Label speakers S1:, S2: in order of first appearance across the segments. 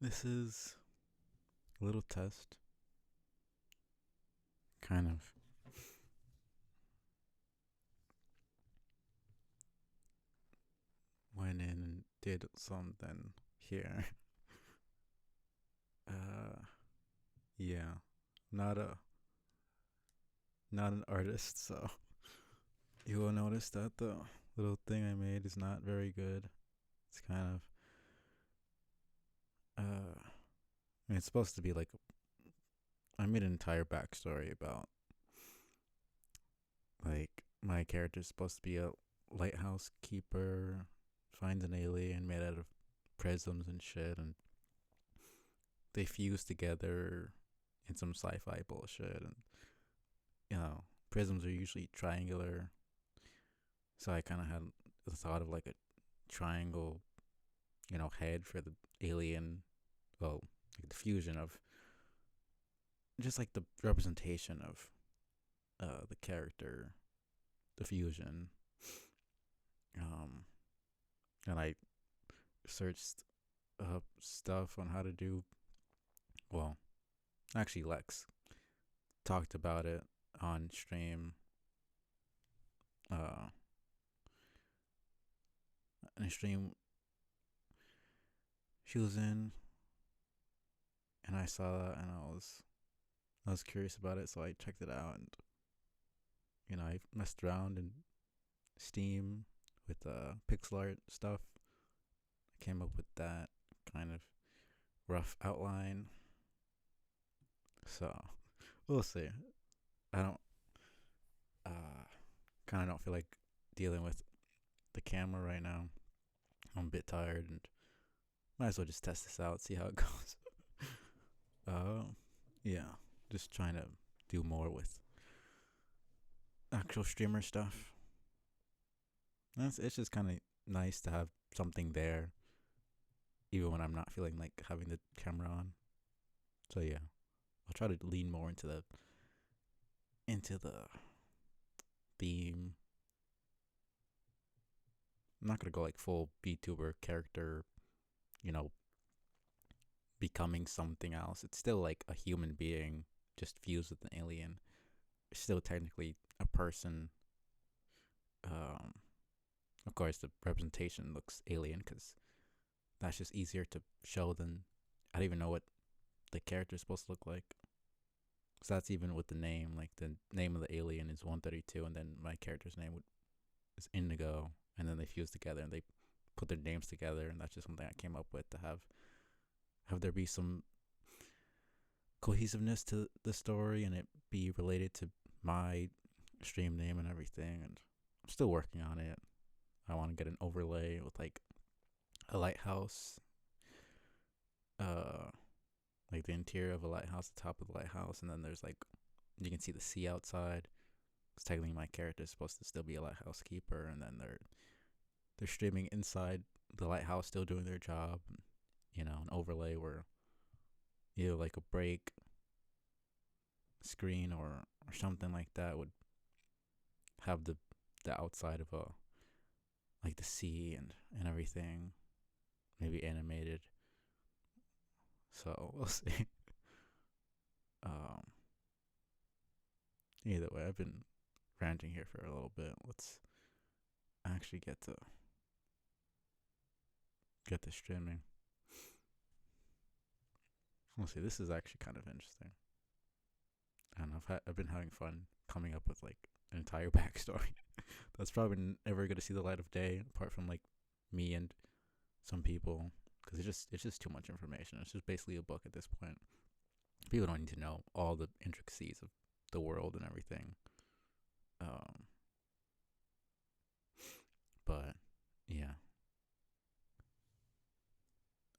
S1: This is a little test. Kind of went in and did something here. Uh, yeah. Not a not an artist, so you will notice that the little thing I made is not very good. It's kind of I mean, it's supposed to be like I made an entire backstory about like my character's supposed to be a lighthouse keeper, finds an alien made out of prisms and shit, and they fuse together in some sci-fi bullshit. And prisms are usually triangular, so I kind of had the thought of like a triangle, head for the alien. Well, like the fusion of just like the representation of the character, the fusion. Um, and I searched up stuff on how to do. Well, actually, Lex talked about it on stream. Uh, in a stream she was in, and I saw that, and I was curious about it, so I checked it out, and I messed around in Steam with pixel art stuff. I came up with that kind of rough outline. So we'll see. I don't kind of don't feel like dealing with the camera right now. I'm a bit tired, and might as well just test this out, see how it goes. uh, yeah, just trying to do more with actual streamer stuff. It's just kind of nice to have something there, even when I'm not feeling like having the camera on. So yeah, I'll try to lean more into the theme. I'm not gonna go like full VTuber character, you know, becoming something else. It's still like a human being just fused with an alien. It's still technically a person. Um, of course, the representation looks alien because that's just easier to show than I don't even know what the character is supposed to look like. So that's even with the name. Like the name of the alien is 132, and then my character's name is Indigo, and then they fuse together and they put their names together, and that's just something I came up with to have there be some cohesiveness to the story and it be related to my stream name and everything. And I'm still working on it. I want to get an overlay with like a lighthouse, uh, like the interior of a lighthouse, the top of the lighthouse, and then there's like you can see the sea outside. Because technically, my character is supposed to still be a lighthouse keeper, and then they're streaming inside the lighthouse, still doing their job. An overlay where either like a break screen or something like that would have the outside of a like the sea and everything, maybe animated. So we'll see. um, Either way, I've been ranting here for a little bit. Let's actually get to streaming. We'll see. This is actually kind of interesting. I don't know. I've been having fun coming up with like an entire backstory. That's probably never going to see the light of day, apart from like me and some people, because it's just too much information. It's just basically a book at this point. People don't need to know all the intricacies of the world and everything. Um, but yeah,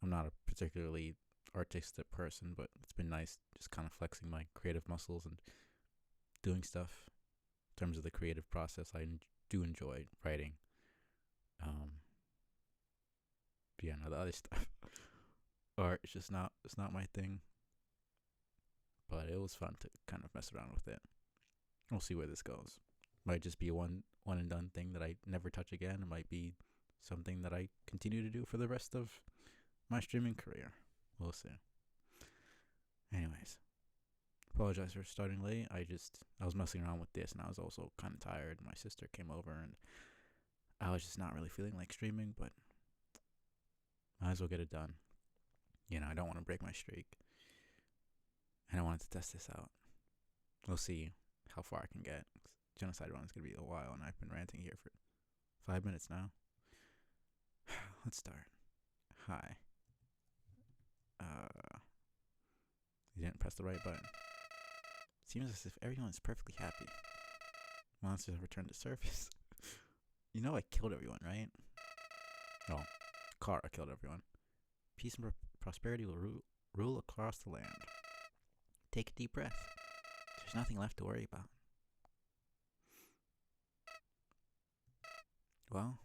S1: I'm not a particularly artistic person, but it's been nice just kind of flexing my creative muscles and doing stuff in terms of the creative process. I do enjoy writing. Um, but yeah, no, the other stuff, art, it's not my thing. But it was fun to kind of mess around with it. We'll see where this goes. Might just be a one and done thing that I never touch again. It might be something that I continue to do for the rest of my streaming career. We'll see. Anyways, apologize for starting late. I was messing around with this, and I was also kind of tired. My sister came over, and I was just not really feeling like streaming, but might as well get it done. I don't want to break my streak, and I wanted to test this out. We'll see how far I can get. Genocide run is gonna be a while, and I've been ranting here for 5 minutes now. Let's start. Hi. You didn't press the right button. Seems as if everyone is perfectly happy. Monsters have returned to surface. You know I killed everyone, right? Oh, Kara killed everyone. Peace and prosperity will rule across the land. Take a deep breath. There's nothing left to worry about. Well,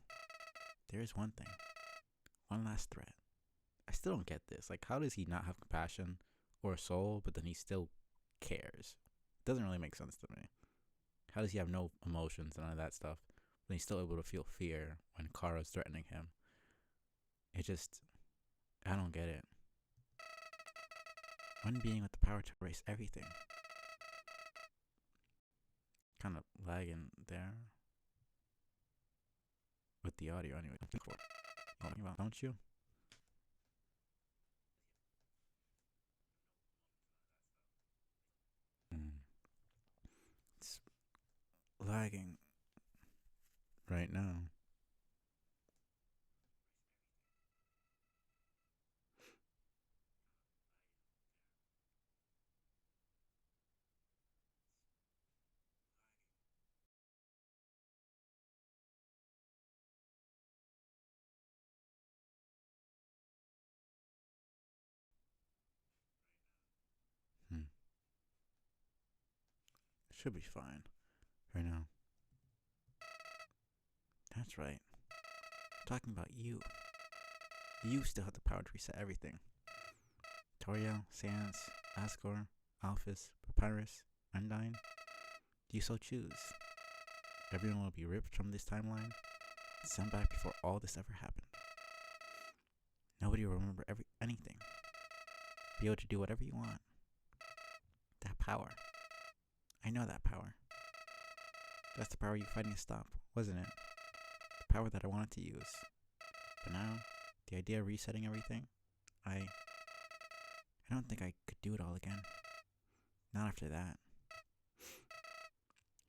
S1: there is one thing. One last threat. I still don't get this. Like, how does he not have compassion or a soul, but then he still cares? It doesn't really make sense to me. How does he have no emotions and none of that stuff, but he's still able to feel fear when Kara's threatening him? I don't get it. One being with the power to erase everything. Kind of lagging there. With the audio anyway. Don't you? It's lagging right now. Hmm. Should be fine right now. That's right. I'm talking about you. You still have the power to reset everything. Toriel, Sans, Asgore, Alphys, Papyrus, Undyne. Do you so choose? Everyone will be ripped from this timeline, sent back before all this ever happened. Nobody will remember anything. Be able to do whatever you want. That power. I know that power. That's the power you fighting to stop, wasn't it? The power that I wanted to use. But now, the idea of resetting everything, I don't think I could do it all again. Not after that.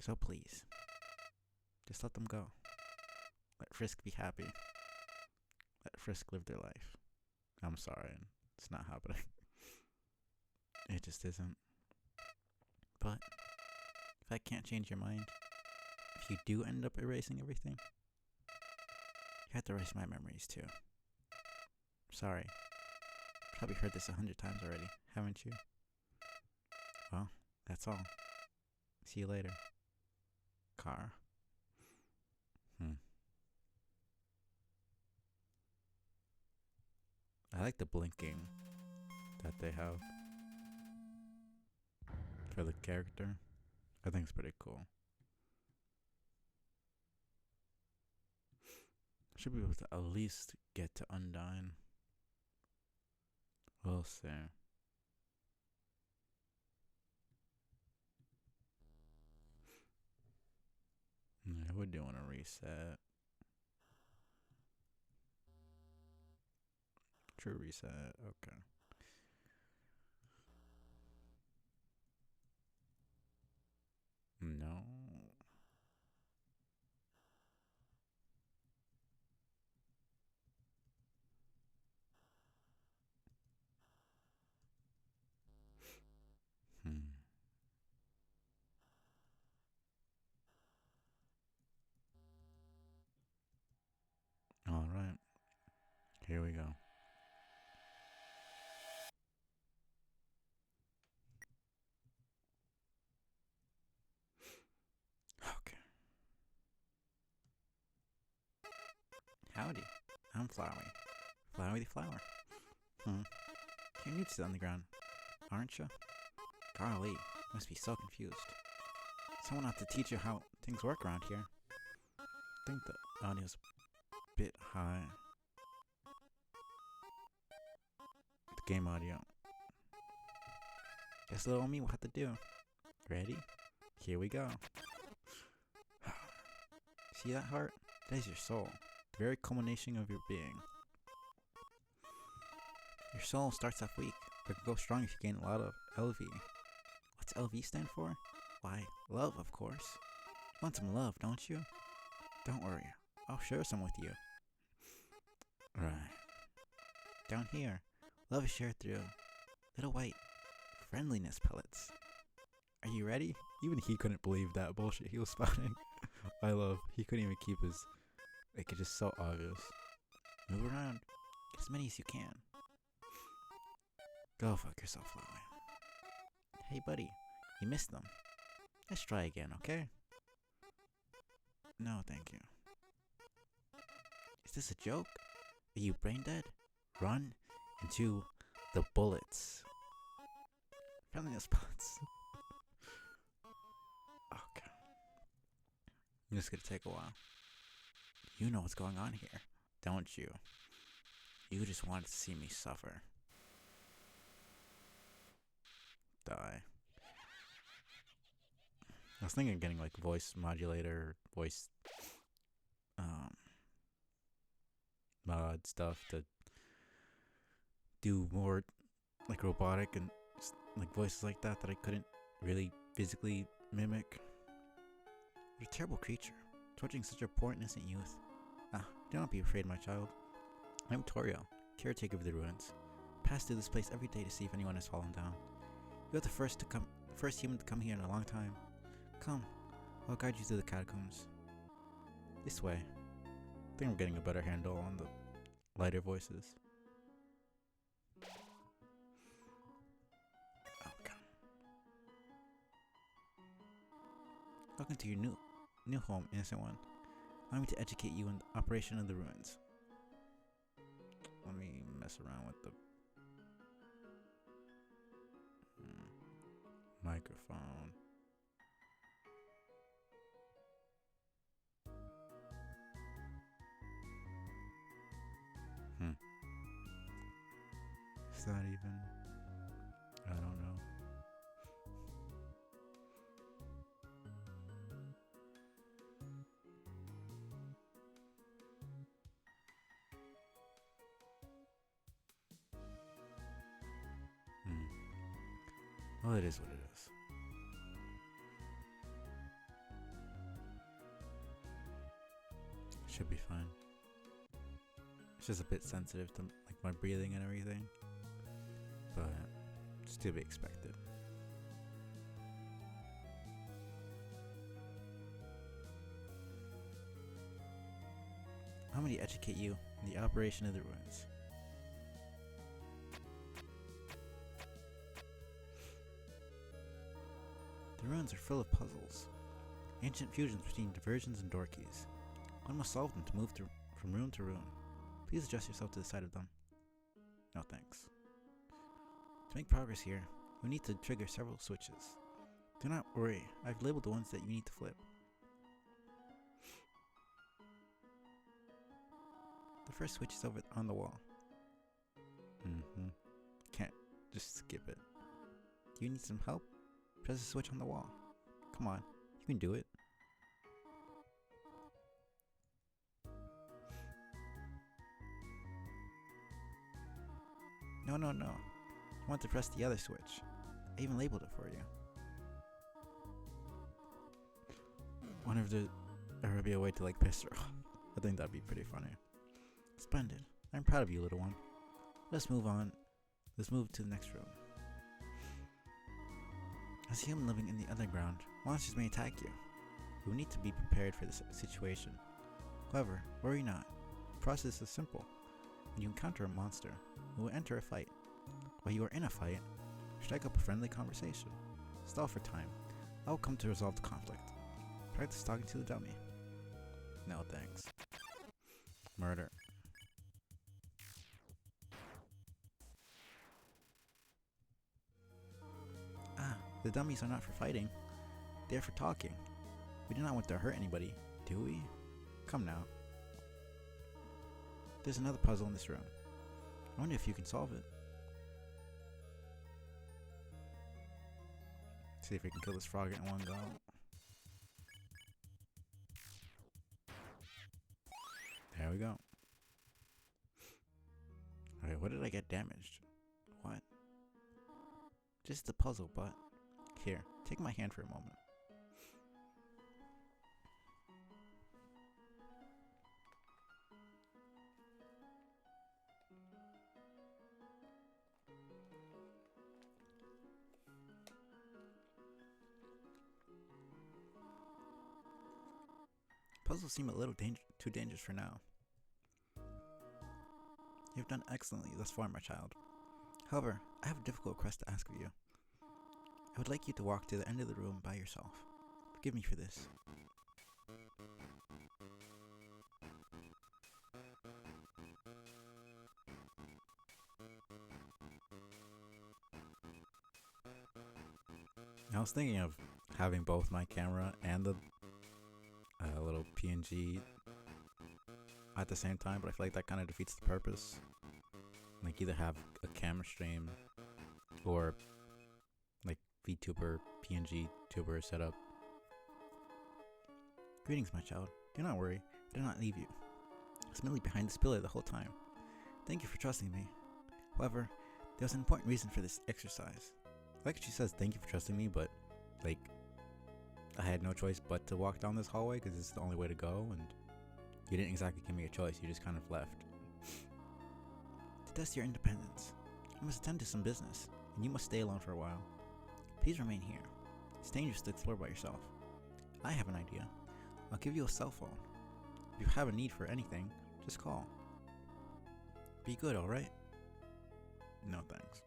S1: So please, just let them go. Let Frisk be happy. Let Frisk live their life. I'm sorry, it's not happening. It just isn't. But if I can't change your mind, if you do end up erasing everything, you have to erase my memories too. Sorry. Probably heard this 100 times already, haven't you? Well, that's all. See you later. Car. I like the blinking that they have for the character. I think it's pretty cool. Should be able to at least get to Undyne. We'll see. Yeah, we're doing a reset. True reset. Okay. No. All right. Here we go. Okay. Howdy. I'm Flowey. Flowey the flower. You're new to the underground, aren't you? Golly, must be so confused. Someone have to teach you how things work around here. I think the audio's a bit high. The Game audio. Guess little me will have to do. Ready? Here we go. See that heart? That is your soul. The very culmination of your being. Your soul starts off weak, but can go strong if you gain a lot of LV. What's LV stand for? Why, love, of course. You want some love, don't you? Don't worry, I'll share some with you. Right. Down here, love is shared through little white friendliness pellets. Are you ready? Even he couldn't believe that bullshit he was spouting. I love, he couldn't even keep his, like, it's just so obvious. Move around, get as many as you can. Go fuck yourself, Chloe. Hey buddy, you missed them. Let's try again, okay? No, thank you. Is this a joke? Are you brain dead? Run into the bullets. Friendliness bullets. Okay. This is gonna take a while. You know what's going on here, don't you? You just wanted to see me suffer. Die. I was thinking of getting like voice modulator, voice mod stuff to do more like robotic and like voices like that I couldn't really physically mimic. You're a terrible creature, torturing such a poor innocent youth. Do not be afraid, my child. I'm Toriel, caretaker of the ruins. Pass through this place every day to see if anyone has fallen down. You're the first human to come here in a long time. Come, I'll guide you through the catacombs. This way. I think I'm getting a better handle on the lighter voices. Okay. Welcome to your new home, innocent one. Allow me to educate you on the operation of the ruins. Let me mess around with the microphone. Is that even? I don't know. Well, it is what it is. Should be fine. It's just a bit sensitive to like my breathing and everything, but it's to be expected. I'm going to educate you in the operation of the ruins. The ruins are full of puzzles, ancient fusions between diversions and door keys. One must solve them to move from room to room. Please adjust yourself to the side of them. No thanks. To make progress here, we need to trigger several switches. Do not worry, I've labeled the ones that you need to flip. The first switch is over on the wall. Can't just skip it. Do you need some help? Press the switch on the wall. Come on, you can do it. No. You want to press the other switch. I even labeled it for you. Wonder if there would be a way to like piss her off. I think that'd be pretty funny. Splendid. I'm proud of you, little one. Let's move on. Let's move to the next room. As a human living in the underground, monsters may attack you. You will need to be prepared for this situation. However, worry not. The process is simple. When you encounter a monster, you will enter a fight. While you are in a fight, strike up a friendly conversation. Stall for time. I will come to resolve the conflict. Practice talking to the dummy. No thanks. Murder. The dummies are not for fighting. They are for talking. We do not want to hurt anybody, do we? Come now. There's another puzzle in this room. I wonder if you can solve it. See if we can kill this frog in one go. There we go. Alright, what did I get damaged? What? Just the puzzle, but... Here, take my hand for a moment. Puzzles seem a little too dangerous for now. You've done excellently thus far, my child. However, I have a difficult request to ask of you. I would like you to walk to the end of the room by yourself. Forgive me for this. I was thinking of having both my camera and the little PNG at the same time, but I feel like that kind of defeats the purpose. Like either have a camera stream or like VTuber, PNG tuber setup. Greetings, my child. Do not worry. I did not leave you. I was merely behind this pillar the whole time. Thank you for trusting me. However, there was an important reason for this exercise. I like she says thank you for trusting me, but like I had no choice but to walk down this hallway because it's the only way to go, and you didn't exactly give me a choice, you just kind of left. To test your independence, I must attend to some business, and you must stay alone for a while. Please remain here. It's dangerous to explore by yourself. I have an idea. I'll give you a cell phone. If you have a need for anything, just call. Be good, alright? No thanks.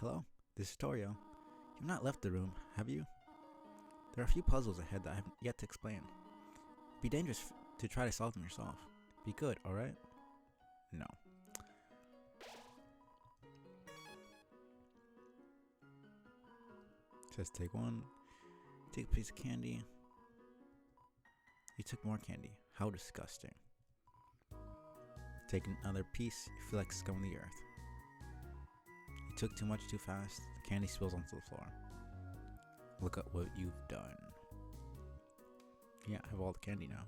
S1: Hello? This is Torio. You've not left the room, have you? There are a few puzzles ahead that I haven't yet to explain. It'd be dangerous to try to solve them yourself. Be good, alright? No. It says take one. Take a piece of candy. You took more candy. How disgusting. Take another piece. You feel like scum of the earth. You took too much too fast. The candy spills onto the floor. Look at what you've done. Yeah, I have all the candy now.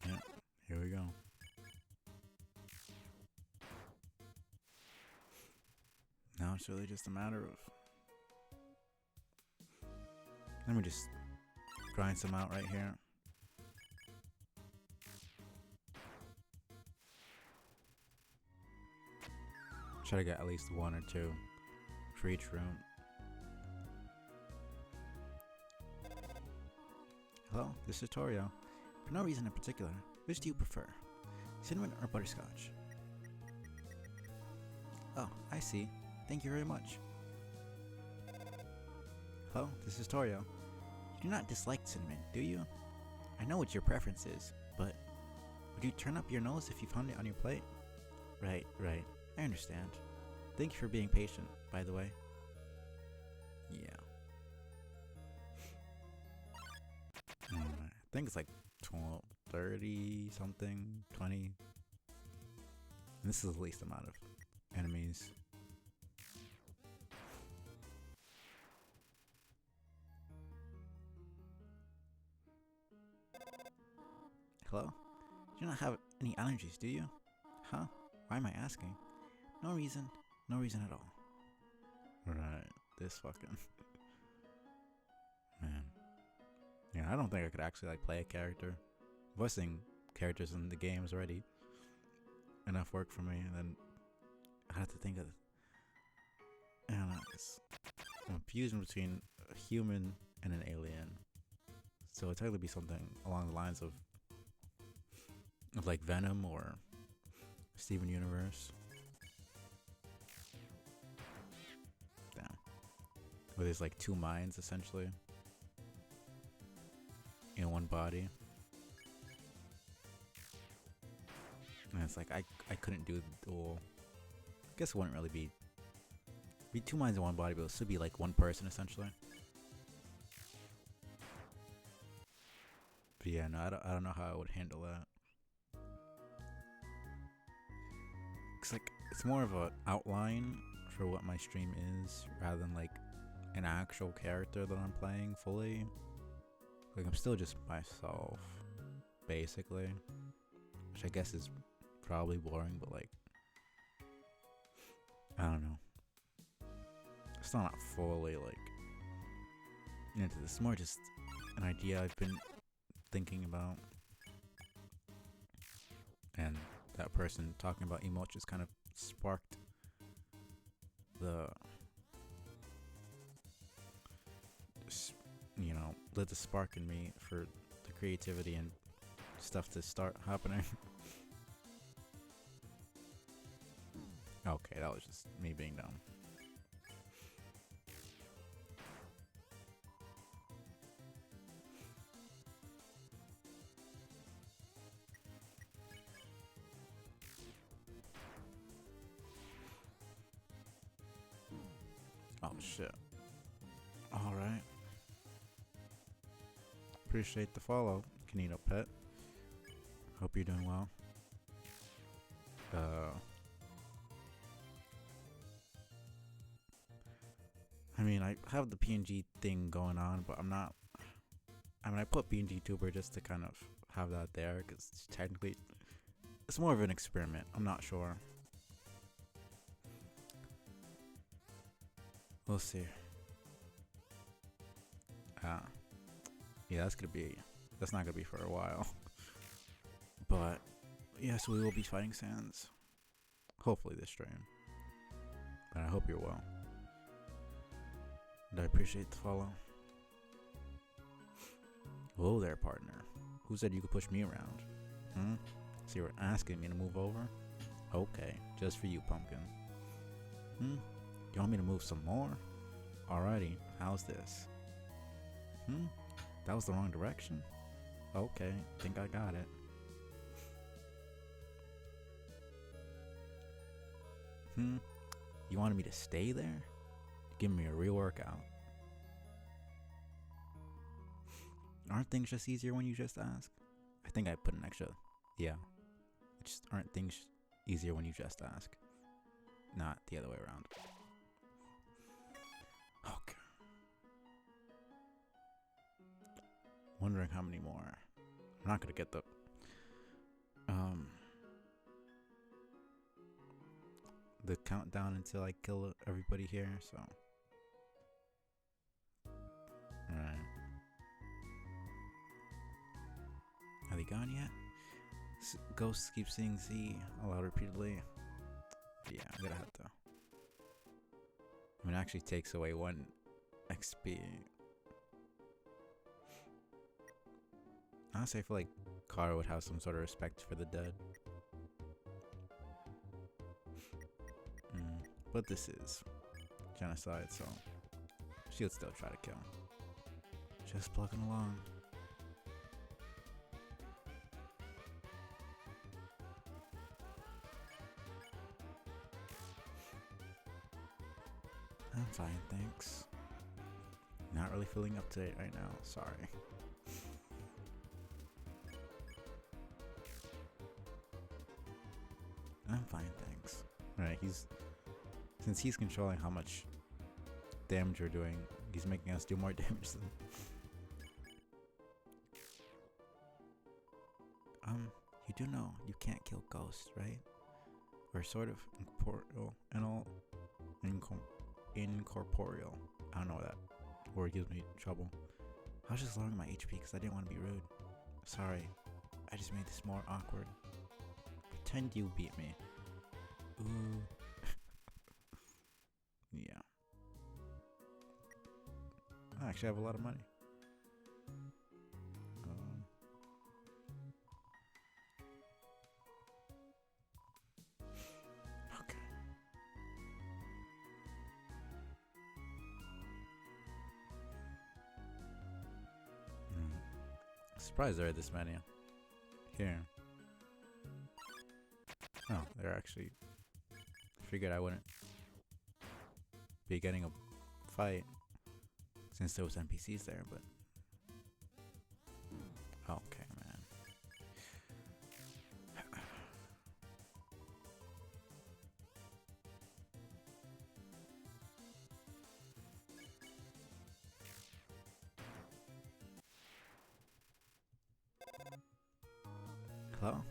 S1: Yeah, here we go. Now it's really just a matter of... Let me just grind some out right here. Try to get at least one or two for each room. Hello, this is Torio. For no reason in particular, which do you prefer? Cinnamon or butterscotch? Oh, I see. Thank you very much. Hello, this is Torio. You do not dislike cinnamon, do you? I know what your preference is, but would you turn up your nose if you found it on your plate? Right. I understand. Thank you for being patient, by the way. Yeah. I think it's like 30 something, 20. And this is the least amount of enemies. Hello? You do not have any allergies, do you? Huh? Why am I asking? No reason at all. Right, this fucking... Man. Yeah, I don't think I could actually like play a character. Voicing characters in the game is already enough work for me, and then I have to think of... I don't know, it's a fusion between a human and an alien. So it'd technically be something along the lines of like Venom or Steven Universe. Damn. Where there's like two minds essentially in one body. And it's like I couldn't do the dual. I guess it wouldn't really be two minds in one body, but it would still be like one person essentially. But yeah, no, I don't know how I would handle that. it's more of an outline for what my stream is rather than like an actual character that I'm playing fully. Like, I'm still just myself, basically, which I guess is probably boring, but like, I don't know. It's not fully like into this. It's more just an idea I've been thinking about, and that person talking about emotes just kind of sparked the, you know, lit the spark in me for the creativity and stuff to start happening. Okay, that was just me being dumb. Oh shit. Alright. Appreciate the follow, Canino Pet. Hope you're doing well. I mean, I have the PNG thing going on, but I'm not. I mean, I put pngtuber just to kind of have that there, because technically it's more of an experiment. I'm not sure. We'll see. Yeah, that's not gonna be for a while. But yes, we will be fighting Sans. Hopefully this stream. But I hope you're well. And I appreciate the follow. Whoa there, partner. Who said you could push me around? So you were asking me to move over? Okay, just for you, Pumpkin. You want me to move some more? Alrighty, how's this? That was the wrong direction? Okay, think I got it. You wanted me to stay there? Give me a real workout. Aren't things just easier when you just ask? I think I put an extra. Yeah. Just aren't things easier when you just ask? Not the other way around. Okay. Wondering how many more. I'm not gonna get the countdown until I kill everybody here, so. Alright. Are they gone yet? Ghosts keep seeing Z aloud repeatedly. Yeah, I'm gonna have to. I mean, it actually takes away 1 XP. Honestly, I feel like Kara would have some sort of respect for the dead. But this is Genocide, so she would still try to kill. Just plugging along. I'm fine, thanks. Not really feeling up to date right now, sorry. I'm fine, thanks. Alright, since he's controlling how much damage we're doing, he's making us do more damage than. You do know you can't kill ghosts, right? We're sort of incorporeal and all. Incorporeal. I don't know what that word gives me trouble. I was just lowering my HP because I didn't want to be rude. Sorry, I just made this more awkward. Pretend you beat me. Ooh. Yeah. I actually have a lot of money. Okay. Surprised there are this many here. Oh, they're actually. Figured I wouldn't be getting a fight since there was NPCs there, but okay, man. Hello?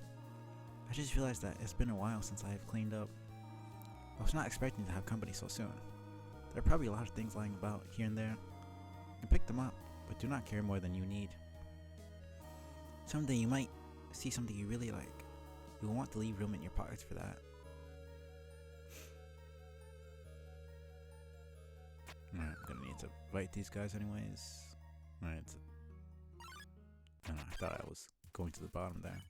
S1: I just realized that it's been a while since I have cleaned up. I was not expecting to have company so soon. There are probably a lot of things lying about here and there. You pick them up, but do not carry more than you need. Someday you might see something you really like. You will want to leave room in your pockets for that. Alright, I'm gonna need to fight these guys anyways. Alright. I don't know, I thought I was going to the bottom there.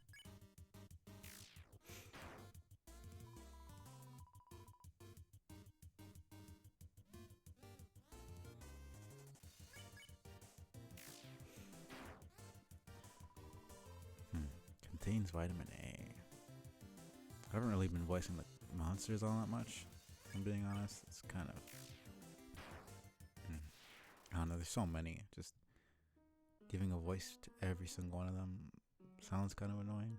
S1: Contains vitamin A. I haven't really been voicing the monsters all that much, if I'm being honest. It's kind of... I don't know, there's so many. Just giving a voice to every single one of them sounds kind of annoying.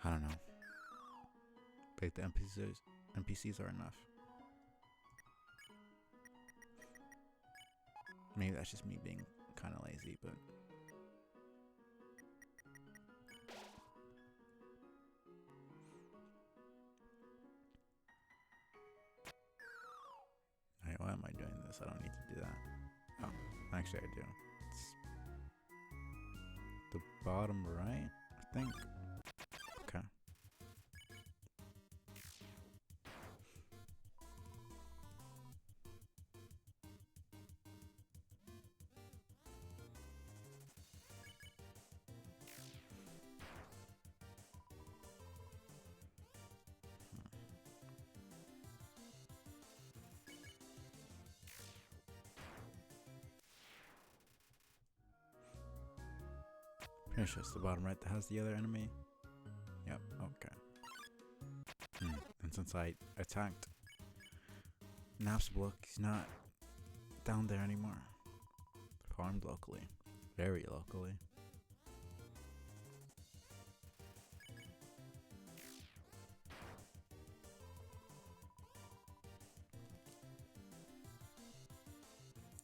S1: I don't know. But the NPCs are enough. Maybe that's just me being kind of lazy, but... Alright, why am I doing this? I don't need to do that. Oh, actually I do. It's the bottom right, I think. Okay. Pretty sure it's the bottom right that has the other enemy. Yep, okay. And since I attacked Napsblook, he's not down there anymore. Farmed locally. Very locally.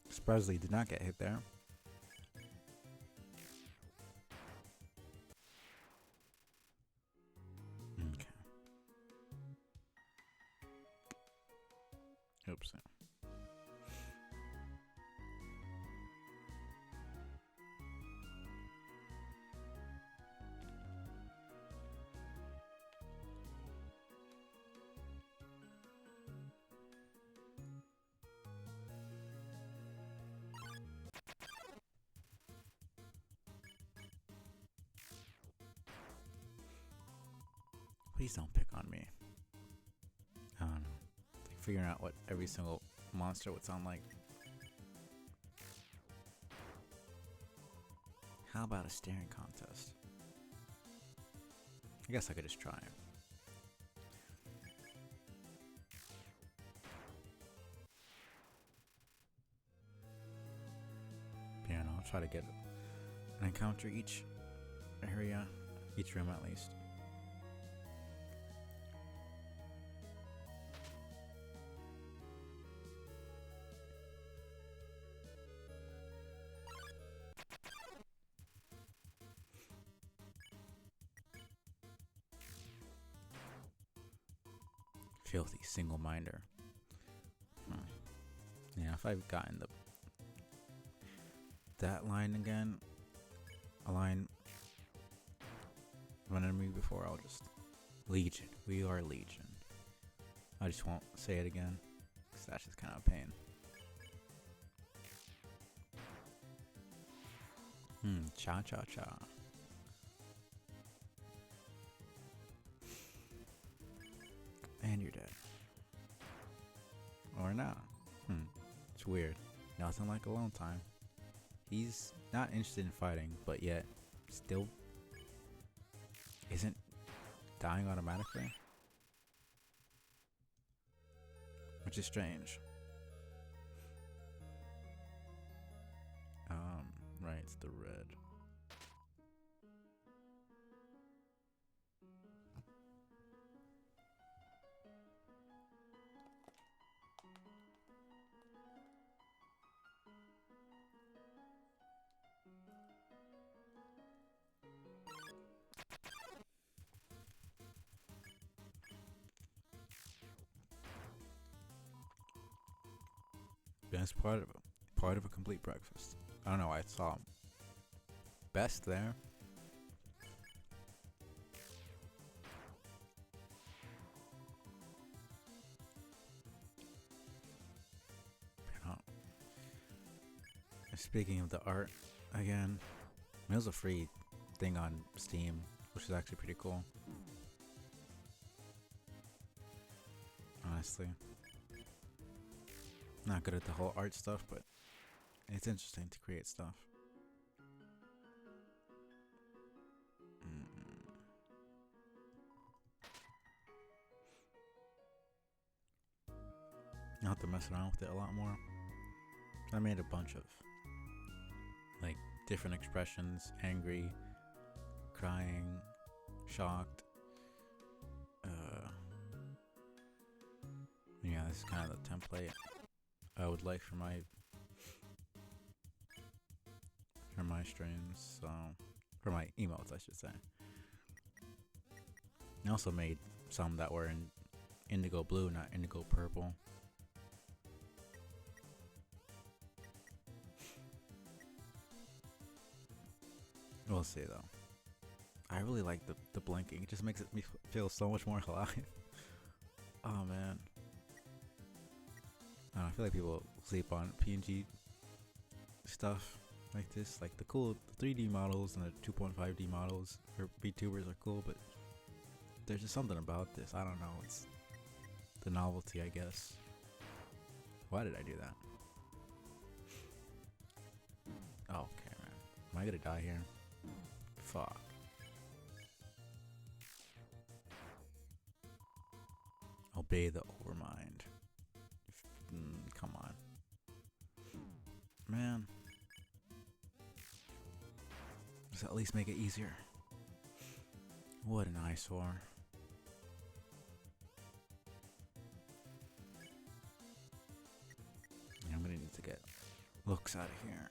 S1: Surprisingly, did not get hit there. Okay. Oops. Please don't pick on me. I don't know. Like figuring out what every single monster would sound like. How about a staring contest? I guess I could just try. Yeah, no, I'll try to get an encounter each area, each room at least. Filthy single minder. Yeah, if I've gotten that line again, a line of an enemy before, I'll just Legion. We are Legion. I just won't say it again, because that's just kind of a pain. Cha cha cha. And you're dead. Or not. It's weird. Nothing like alone time. He's not interested in fighting, but yet still isn't dying automatically. Which is strange. Right, it's the red. That's part of a complete breakfast. I don't know why I saw best there. Speaking of the art, again, it was a free thing on Steam, which is actually pretty cool. Honestly. Not good at the whole art stuff, but it's interesting to create stuff. I'll have to mess around with it a lot more. I made a bunch of like different expressions: angry, crying, shocked. Yeah, this is kind of the template I would like for my streams. So for my emotes, I should say. I also made some that were in indigo blue, not indigo purple. We'll see though. I really like the blinking. It just makes me feel so much more alive. Oh man. I feel like people sleep on PNG stuff like this. Like the cool 3D models and the 2.5D models for VTubers are cool, but there's just something about this. I don't know. It's the novelty, I guess. Why did I do that? Oh, okay, man. Am I gonna die here? Fuck. Obey the overmind. Come on. Man. Just at least make it easier. What an eyesore. I'm gonna need to get looks out of here.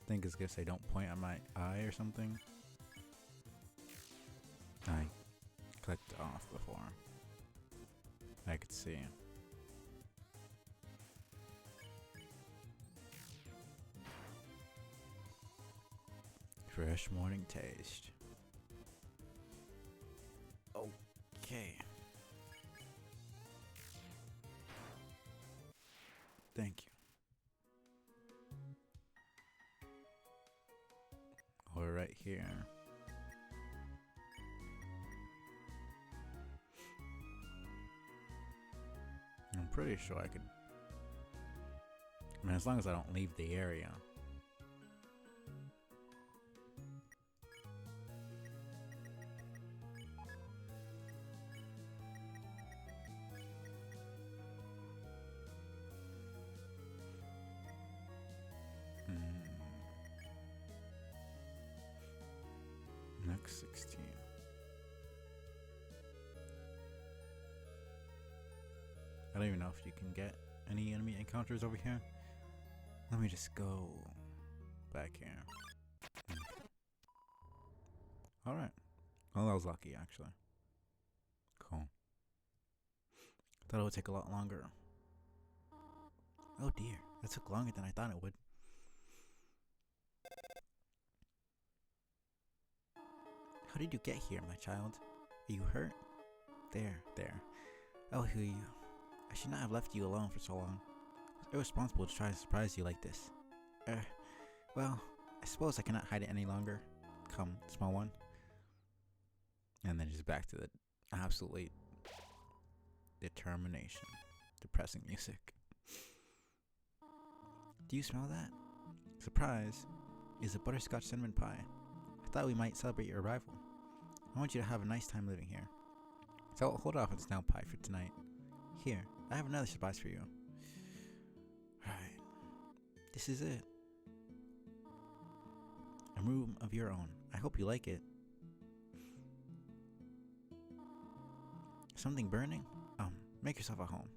S1: I think it's gonna say don't point at my eye or something. I clicked off before. I could see. Fresh morning taste. Okay. Thank you. We're right here. I'm pretty sure I could. I mean, as long as I don't leave the area. Next 16. I don't even know if you can get any enemy encounters over here. Let me just go back here. Alright. Well, that was lucky, actually. Cool. Thought it would take a lot longer. Oh dear, that took longer than I thought it would. How did you get here, my child? Are you hurt? There. I'll heal you. I should not have left you alone for so long. It was irresponsible to try to surprise you like this. Well, I suppose I cannot hide it any longer. Come, small one. And then just back to the absolutely determination. Depressing music. Do you smell that? Surprise! It's a butterscotch cinnamon pie. I thought we might celebrate your arrival. I want you to have a nice time living here. So I'll hold off on snail pie for tonight. Here, I have another surprise for you. Alright. This is it. A room of your own. I hope you like it. Something burning? Make yourself at home.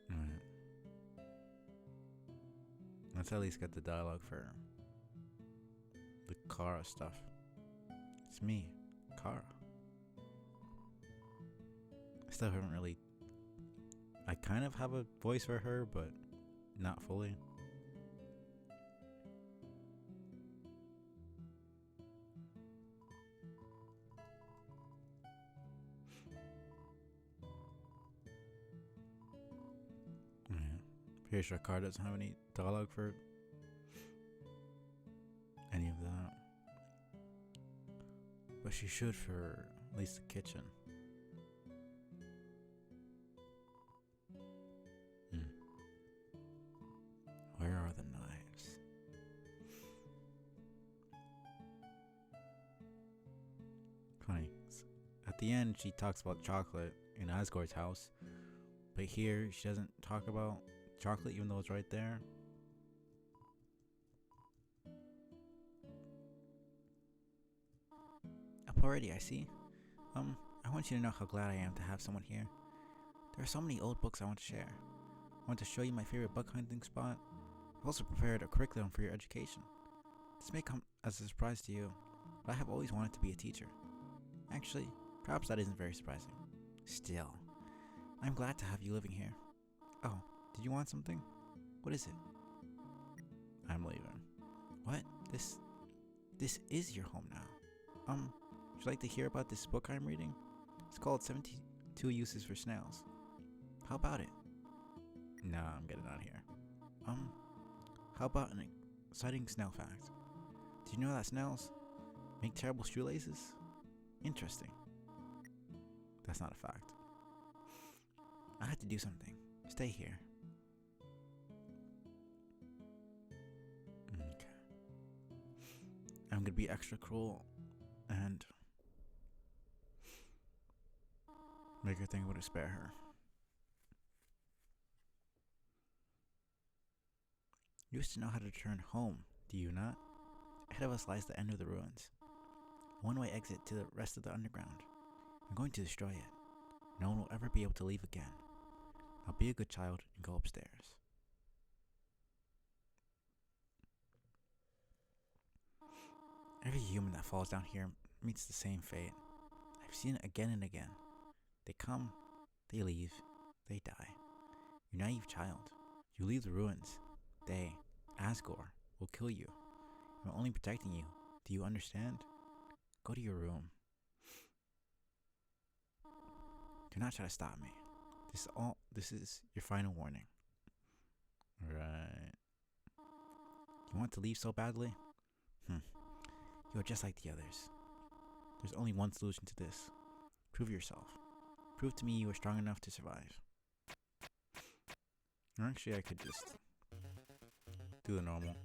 S1: Alright. Let's at least get the dialogue for the Kara stuff. It's me, Kara. I still haven't really. I kind of have a voice for her, but not fully. Yeah. Pretty sure Kara doesn't have any dialogue for any of that. But she should for at least the kitchen. Where are the knives? Funny. At the end, she talks about chocolate in Asgard's house. But here, she doesn't talk about chocolate even though it's right there. Up already, I see. I want you to know how glad I am to have someone here. There are so many old books I want to share. I want to show you my favorite book hunting spot. I've also prepared a curriculum for your education. This may come as a surprise to you, but I have always wanted to be a teacher. Actually, perhaps that isn't very surprising. Still, I'm glad to have you living here. Oh, did you want something? What is it? I'm leaving. What? This is your home now. Would you like to hear about this book I'm reading? It's called 72 Uses for Snails. How about it? Nah, I'm getting out of here. How about an exciting snail fact? Did you know that snails make terrible shoelaces? Interesting. That's not a fact. I had to do something. Stay here. Okay. I'm gonna be extra cruel and make her think I'm gonna spare her. You used to know how to return home, do you not? Ahead of us lies the end of the ruins. One-way exit to the rest of the underground. I'm going to destroy it. No one will ever be able to leave again. Now be a good child and go upstairs. Every human that falls down here meets the same fate. I've seen it again and again. They come, they leave, they die. You naive child. You leave the ruins. They, Asgore, will kill you. I'm only protecting you. Do you understand? Go to your room. Do not try to stop me. This is your final warning. Right. You want to leave so badly? You're just like the others. There's only one solution to this. Prove yourself. Prove to me you are strong enough to survive. Or actually, I could just do the normal.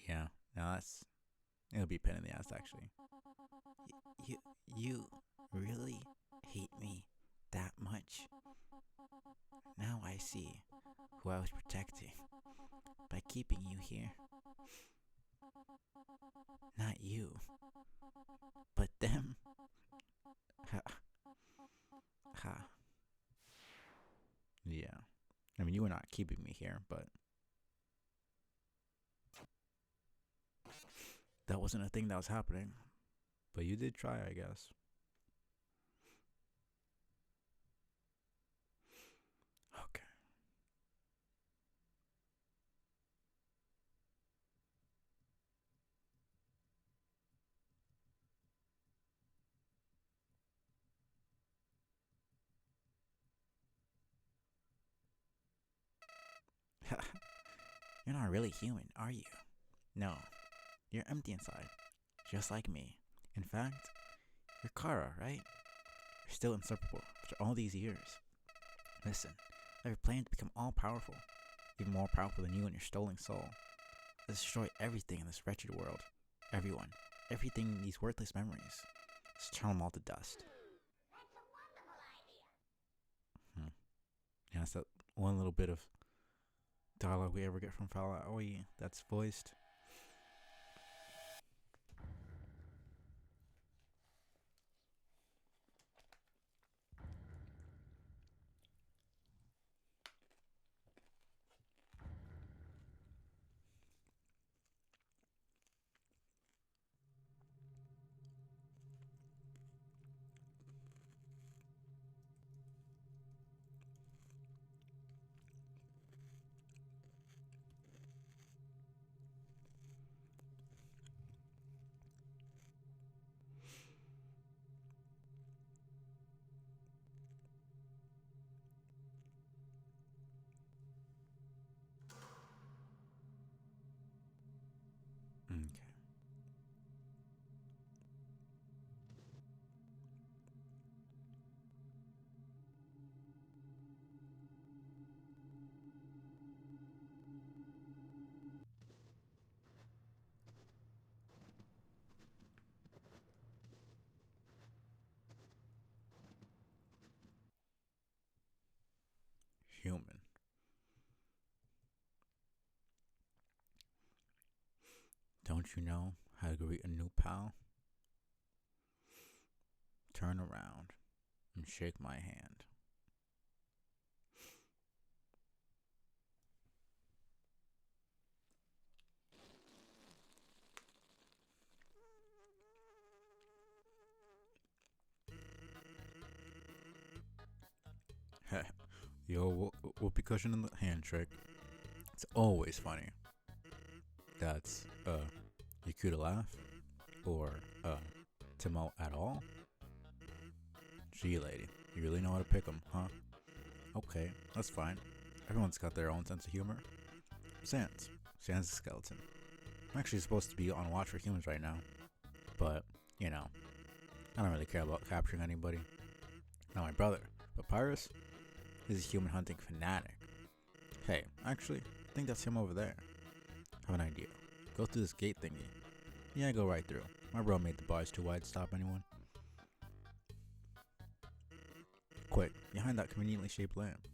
S1: Yeah, now it'll be a pain in the ass actually. You really hate me that much? Now I see who I was protecting by keeping you here. Not you, but them. Ha. Ha. Yeah. I mean, you were not keeping me here, but that wasn't a thing that was happening. But you did try, I guess. Okay. You're not really human, are you? No. You're empty inside. Just like me. In fact, you're Kara, right? You're still inseparable after all these years. Listen, I have a plan to become all-powerful. Even more powerful than you and your stolen soul. Let's destroy everything in this wretched world. Everyone. Everything in these worthless memories. Let's turn them all to dust. Yeah, that's that one little bit of dialogue we ever get from Fallout OE that's voiced. Don't you know how to greet a new pal? Turn around and shake my hand. Yo, whoopee cushion in the hand trick. It's always funny. That's, you cue to laugh? Or, to mow at all? Gee, lady, you really know how to pick 'em, huh? Okay, that's fine. Everyone's got their own sense of humor. Sans. Sans the skeleton. I'm actually supposed to be on watch for humans right now. But, you know, I don't really care about capturing anybody. Not my brother. Papyrus is a human hunting fanatic. Hey, actually, I think that's him over there. I have an idea. Go through this gate thingy. Yeah, go right through. My bro made the bars too wide to stop anyone. Quick, behind that conveniently shaped lamp.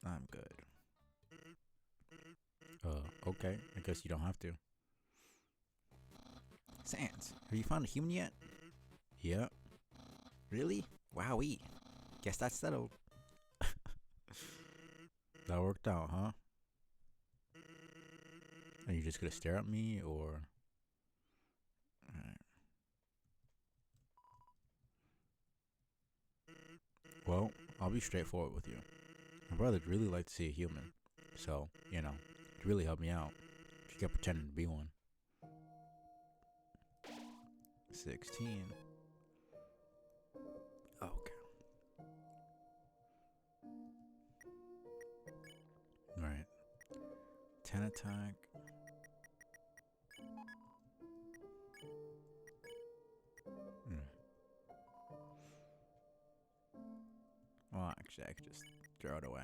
S1: I'm good. Okay, I guess you don't have to. Sans, have you found a human yet? Yeah. Really? Wowee. Guess that's settled. That worked out, huh? Are you just gonna stare at me, or? Alright. Well, I'll be straightforward with you. My brother'd really like to see a human. So, you know, it'd really help me out if you kept pretending to be one. 16. Okay. Alright. 10 attack. Well, actually, I could just throw it away.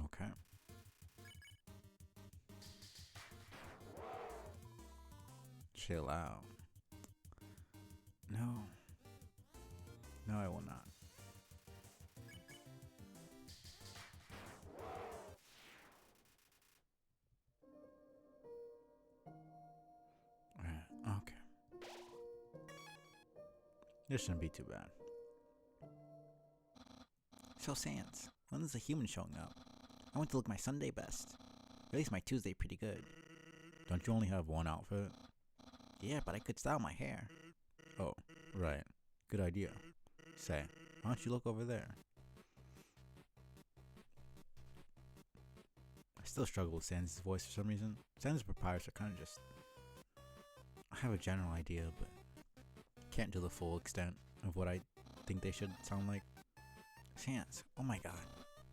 S1: Okay. Chill out. No. No, I will not. Okay. This shouldn't be too bad. So Sans, when is the human showing up? I want to look my Sunday best. At least my Tuesday pretty good. Don't you only have one outfit? Yeah, but I could style my hair. Oh, right. Good idea. Say, why don't you look over there? I still struggle with Sans' voice for some reason. Sans' Papyrus are kind of just... I have a general idea, but can't do the full extent of what I think they should sound like. Sans, oh my god.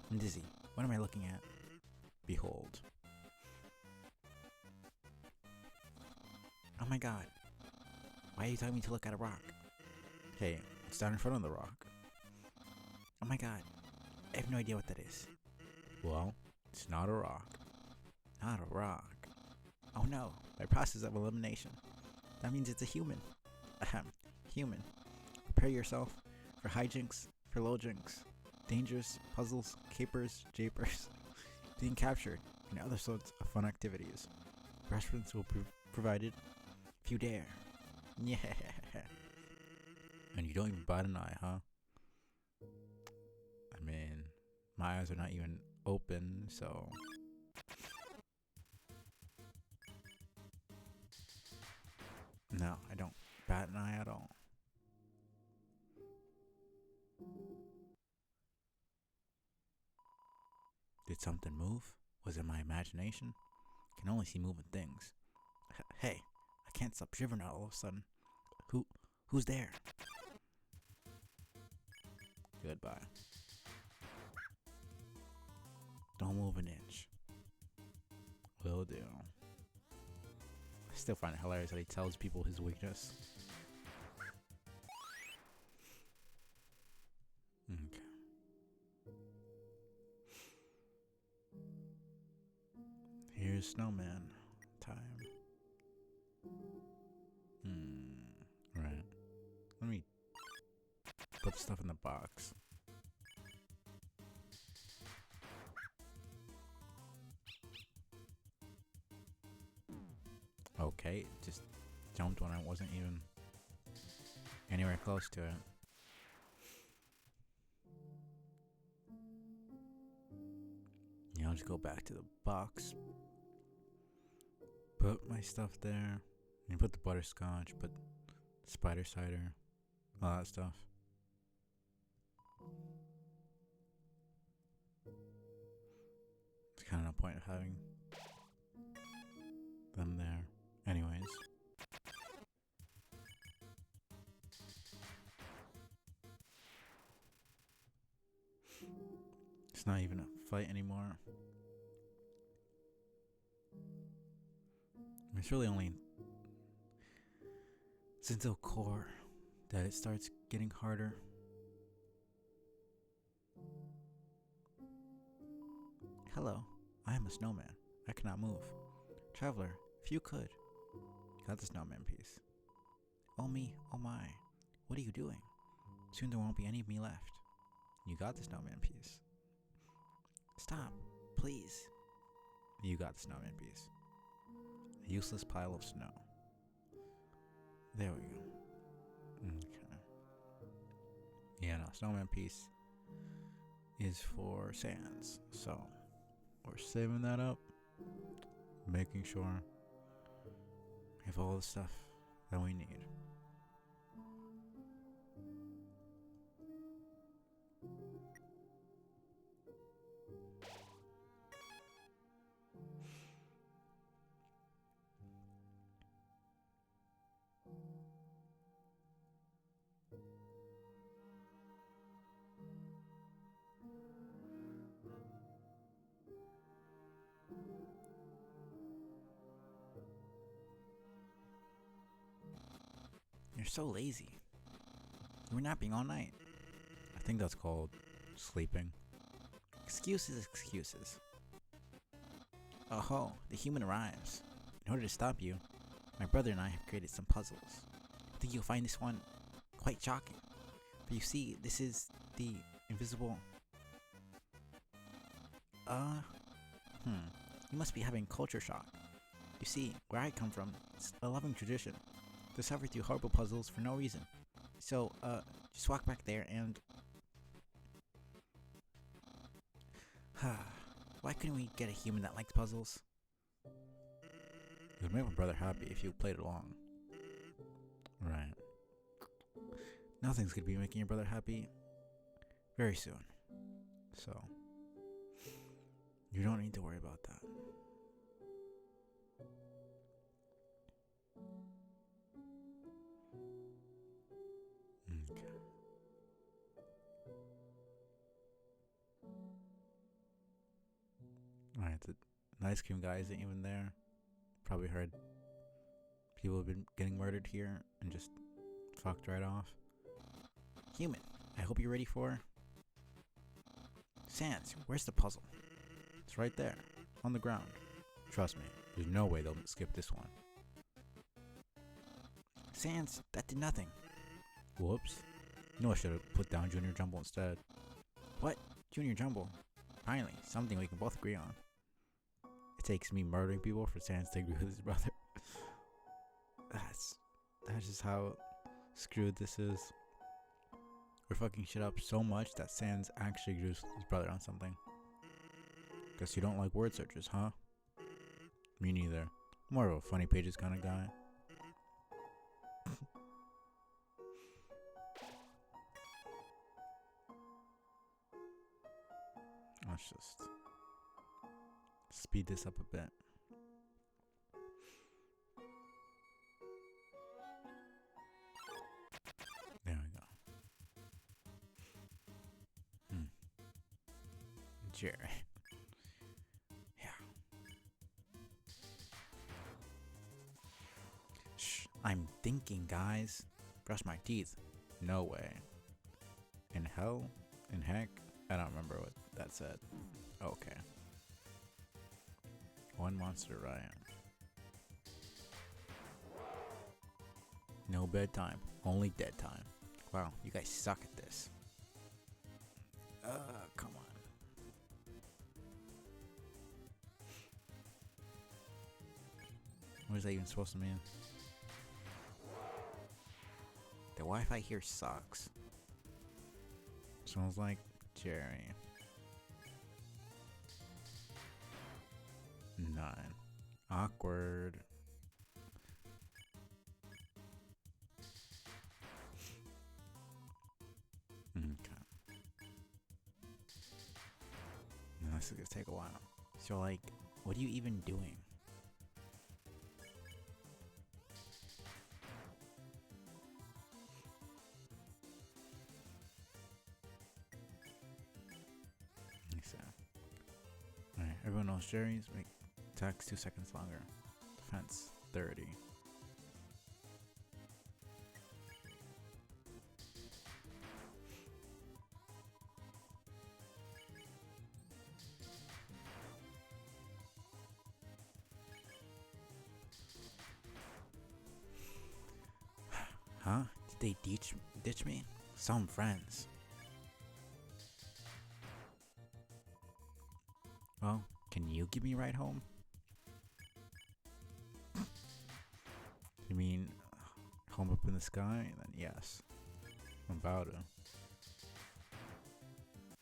S1: I'm dizzy. What am I looking at? Behold. Oh my god. Why are you telling me to look at a rock? Hey, it's down in front of the rock. Oh my god. I have no idea what that is. Well, it's not a rock. Not a rock. Oh no, by process of elimination. That means it's a human. Ahem, human. Prepare yourself for hijinks, for lowjinks, dangers, puzzles, capers, japers, being captured, and other sorts of fun activities. Refreshments will be provided if you dare. Yeah. And you don't even bat an eye, huh? I mean, my eyes are not even open, so... No, I don't bat an eye at all. Did something move? Was it my imagination? I can only see moving things. Hey, I can't stop shivering all of a sudden. Who's there? Goodbye. Don't move an inch. Will do. I still find it hilarious that he tells people his weakness. Okay. Here's snowman time. Right. Let me put the stuff in the box. okay. It just jumped when I wasn't even anywhere close to it. Yeah, I'll just go back to the box. Put my stuff there. And put the butterscotch, put spider cider, all that stuff. It's kind of no point of having them there. Anyways. It's not even a fight anymore. It's really only until core that it starts getting harder. Hello, I am a snowman. I cannot move. Traveler, if you could. Got the snowman piece. Oh me, oh my. What are you doing? Soon there won't be any of me left. You got the snowman piece. Stop, please. You got the snowman piece. A useless pile of snow. There we go. Okay. Yeah, no, snowman piece is for Sans. So, we're saving that up. Making sure we have all the stuff that we need. You're so lazy. You were napping all night. I think that's called sleeping. Excuses, excuses. Oh ho, the human arrives. In order to stop you, my brother and I have created some puzzles. I think you'll find this one quite shocking. But you see, this is the invisible... You must be having culture shock. You see, where I come from, it's a loving tradition to suffer through horrible puzzles for no reason. So, just walk back there and... Why couldn't we get a human that likes puzzles? It would make my brother happy if you played along. Right. Nothing's gonna be making your brother happy very soon. So, you don't need to worry about that. Okay. Alright, the ice cream guy isn't even there. Probably heard people have been getting murdered here and just fucked right off. Human, I hope you're ready for... Sans, where's the puzzle? It's right there, on the ground. Trust me, there's no way they'll skip this one. Sans, that did nothing. Whoops. No, I should have put down Junior Jumble instead. What? Junior Jumble? Finally, something we can both agree on. It takes me murdering people for Sans to agree with his brother. That's just how screwed this is. We're fucking shit up so much that Sans actually agrees with his brother on something. Guess you don't like word searches, huh? Me neither. More of a funny pages kind of guy. Let's just speed this up a bit. There we go. Jerry. Yeah. Shh, I'm thinking, guys. Brush my teeth. No way. In hell? In heck? I don't remember what that said. Okay. One monster Ryan. No bedtime. Only dead time. Wow, you guys suck at this. Come on. What is that even supposed to mean? The Wi-Fi here sucks. Smells like Jerry. 9. Awkward. Okay. This is gonna take a while. So, like, what are you even doing? Alright, everyone knows Jerry's make attacks 2 seconds longer. Defense 30. Huh? Did they ditch me? Some friends. Well, can you give me a ride home? You mean home up in the sky? Then yes. I'm about to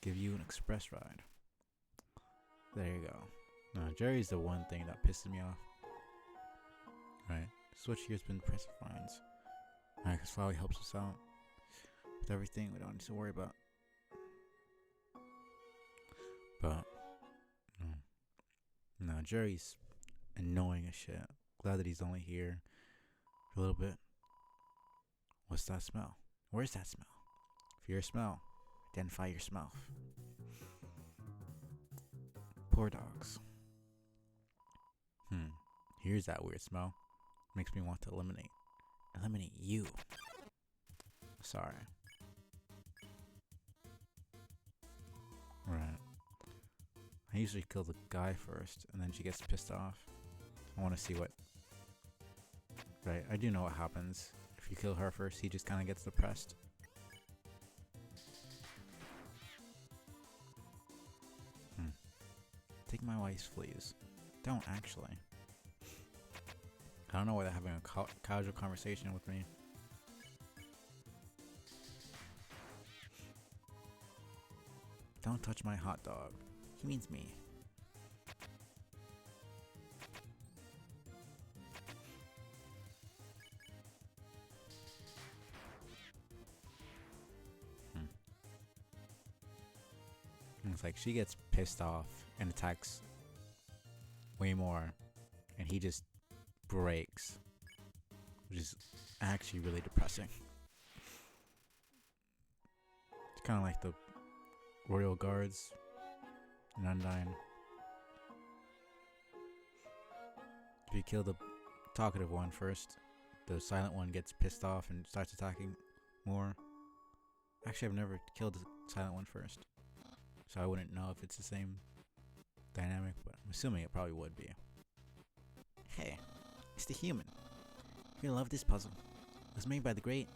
S1: give you an express ride. There you go. Now, Jerry's the one thing that pisses me off. Right. Switch here's been pressed fines. Alright, because Flowey helps us out with everything we don't need to worry about. But no, Jerry's annoying as shit. Glad that he's only here for a little bit. What's that smell? Where's that smell? For your smell, identify your smell. Poor dogs. Here's that weird smell. Makes me want to eliminate you. Sorry. Right. I usually kill the guy first, and then she gets pissed off. I want to see what... Right, I do know what happens. If you kill her first, he just kind of gets depressed. Take my wife's fleas. Don't actually. I don't know why they're having a casual conversation with me. Don't touch my hot dog. He means me. It's like she gets pissed off and attacks way more, and he just breaks, which is actually really depressing. It's kind of like the Royal Guards in Undyne. If you kill the talkative one first, the silent one gets pissed off and starts attacking more. Actually, I've never killed the silent one first, so I wouldn't know if it's the same dynamic, but I'm assuming it probably would be. Hey, it's the human. You're gonna love this puzzle. It was made by the great...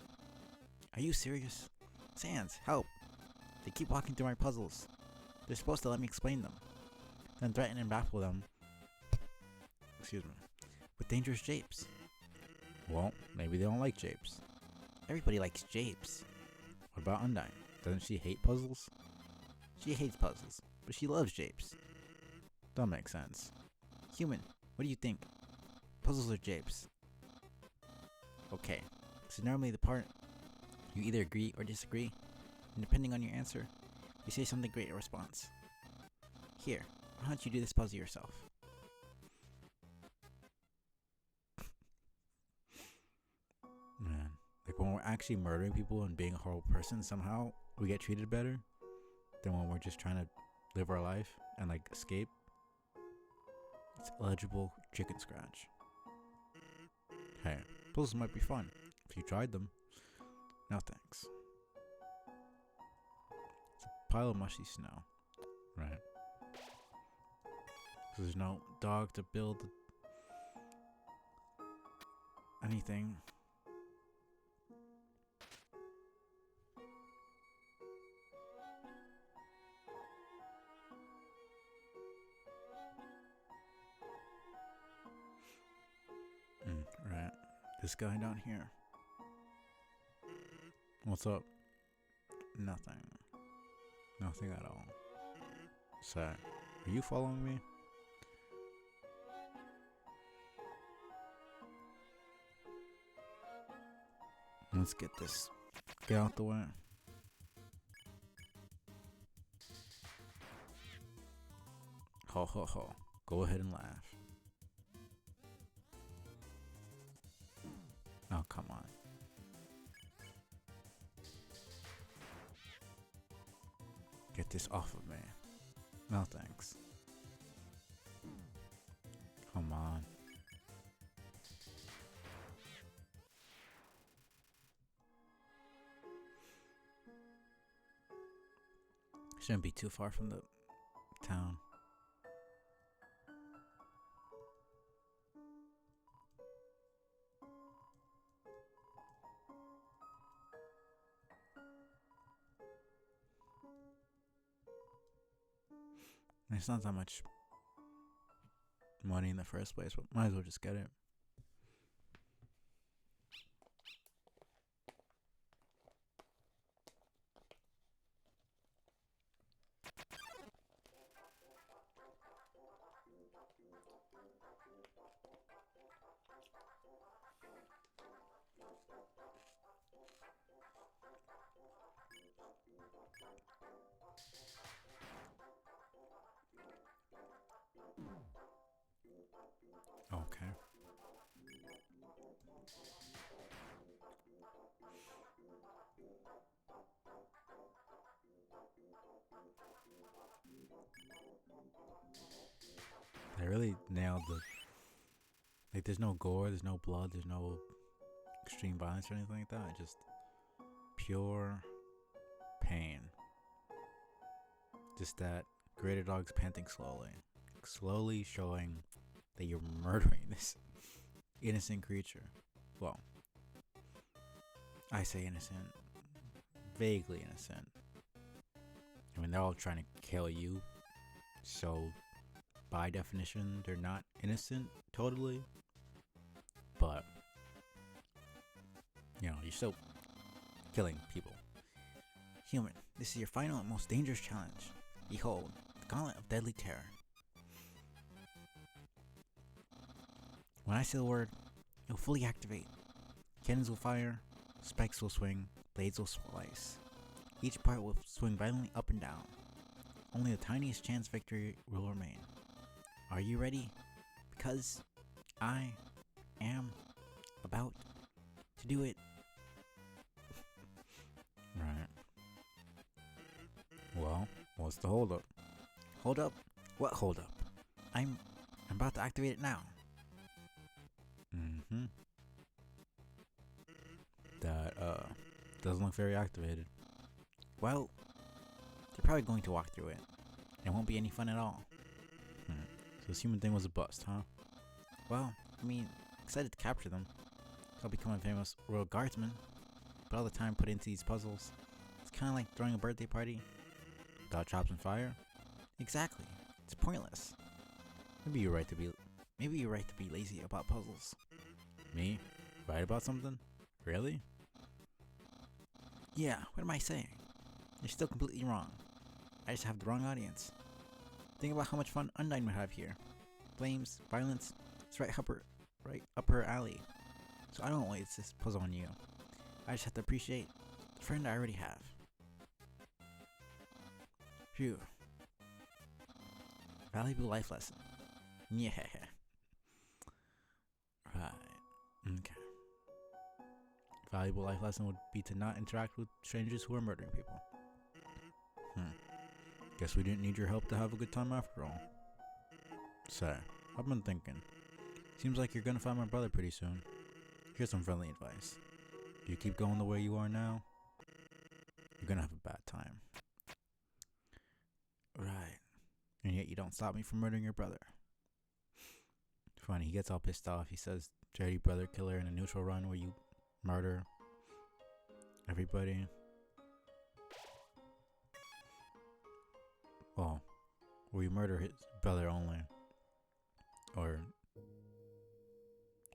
S1: Are you serious? Sans, help! They keep walking through my puzzles. They're supposed to let me explain them, then threaten and baffle them. Excuse me. With dangerous japes. Well, maybe they don't like japes. Everybody likes japes. What about Undyne? Doesn't she hate puzzles? She hates puzzles, but she loves japes. Don't make sense. Human, what do you think? Puzzles or japes? Okay, so normally the part you either agree or disagree, and depending on your answer, you say something great in response. Here, why don't you do this puzzle yourself? Man, like when we're actually murdering people and being a horrible person, somehow we get treated better than when we're just trying to live our life and like escape. It's eligible chicken scratch. Hey, puzzles might be fun if you tried them. No thanks. It's a pile of mushy snow. Right. So there's no dog to build anything. This guy down here. What's up? Nothing. Nothing at all. So, are you following me? Let's get this. Get out the way. Ho ho ho. Go ahead and laugh. Oh, come on. Get this off of me. No thanks. Come on. Shouldn't be too far from the town. It's not that much money in the first place, but might as well just get it. Okay. They really nailed the... Like, there's no gore, there's no blood, there's no extreme violence or anything like that. Just pure pain. Just that greater dog's panting slowly. Slowly showing that you're murdering this innocent creature. Well, I say innocent. Vaguely innocent. I mean, they're all trying to kill you. So, by definition, they're not innocent totally. But, you know, you're still killing people. Human, this is your final and most dangerous challenge. Behold, the gauntlet of deadly terror. When I say the word, it will fully activate. Cannons will fire, spikes will swing, blades will slice. Each part will swing violently up and down. Only the tiniest chance victory will remain. Are you ready? Because I am about to do it. Right. Well, what's the hold up? Hold up? What hold up? I'm about to activate it now. That doesn't look very activated. Well, you're probably going to walk through it. It won't be any fun at all. So this human thing was a bust, huh? Well, I mean, excited to capture them. I'll become a famous royal guardsman. But all the time put into these puzzles, it's kind of like throwing a birthday party without chops and fire. Exactly. It's pointless. Maybe you're right to be lazy about puzzles. Me? Right about something? Really? Yeah, what am I saying? You're still completely wrong. I just have the wrong audience. Think about how much fun Undyne would have here. Flames, violence, it's right up her alley. So I don't waste this puzzle on you. I just have to appreciate the friend I already have. Phew. Valuable life lesson. Yeah. Right. Okay. Valuable life lesson would be to not interact with strangers who are murdering people. Guess we didn't need your help to have a good time after all. So, I've been thinking. Seems like you're gonna find my brother pretty soon. Here's some friendly advice. If you keep going the way you are now, you're gonna have a bad time. Right. And yet you don't stop me from murdering your brother. Funny, he gets all pissed off. He says, dirty brother killer in a neutral run where you murder everybody. Well, where you murder his brother only. Or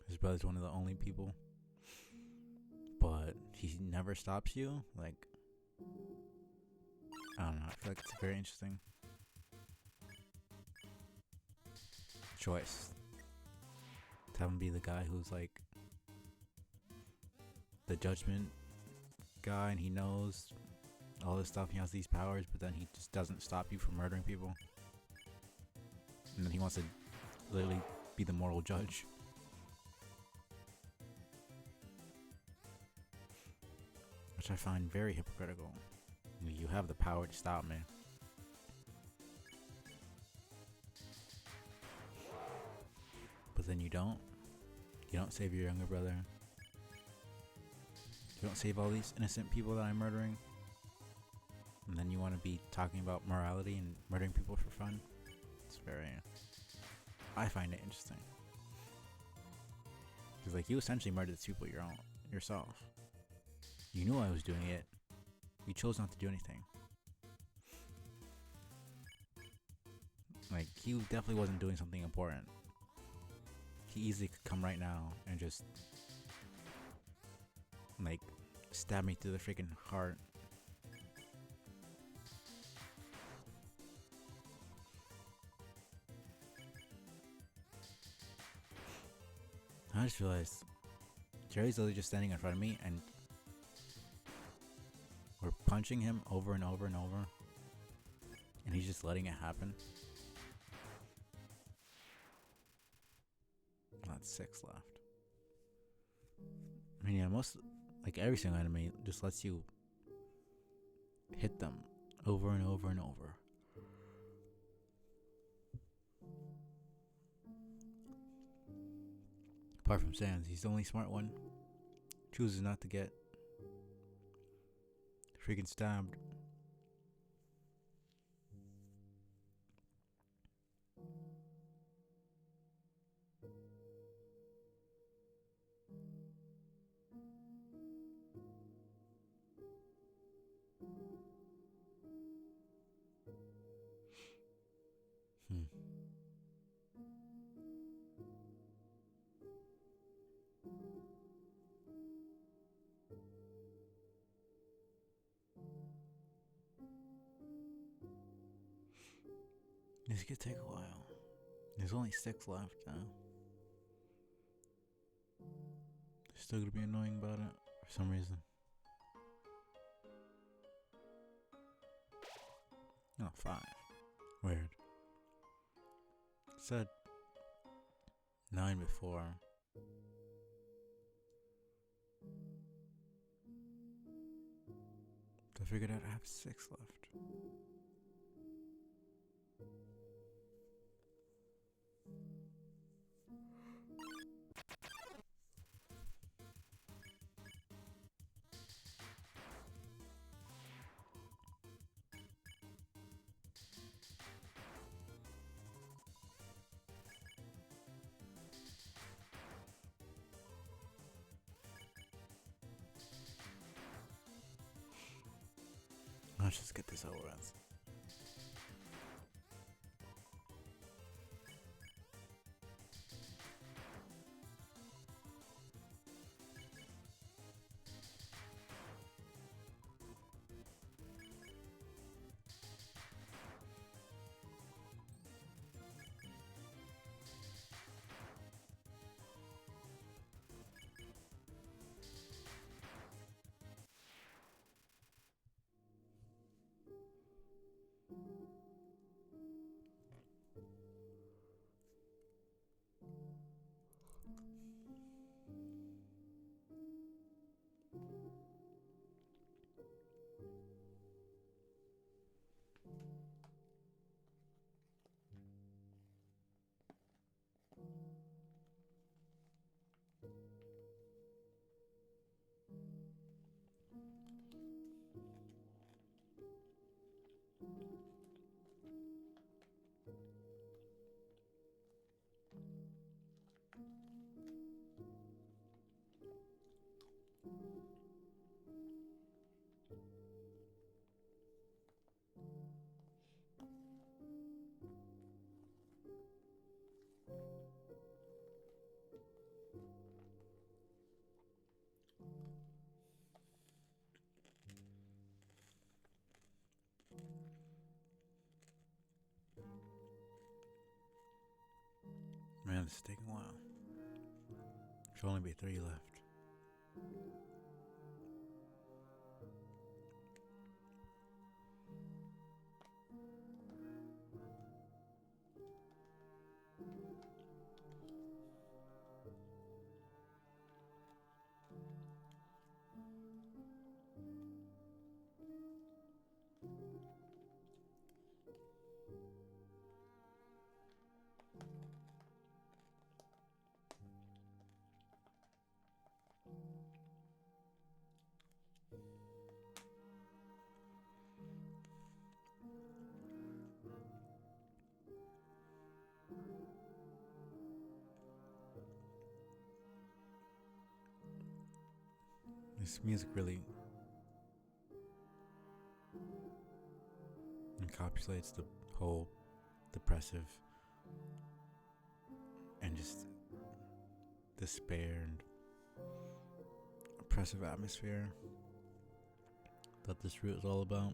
S1: his brother's one of the only people he never stops you. Like, I don't know. I feel like it's a very interesting choice. To have him be the guy who's like the judgment guy, and he knows all this stuff. He has these powers, but then he just doesn't stop you from murdering people. And then he wants to literally be the moral judge. Which I find very hypocritical. You have the power to stop me. But then you don't. You don't save your younger brother. You don't save all these innocent people that I'm murdering. And then you want to be talking about morality and murdering people for fun. It's very... I find it interesting. Because like, you essentially murdered these people yourself. You knew I was doing it. You chose not to do anything. Like, he definitely wasn't doing something important. He easily could come right now and just like stab me through the freaking heart. I just realized Jerry's literally just standing in front of me and we're punching him over and over and over, and he's just letting it happen. That's 6 left. I mean, yeah, like every single enemy just lets you hit them over and over and over. Apart from Sans, he's the only smart one. Chooses not to get freaking stabbed. This could take a while. There's only 6 left now. They're still gonna be annoying about it for some reason. Oh, 5. Weird. It said 9 before. I figured out I have 6 left. Let's just get this over with. Man, this is taking a while. Should only be 3 left. This music really encapsulates the whole depressive and just despair and oppressive atmosphere that this route is all about.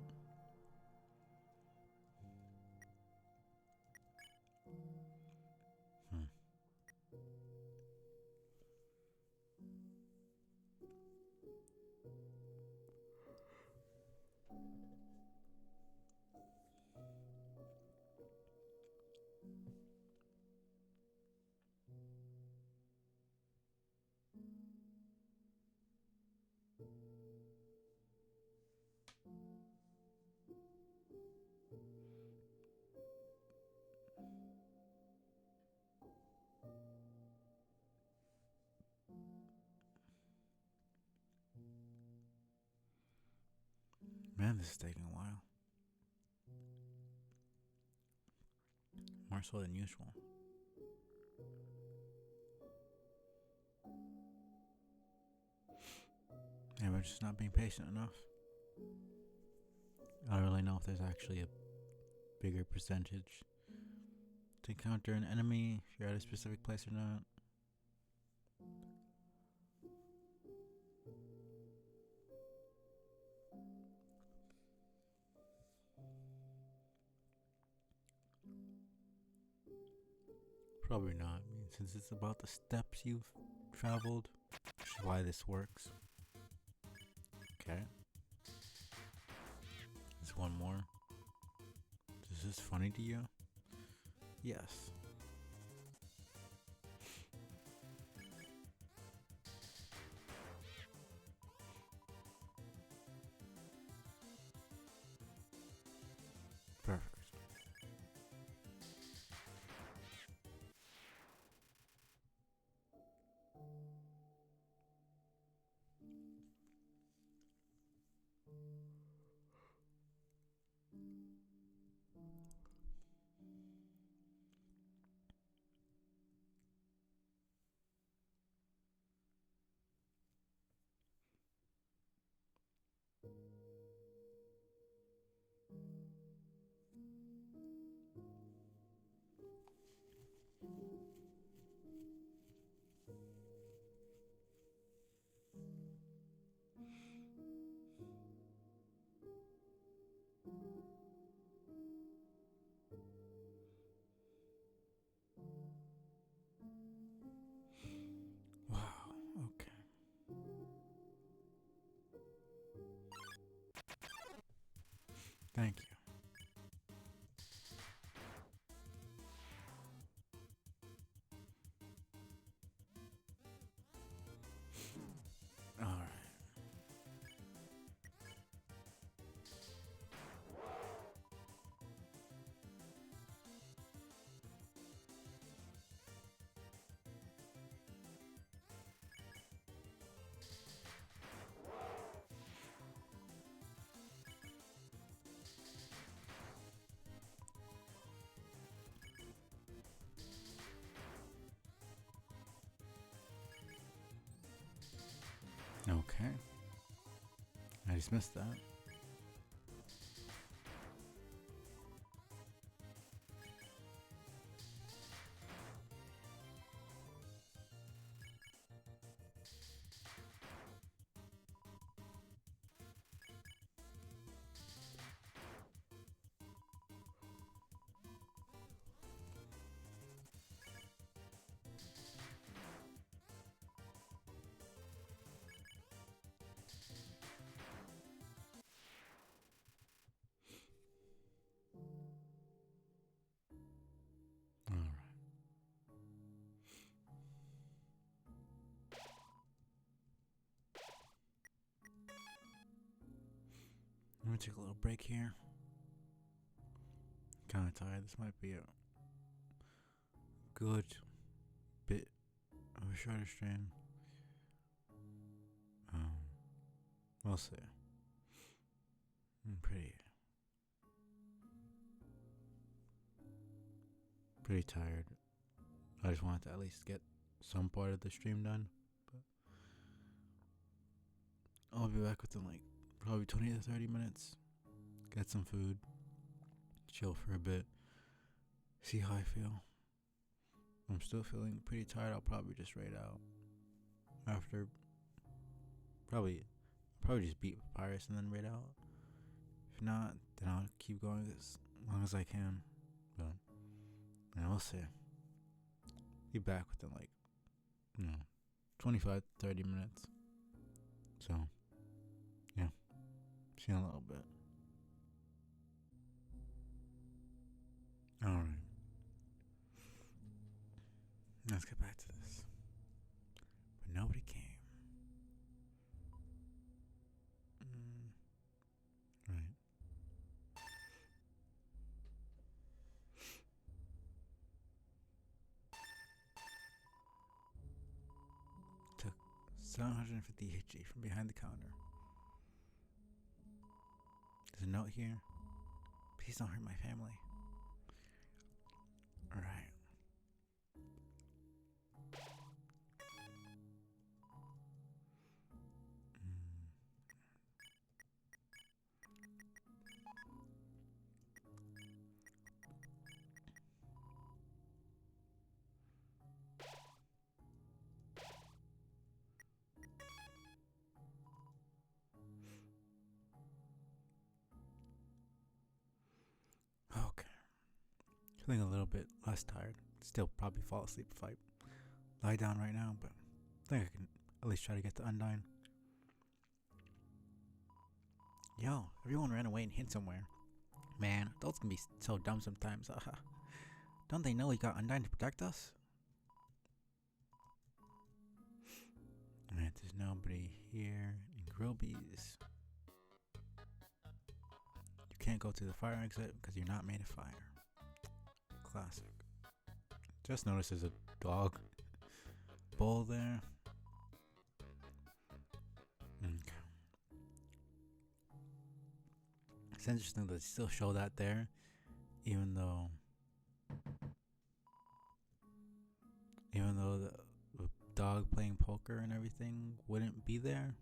S1: Man, this is taking a while. More so than usual. Yeah, we're just not being patient enough. I don't really know if there's actually a bigger percentage to encounter an enemy if you're at a specific place or not. Probably not. I mean, since it's about the steps you've traveled, which is why this works. Okay. There's one more. Is this funny to you? Yes. Perfect. Wow, okay. Thank you. Alright. Okay. I just missed that. take a little break here. Kind of tired. This might be a good bit of a shorter stream. We'll see. I'm pretty tired. I just wanted to at least get some part of the stream done. But I'll be back within like probably 20 to 30 minutes. Get some food. Chill for a bit. See how I feel. I'm still feeling pretty tired. I'll probably just raid out after. Probably just beat Papyrus and then raid out. If not, then I'll keep going as long as I can. But we'll see. Be back within like 25 30 minutes. So yeah, see you in a little bit. Alright, let's get back to this. But nobody came. Right. Took 750 HG from behind the counter. There's a note here. Please don't hurt my family. Alright. Okay. Feeling a little bit less tired. Still probably fall asleep if I lie down right now, but I think I can at least try to get to Undyne. Yo, everyone ran away and hid somewhere. Man, adults can be so dumb sometimes. Don't they know we got Undyne to protect us? Alright, there's nobody here. And Grillby's. You can't go to the fire exit because you're not made of fire. Classic. Just noticed there's a dog bowl there. Okay. It's interesting that they still show that there, even though the dog playing poker and everything wouldn't be there.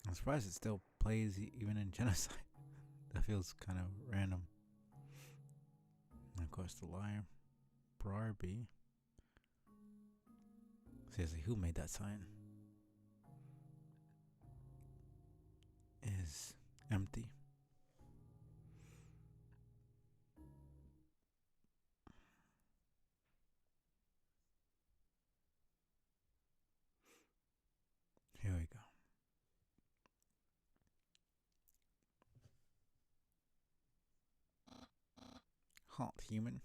S1: I'm surprised it still plays even in Genocide. That feels kind of random. And of course, the liar, Brarby. Seriously, who made that sign? Is empty. Here we go. Halt, human.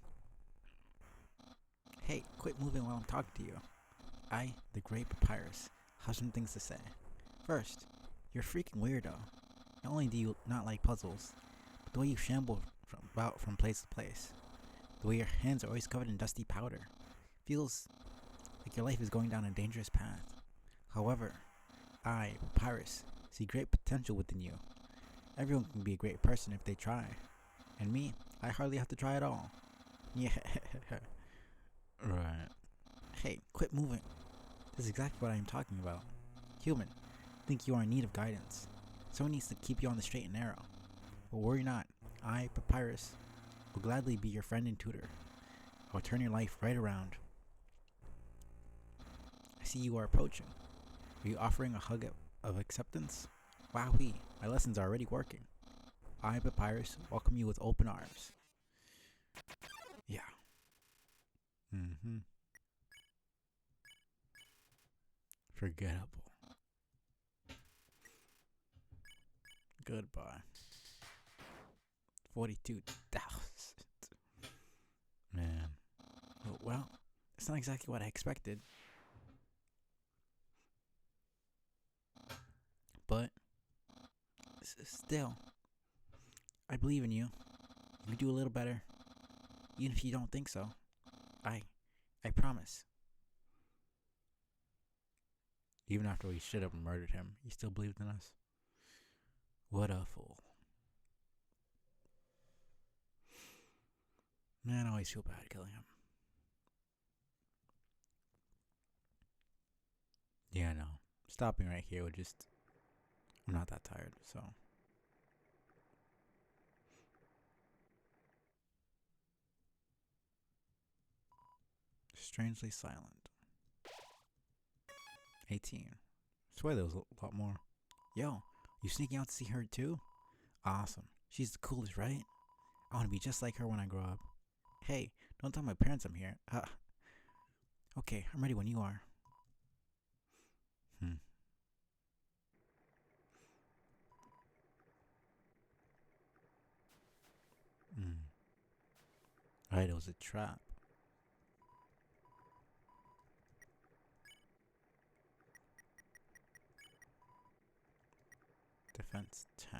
S1: Hey, quit moving while I'm talking to you. I, the Great Papyrus, have some things to say. First, you're a freaking weirdo. Not only do you not like puzzles, but the way you shamble about from place to place. The way your hands are always covered in dusty powder. Feels like your life is going down a dangerous path. However, I, Papyrus, see great potential within you. Everyone can be a great person if they try. And me, I hardly have to try at all. Yeah. Right. Hey, quit moving. This is exactly what I am talking about. Human, think you are in need of guidance. Someone needs to keep you on the straight and narrow. But worry not. I, Papyrus, will gladly be your friend and tutor. I will turn your life right around. I see you are approaching. Are you offering a hug of acceptance? Wowee, my lessons are already working. I, Papyrus, welcome you with open arms. Yeah. Forgettable. Goodbye. 42,000. Man. Well, it's not exactly what I expected. But still, I believe in you. You do a little better, even if you don't think so. I I promise. Even after we should have murdered him, he still believed in us. What a fool. Man, I always feel bad killing him. Yeah, no. Stopping right here would just... I'm not that tired, so... Strangely silent. 18. I swear there was a lot more. Yo, you sneaking out to see her too? Awesome. She's the coolest, right? I want to be just like her when I grow up. Hey, don't tell my parents I'm here. Okay, I'm ready when you are. Hmm. Hmm. Right, it was a trap. Defense 10.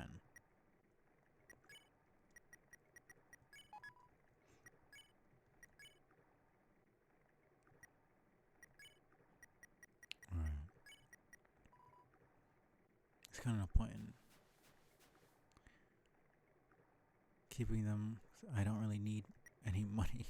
S1: Alright. It's kind of no point in keeping them. I don't really need any money.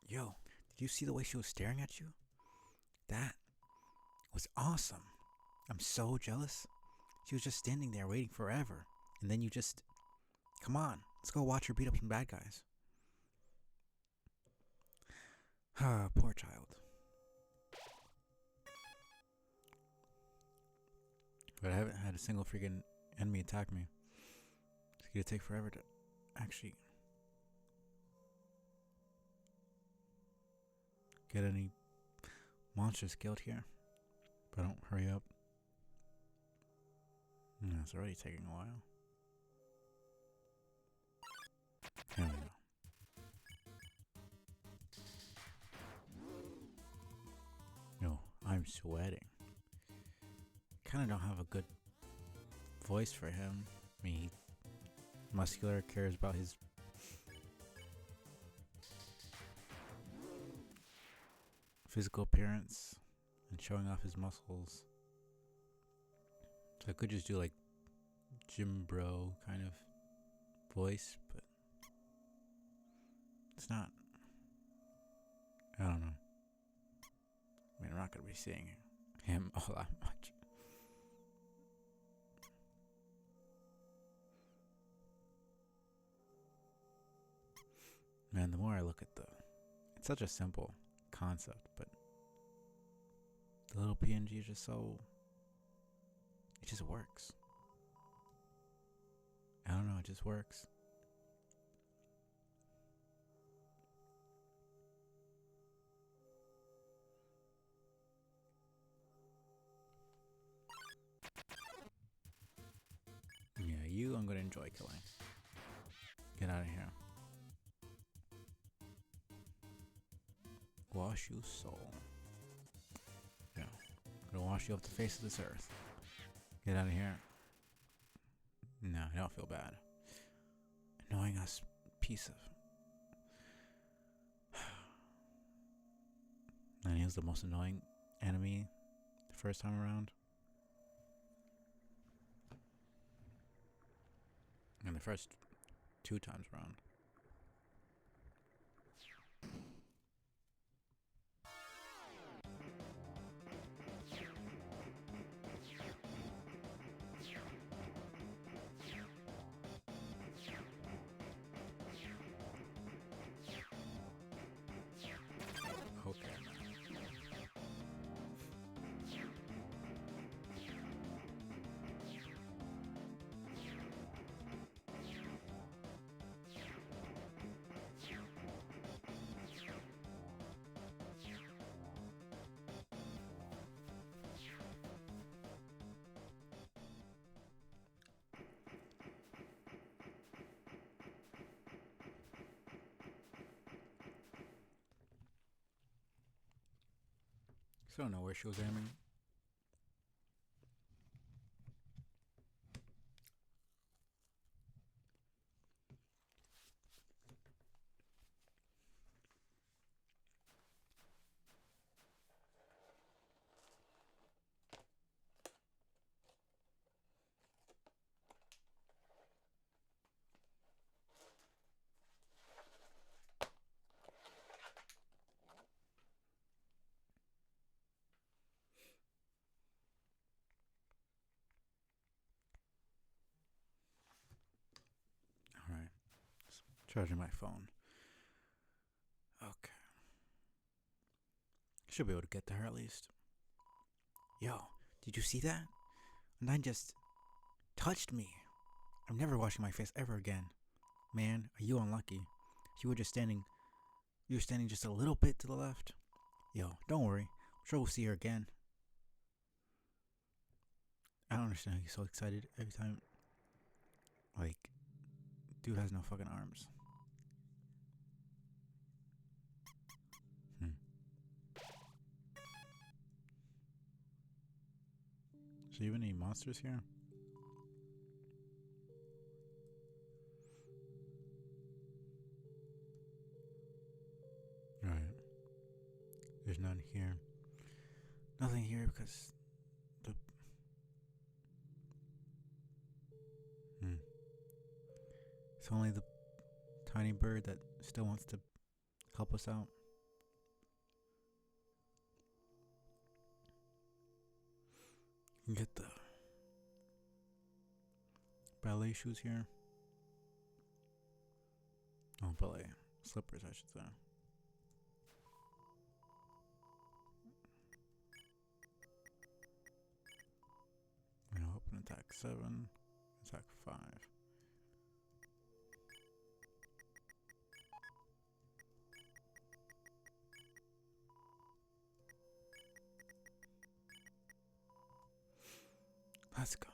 S1: Yo, did you see the way she was staring at you? That was awesome. I'm so jealous. She was just standing there waiting forever. And then you just... Come on, let's go watch her beat up some bad guys. Ah, poor child. But I haven't had a single freaking enemy attack me. It's gonna take forever to actually get any monsters killed here. If I don't hurry up. Yeah, it's already taking a while. There we go. No, I'm sweating. Kinda don't have a good voice for him. I mean, he's muscular, cares about his physical appearance and showing off his muscles. So I could just do like gym bro kind of voice, but it's not. I don't know. I mean, I'm not gonna be seeing him all that much. Man, the more I look at it's such a simple concept, but the little PNG is just so, it just works. I don't know, it just works. Yeah, you I'm gonna enjoy killing. Get out of here. Wash you soul. Yeah. I'm gonna wash you off the face of this earth. Get out of here. No, I don't feel bad. Annoying us piece of... And he was the most annoying enemy the first time around. And the first 2 times around. Okay. So I don't know where she was aiming. Alright. Charging my phone. Okay. Should be able to get to her at least. Yo, did you see that? Nine just touched me. I'm never washing my face ever again. Man, are you unlucky? You were standing just a little bit to the left. Yo, don't worry. I'm sure we'll see her again. I don't understand how he's so excited every time. Like, dude has no fucking arms. Is there even any monsters here? Alright. There's none here. Nothing here because the... It's only the tiny bird that still wants to help us out. You can get the ballet shoes here. Oh, ballet. Slippers, I should say. Open attack 7, attack 5. Let's go.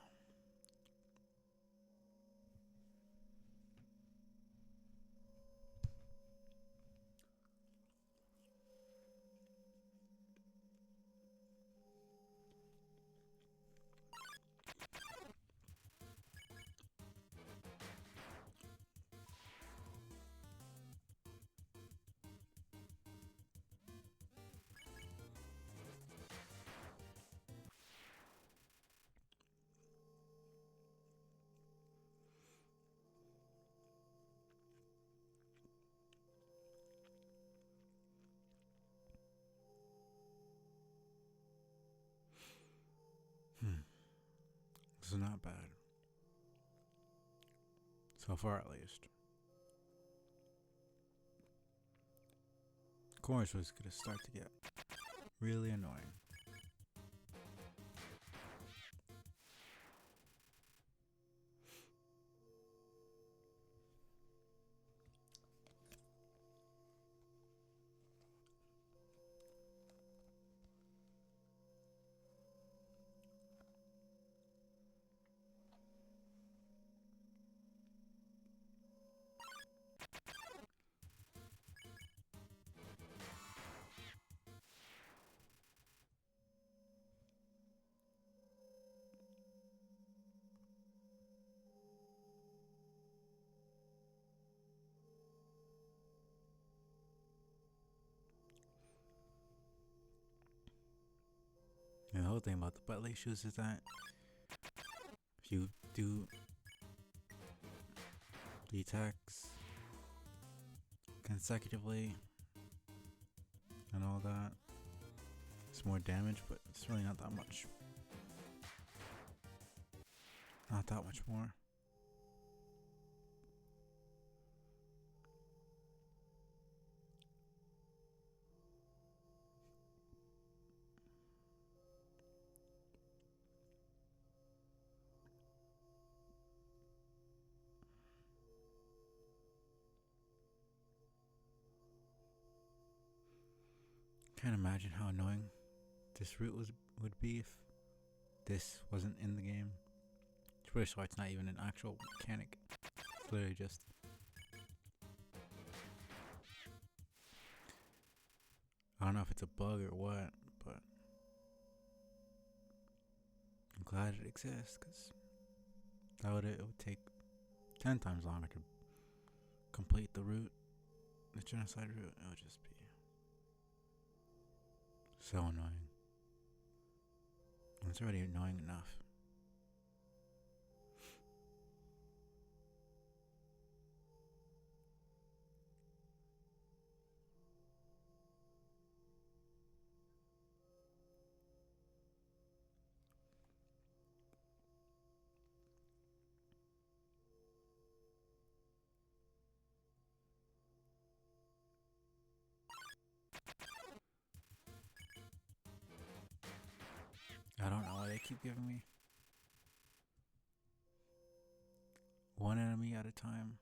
S1: This is not bad. So far, at least. Corners was gonna start to get really annoying. And the whole thing about the butt shoes is that if you do the attacks consecutively and all that. It's more damage, but it's really not that much. Not that much more. Can't imagine how annoying this route would be if this wasn't in the game. It's really why it's not even an actual mechanic. It's literally just I don't know if it's a bug or what, but I'm glad it exists because it would take 10 times longer to complete the route, the genocide route. It would just be so annoying. It's already annoying enough. I don't know why they keep giving me one enemy at a time.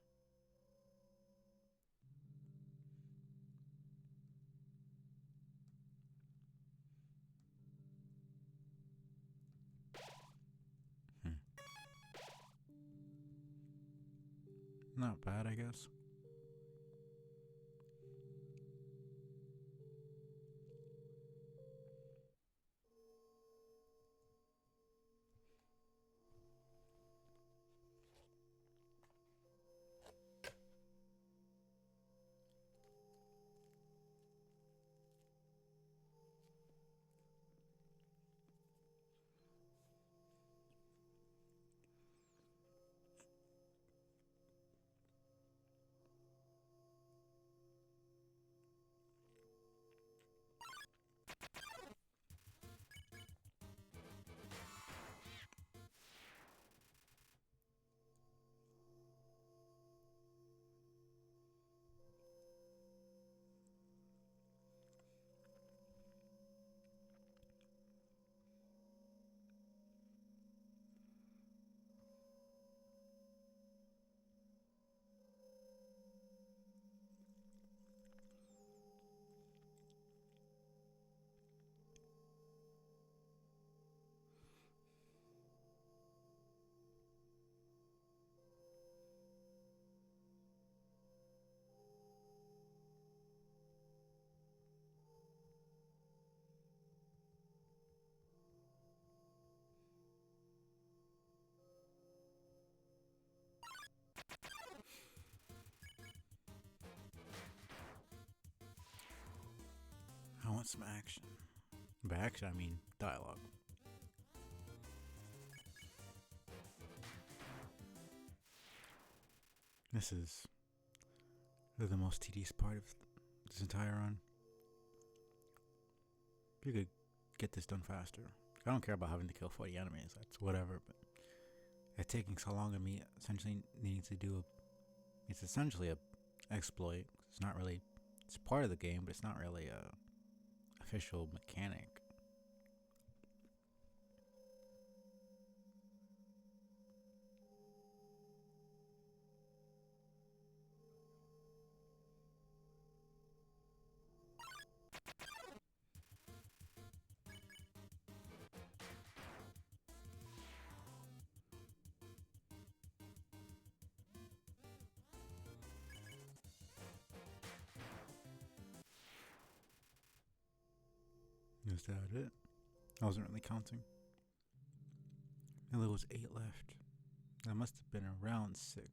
S1: Not bad, I guess. I want some action. By action, I mean dialogue. This is the most tedious part of this entire run. If you could get this done faster. I don't care about having to kill 40 enemies, that's whatever, but it's taking so long of me essentially needing to do it's essentially a exploit. It's not really, it's part of the game, but it's not really a official mechanic. Is that it? I wasn't really counting. And there was 8 left. That must have been around 6.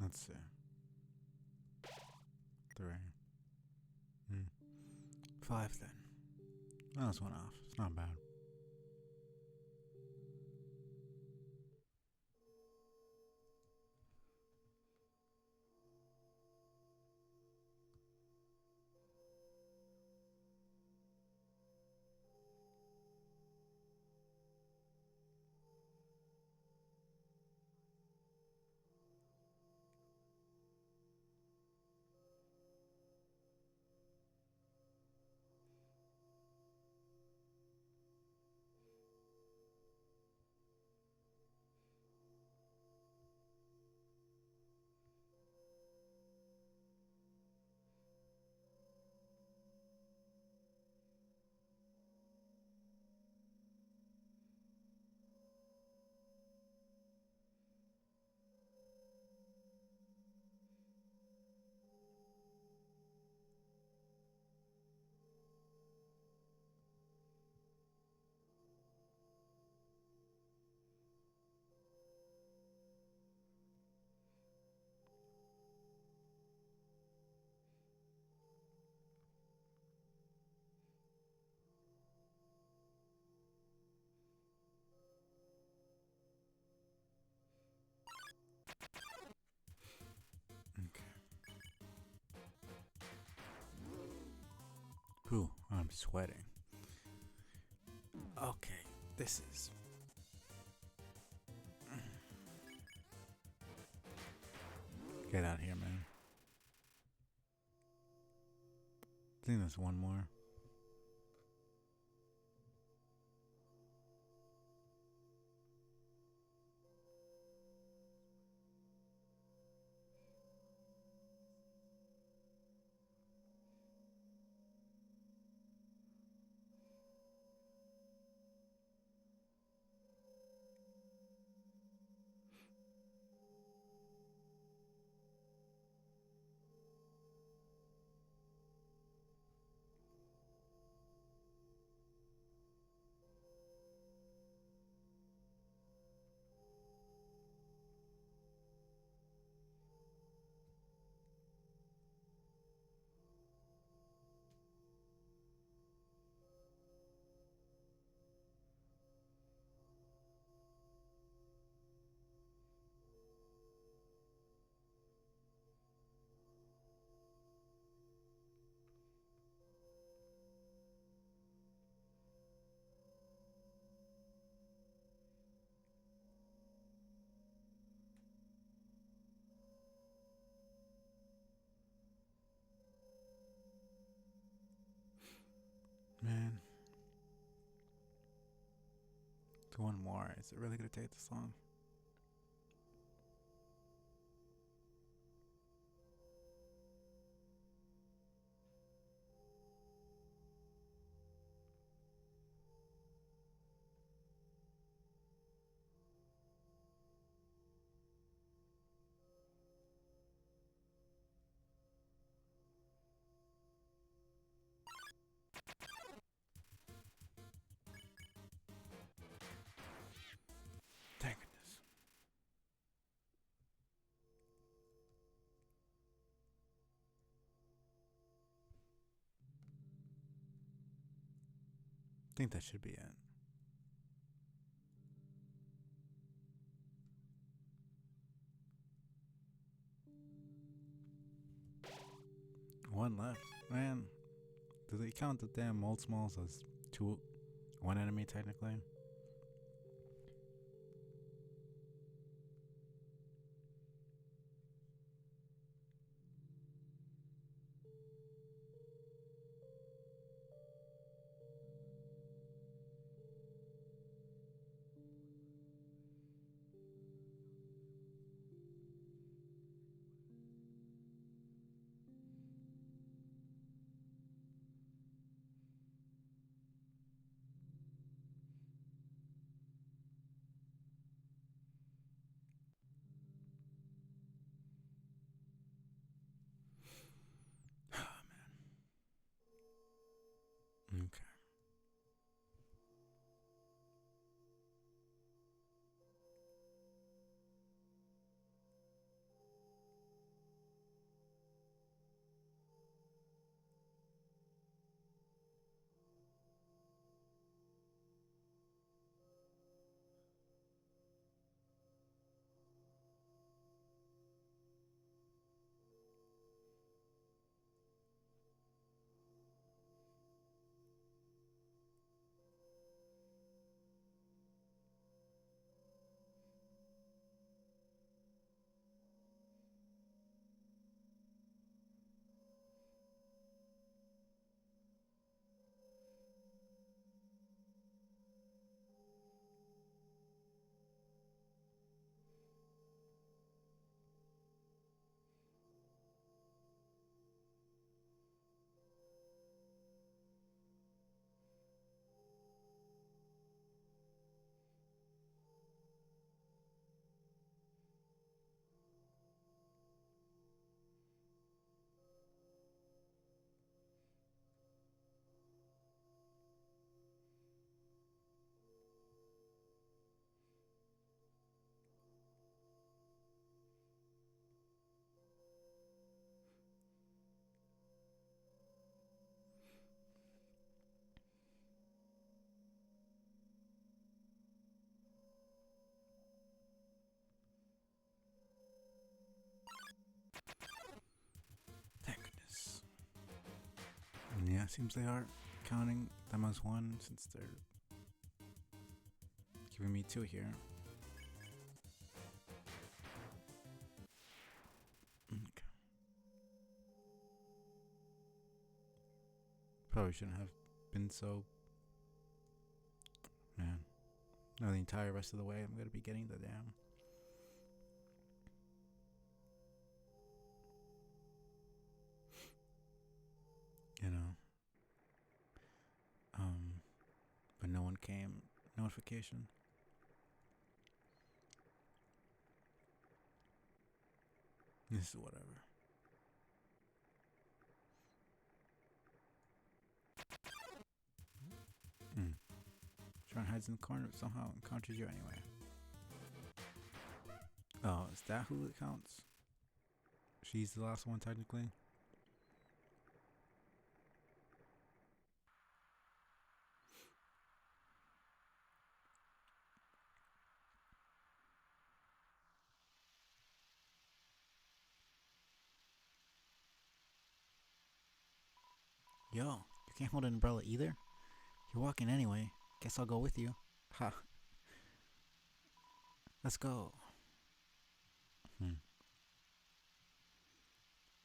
S1: Let's see. 3. 5 then. That was one off. It's not bad. Ooh, I'm sweating. Okay, this is. Get out of here, man. I think there's one more. Man, there's one more. Is it really gonna take this long? Thank goodness. I think that should be it. One left. Man, do they count the damn mold smalls as two, one enemy technically? Yeah, seems they are counting them as one since they're giving me 2 here. Okay. Probably shouldn't have been so. Man. No, the entire rest of the way I'm gonna be getting the damn. You know. But no one came. Notification. This is whatever. Tron hides in the corner, but somehow encounters you anyway. Oh, is that who it counts? She's the last one, technically. Yo, you can't hold an umbrella either? You're walking anyway. Guess I'll go with you. Ha. Let's go.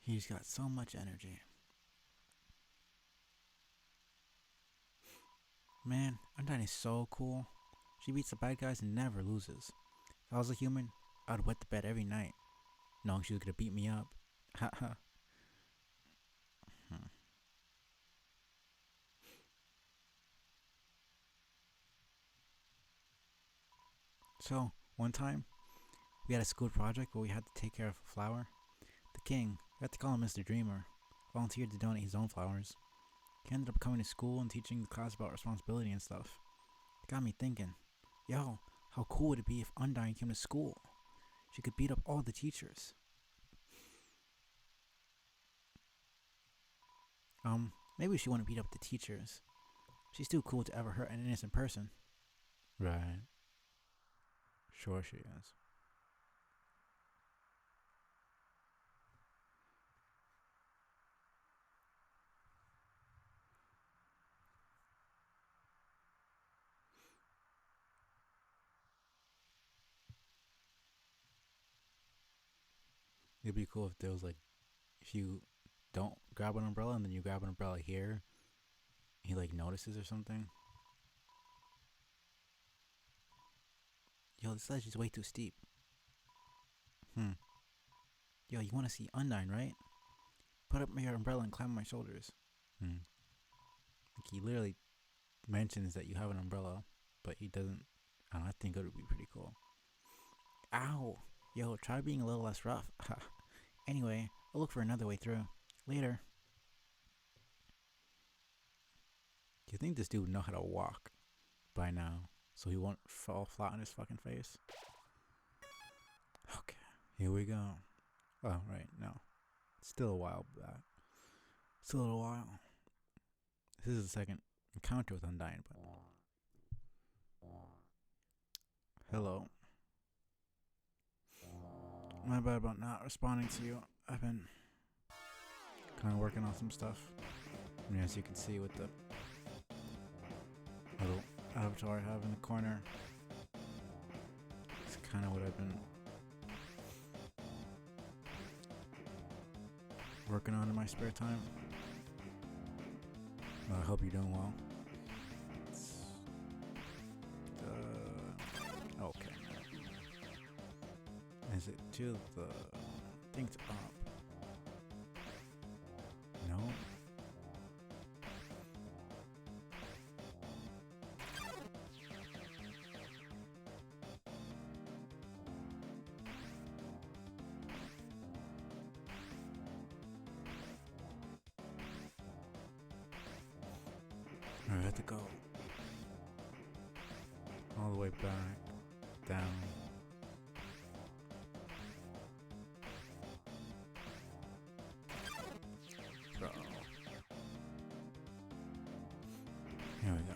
S1: He's got so much energy. Man, Undyne is so cool. She beats the bad guys and never loses. If I was a human, I'd wet the bed every night, knowing she was gonna beat me up. Ha ha. So, one time, we had a school project where we had to take care of a flower. The king, we had to call him Mr. Dreamer, volunteered to donate his own flowers. He ended up coming to school and teaching the class about responsibility and stuff. It got me thinking, yo, how cool would it be if Undyne came to school? She could beat up all the teachers. Maybe she wouldn't beat up the teachers. She's too cool to ever hurt an innocent person. Right. Sure she is. It'd be cool if there was like, if you don't grab an umbrella and then you grab an umbrella here, he like notices or something. Yo, this ledge is way too steep. Yo, you want to see Undyne, right? Put up your umbrella and climb on my shoulders. Like he literally mentions that you have an umbrella, but he doesn't. I don't know, I think it would be pretty cool. Ow! Yo, try being a little less rough. Anyway, I'll look for another way through. Later. Do you think this dude would know how to walk by now, so he won't fall flat on his fucking face? Okay, here we go. Oh, right, no. Still a while back. Still a little while. This is the second encounter with Undyne, but... Hello. My bad about not responding to you. I've been kind of working on some stuff. And as you can see with the little avatar I have in the corner, it's kind of what I've been working on in my spare time. I hope you're doing well. Okay. Is it to the thing's up? No. I have to go all the way back down. Bro. Here we go.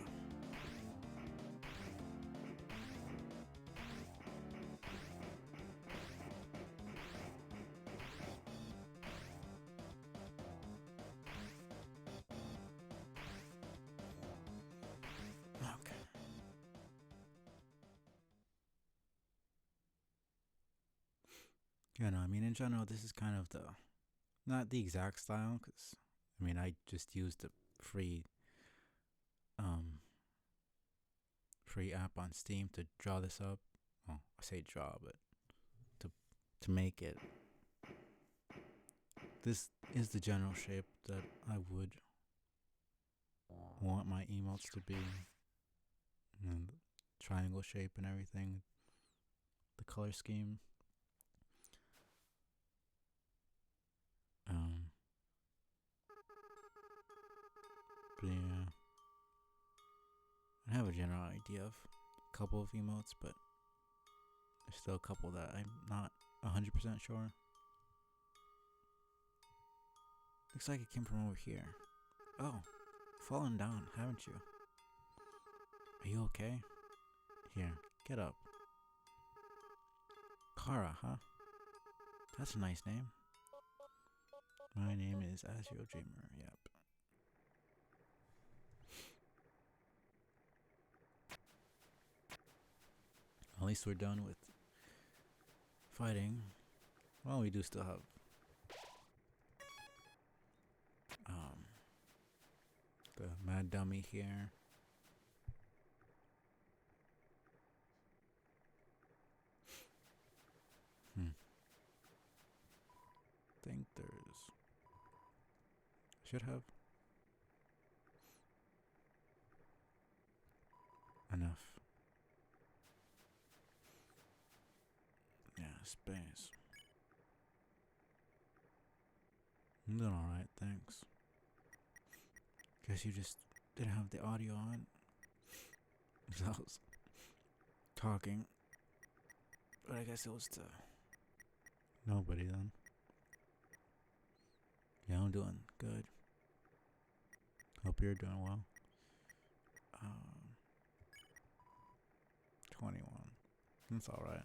S1: Yeah, no, I mean, in general, this is kind of not the exact style, because, I mean, I just used the free, um, free app on Steam to draw this up. Well, I say draw, but to, to make it. This is the general shape that I would want my emotes to be. And triangle shape and everything. The color scheme. Um, but yeah, I have a general idea of a couple of emotes, but there's still a couple that I'm not 100% sure. Looks like it came from over here. Oh, fallen down, haven't you? Are you okay? Here, get up. Kara, huh? That's a nice name. My name is Azio Dreamer, yep. At least we're done with fighting. Well, we do still have the mad dummy here. Think there's should have enough. Yeah, space. I'm doing alright, thanks. Guess you just didn't have the audio on. So I was talking. But I guess it was to nobody then. Yeah, I'm doing good. Hope you're doing well. 21. That's alright.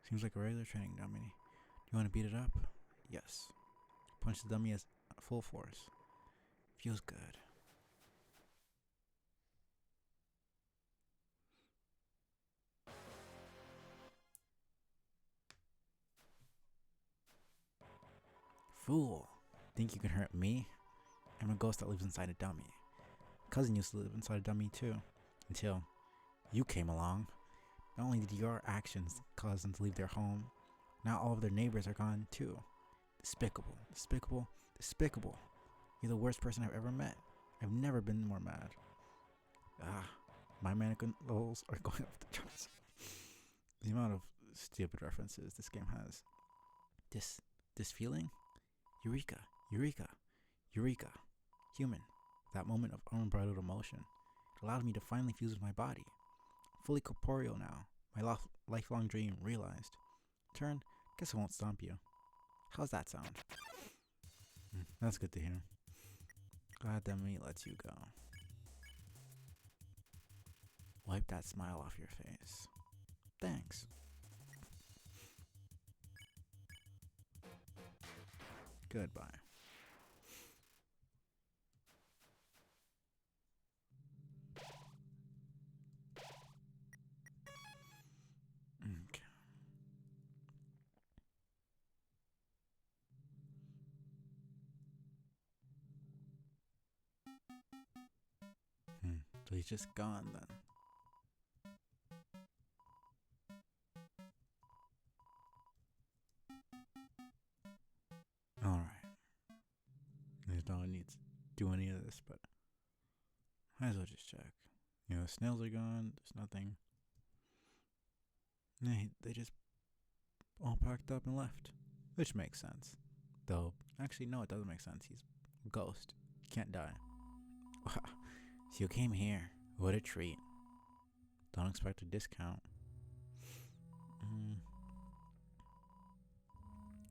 S1: Seems like a regular training dummy. Do you want to beat it up? Yes. Punch the dummy as full force. Feels good. Fool. Think you can hurt me? I'm a ghost that lives inside a dummy. Cousin used to live inside a dummy too. Until you came along. Not only did your actions cause them to leave their home, now all of their neighbors are gone too. Despicable, despicable, despicable. You're the worst person I've ever met. I've never been more mad. My mannequin levels are going off the charts. The amount of stupid references this game has. This feeling? Eureka, eureka, eureka. Human. That moment of unbridled emotion. It allowed me to finally fuse with my body. Fully corporeal now. My lifelong dream realized. Turn, guess I won't stomp you. How's that sound? That's good to hear. Glad that me lets you go. Wipe that smile off your face. Thanks. Goodbye. Okay. So he's just gone then. Alright. There's no need to do any of this, but might as well just check. You know, the snails are gone. There's nothing. They just all packed up and left. Which makes sense. Though, actually, no, it doesn't make sense. He's a ghost. He can't die. So you came here. What a treat. Don't expect a discount.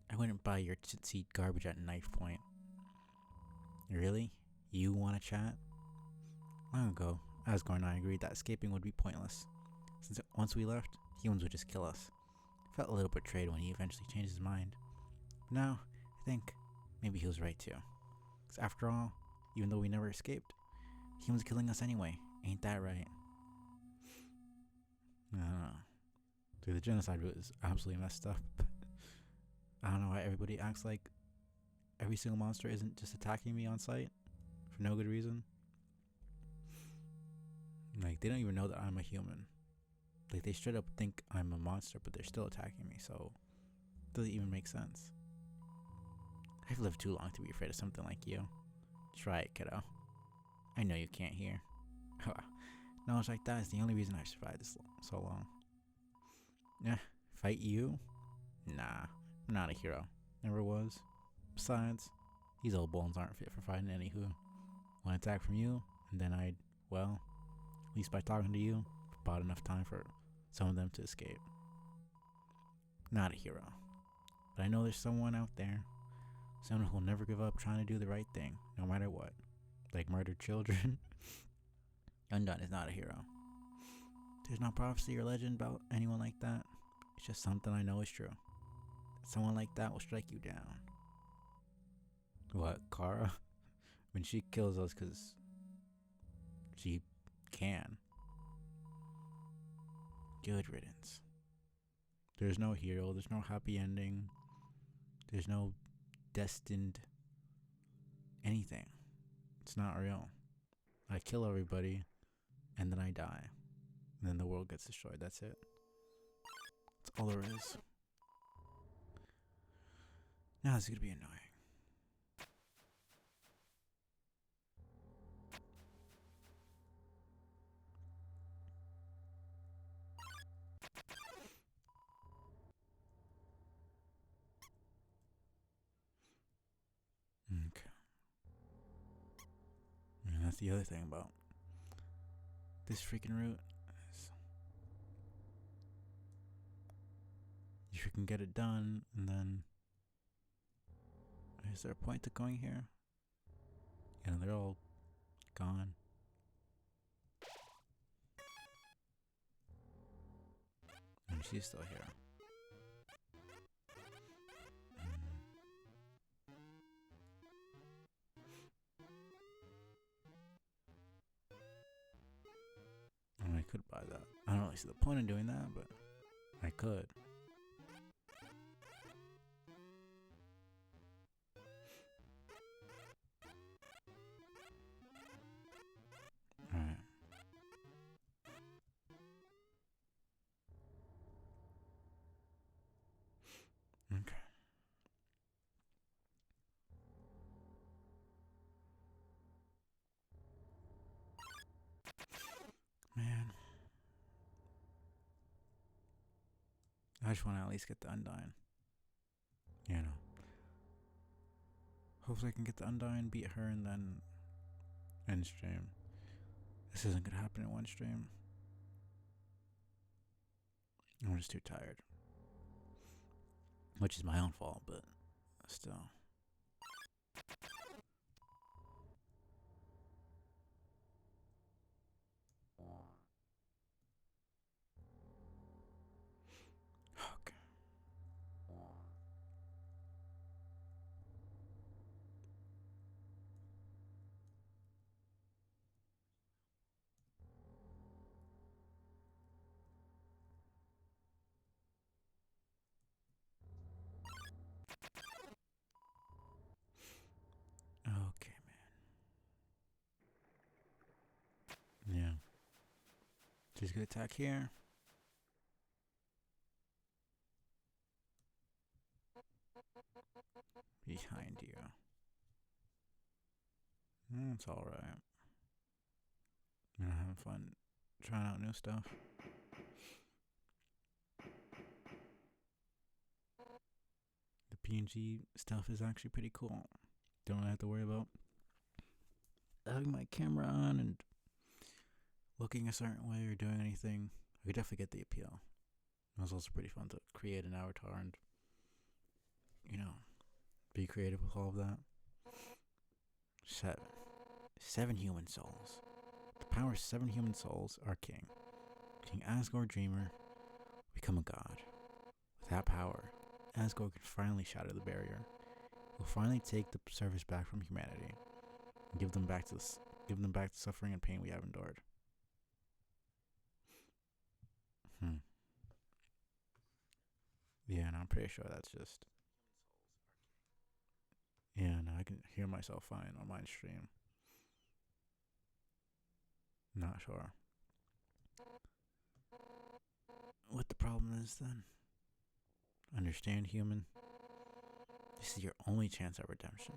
S1: I wouldn't buy your seat garbage at knife point. Really? You want to chat? Long ago, Asgore and I agreed that escaping would be pointless. Since once we left, humans would just kill us. I felt a little betrayed when he eventually changed his mind. But now, I think maybe he was right too. Because after all, even though we never escaped, humans killing us anyway. Ain't that right? I don't know. Dude, the genocide route is absolutely messed up. I don't know why everybody acts like every single monster isn't just attacking me on sight for no good reason. Like, they don't even know that I'm a human. Like, they straight up think I'm a monster, but they're still attacking me, so it doesn't even make sense. I've lived too long to be afraid of something like you. Try it, kiddo. I know you can't hear. Knowledge like that is the only reason I've survived this so long. Yeah, fight you? Nah, I'm not a hero. Never was. Besides, these old bones aren't fit for fighting anywho. One attack from you, and then I'd, well, at least by talking to you, bought enough time for some of them to escape. Not a hero. But I know there's someone out there. Someone who'll never give up trying to do the right thing, no matter what. Like murdered children. Undone is not a hero. There's no prophecy or legend about anyone like that. It's just something I know is true. Someone like that will strike you down. What, Kara? When she kills us because she can. Good riddance. There's no hero, there's no happy ending. There's no destined anything. It's not real. I kill everybody, and then I die. And then the world gets destroyed. That's it. That's all there is. Now this is gonna be annoying. Okay. And that's the other thing about this freaking route. You freaking get it done, and then is there a point to going here? Yeah, they're all gone. And she's still here. I could buy that. I don't really see the point in doing that, but I could. Alright. Okay. Man. I just want to at least get the Undyne. You know. Hopefully I can get the Undyne, beat her, and then end stream. This isn't gonna happen in one stream. I'm just too tired. Which is my own fault, but still. Okay. Okay, man. Yeah. She's gonna attack here. Behind you. It's alright. I'm having fun trying out new stuff. The PNG stuff is actually pretty cool. Don't have to worry about having my camera on and looking a certain way or doing anything. I could definitely get the appeal. It was also pretty fun to create an avatar and, you know, be creative with all of that. 7 human souls. The power of 7 human souls, our king. King Asgore Dreamer, become a god. With that power, Asgore can finally shatter the barrier. He'll finally take the service back from humanity and give them back the suffering and pain we have endured. Yeah, and I'm pretty sure that's just Yeah, no, I can hear myself fine on my stream. Not sure what the problem is then. Understand, human? This is your only chance at redemption.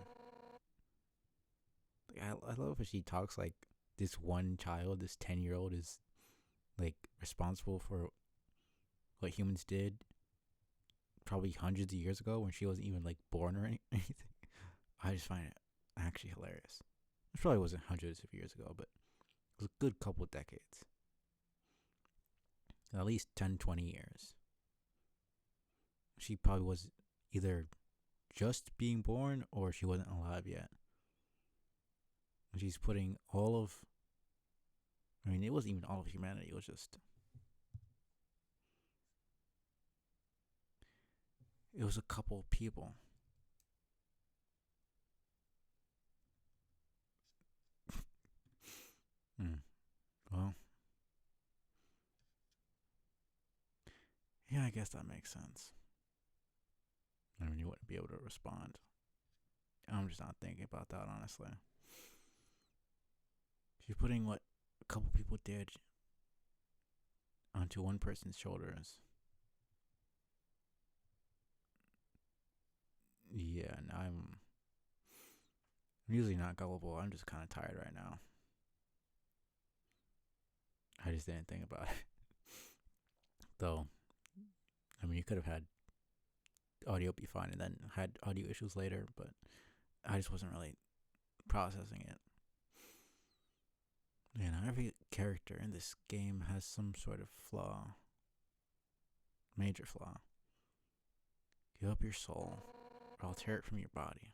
S1: Like, I love how she talks like this one child, this 10-year-old, is like responsible for what humans did probably hundreds of years ago when she wasn't even like born or anything. I just find it actually hilarious. It probably wasn't hundreds of years ago, but it was a good couple of decades. At least 10, 20 years. She probably was either just being born or she wasn't alive yet. And she's putting all of, I mean, it wasn't even all of humanity. It was just, it was a couple of people. Well, yeah, I guess that makes sense. I mean, you wouldn't be able to respond. I'm just not thinking about that, honestly. She's putting what a couple people did onto one person's shoulders. Yeah, and I'm usually not gullible. I'm just kind of tired right now. I just didn't think about it. Though, I mean, you could have had audio be fine and then had audio issues later, but I just wasn't really processing it. You know, every character in this game has some sort of flaw. Major flaw. Give up your soul, or I'll tear it from your body.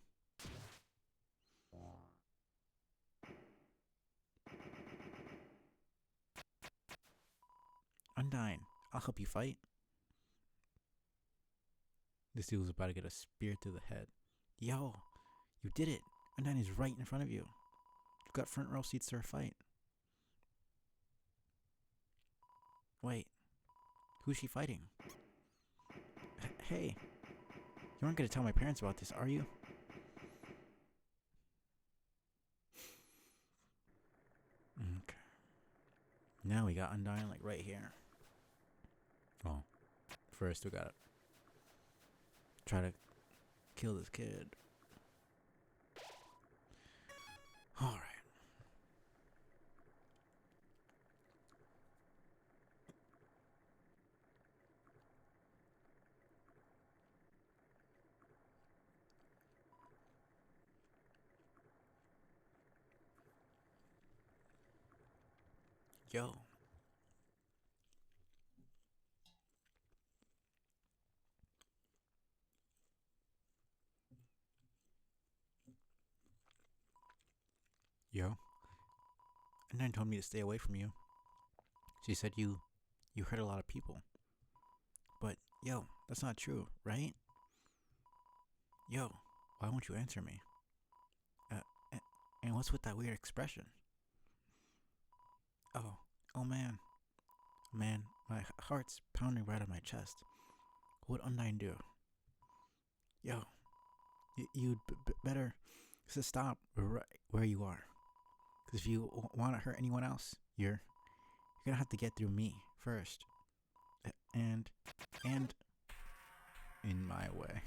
S1: Undyne, I'll help you fight. This dude was about to get a spear through the head. Yo, you did it. Undyne is right in front of you. You've got front row seats to our fight. Wait, who's she fighting? Hey, you aren't going to tell my parents about this, are you? Okay. Now we got Undyne like right here. Well, first we gotta try to kill this kid. Alright. Yo. Yo. Undyne told me to stay away from you. She said you hurt a lot of people. But, yo, that's not true, right? Yo, why won't you answer me? And what's with that weird expression? Oh, oh man. Man, my heart's pounding right on my chest. What would Undyne do? Yo, you'd better stop right where you are. Because if you want to hurt anyone else, you're gonna have to get through me first. And in my way.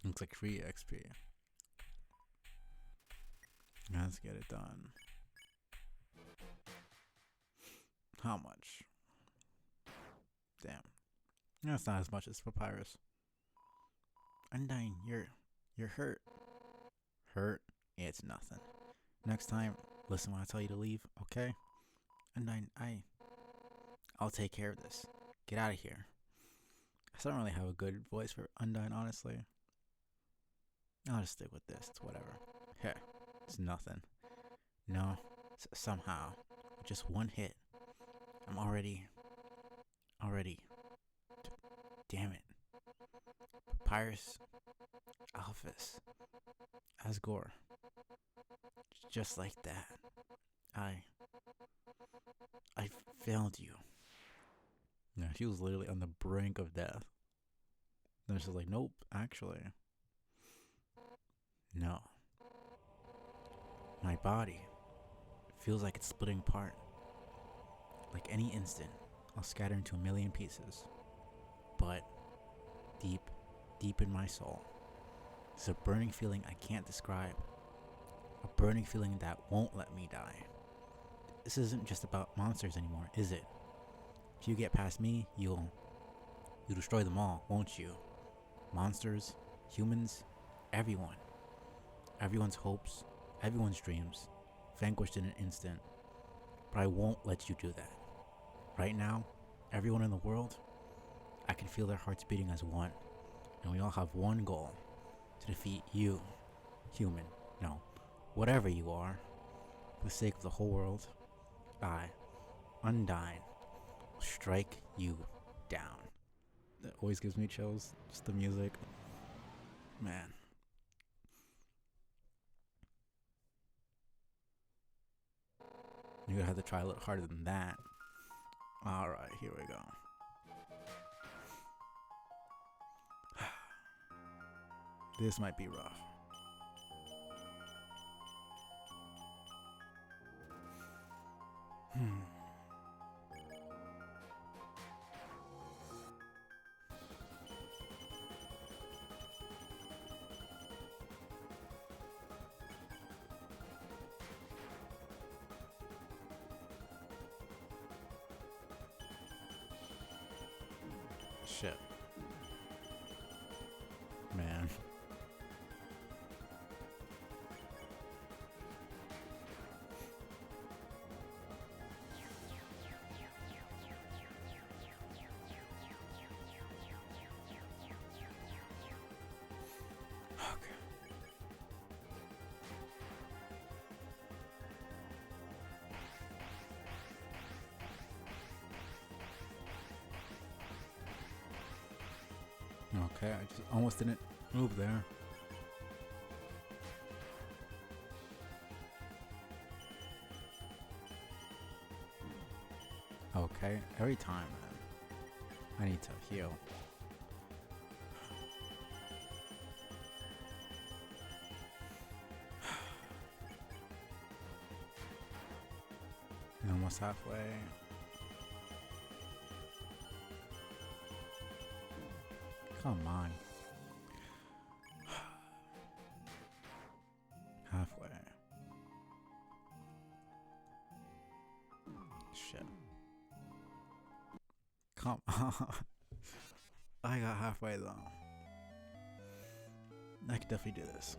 S1: Looks like free XP. Let's get it done. How much? Damn. That's not as much as Papyrus. Undyne, you're hurt. Hurt? It's nothing. Next time, listen when I tell you to leave, okay? Undyne, I'll take care of this. Get out of here. I don't really have a good voice for Undyne, honestly. I'll just stick with this. It's whatever. Heh, it's nothing. No, somehow, just one hit, I'm already. Damn it. Papyrus, Alphys, Asgore. Just like that. I failed you. No, she was literally on the brink of death. Then it's just like, nope, actually, no. My body feels like it's splitting apart. Like any instant, I'll scatter into a million pieces. But deep, deep in my soul, there's a burning feeling I can't describe. A burning feeling that won't let me die. This isn't just about monsters anymore, is it? If you get past me, you'll destroy them all, won't you? Monsters, humans, everyone. Everyone's hopes, everyone's dreams, vanquished in an instant. But I won't let you do that. Right now, everyone in the world, I can feel their hearts beating as one. And we all have one goal: to defeat you, human, no, whatever you are. For the sake of the whole world, I, Undyne, will strike you down. That always gives me chills, just the music. Man. You're gonna have to try a little harder than that. Alright, here we go. This might be rough. Shit. Man. Okay. Okay, I just almost didn't move there. Okay, every time, man. I need to heal. Almost halfway. Come on. Halfway. Shit. Come on. I got halfway though. I can definitely do this.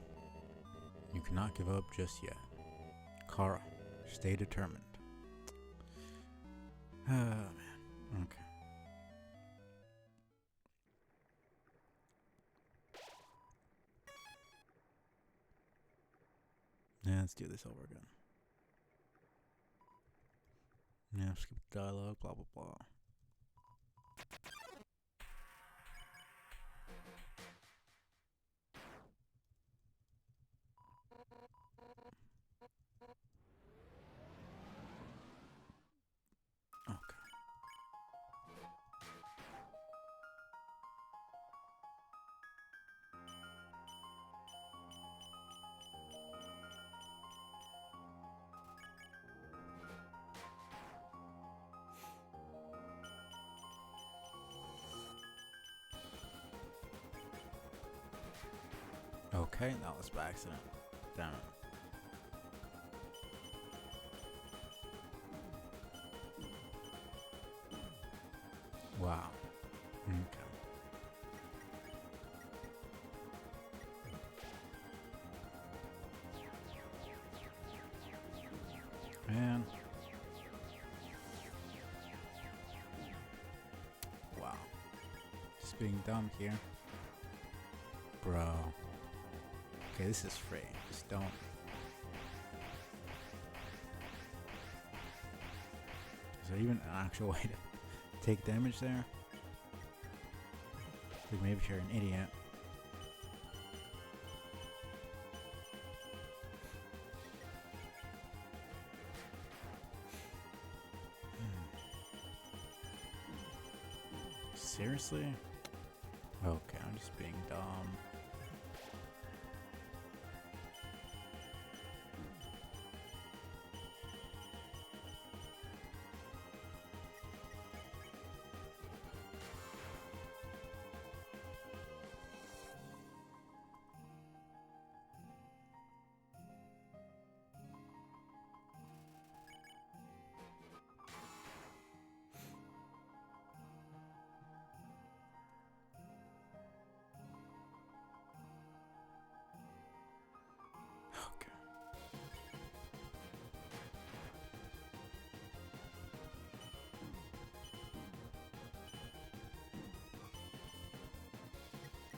S1: You cannot give up just yet. Kara, stay determined. Oh man. Okay. Yeah, let's do this over again. Yeah, skip the dialogue, blah blah blah. Okay, that was by accident. Damn it. Wow. Okay. Man. Wow. Just being dumb here. Bro. Okay, this is free. Just don't. Is there even an actual way to take damage there? Like maybe if you're an idiot. Seriously? Okay, I'm just being dumb. Okay.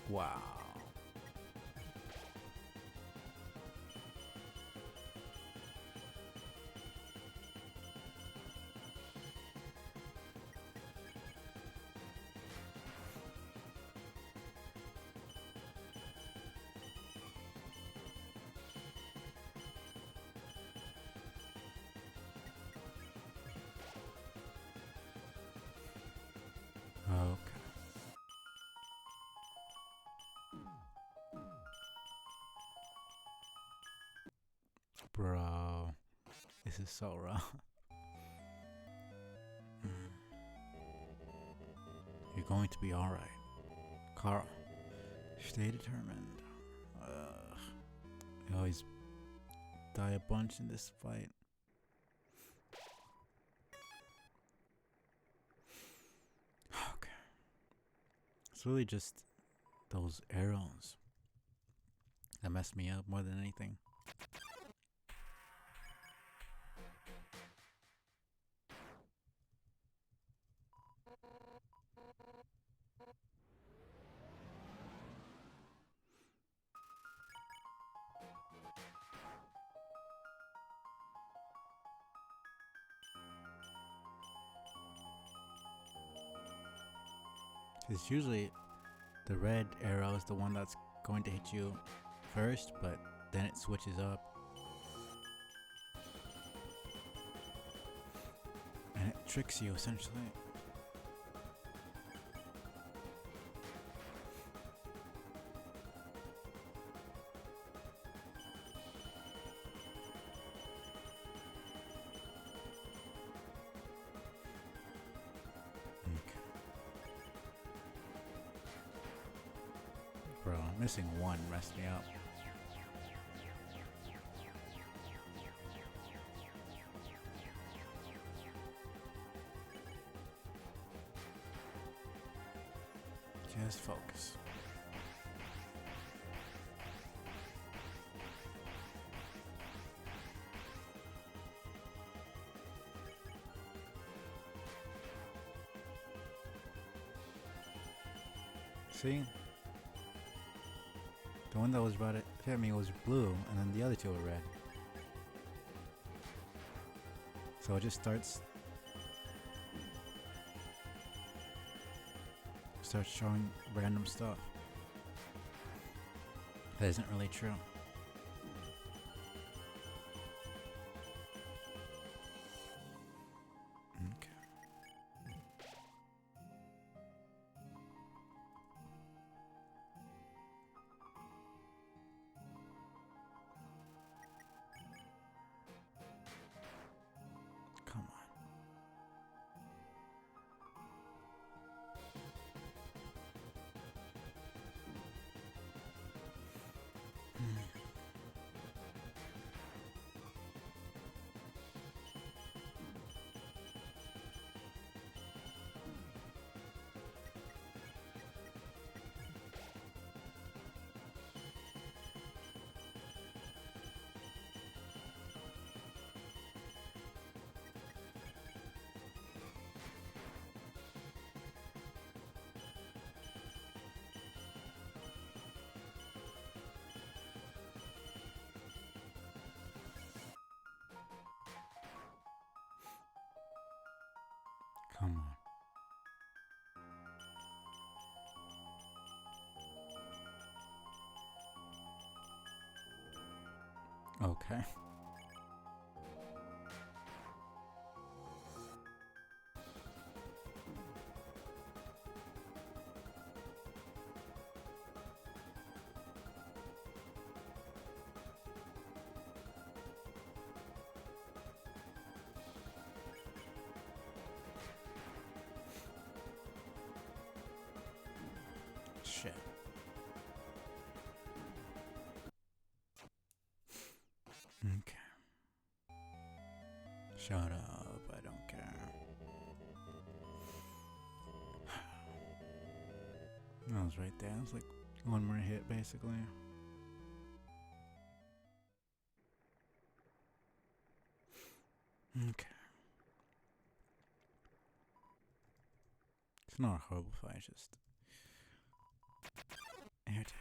S1: Wow. Okay. Bro, this is so rough. You're going to be alright. Carl, stay determined. I always die a bunch in this fight. Okay. It's really just those arrows that messed me up more than anything. It's usually the red arrow is the one that's going to hit you first, but then it switches up. And it tricks you essentially. Bro, missing one messed me up. Just focus. See? The one that was about to hit me was blue, and then the other two were red. So it just starts showing random stuff that isn't really true. Okay. Come on. Come on. Okay. shit. Okay. Shut up, I don't care. That was right there. It was like one more hit, basically. Okay. It's not a horrible fight, it's just irritating.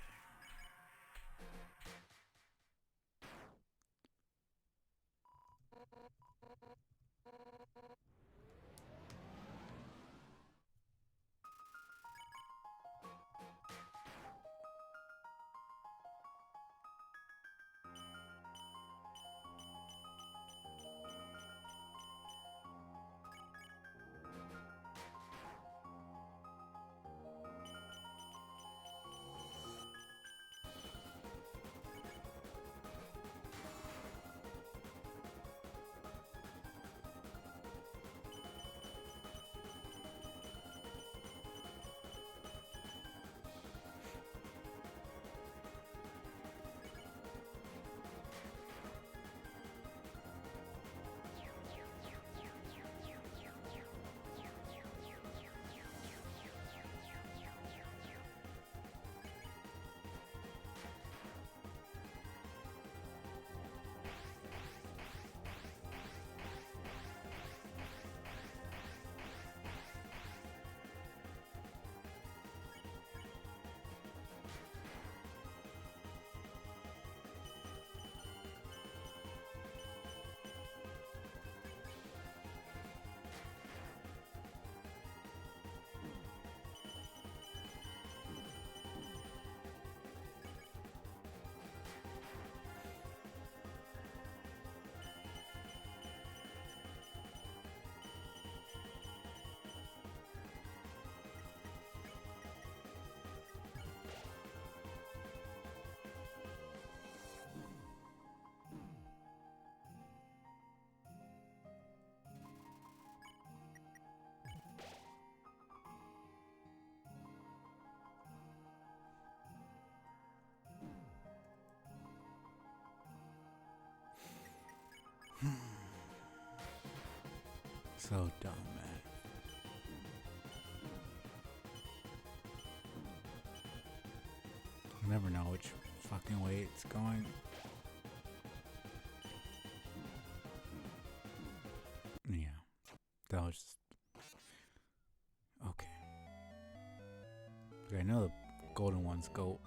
S1: So dumb, man. You never know which fucking way it's going. Yeah. That was just... Okay. I know the golden ones go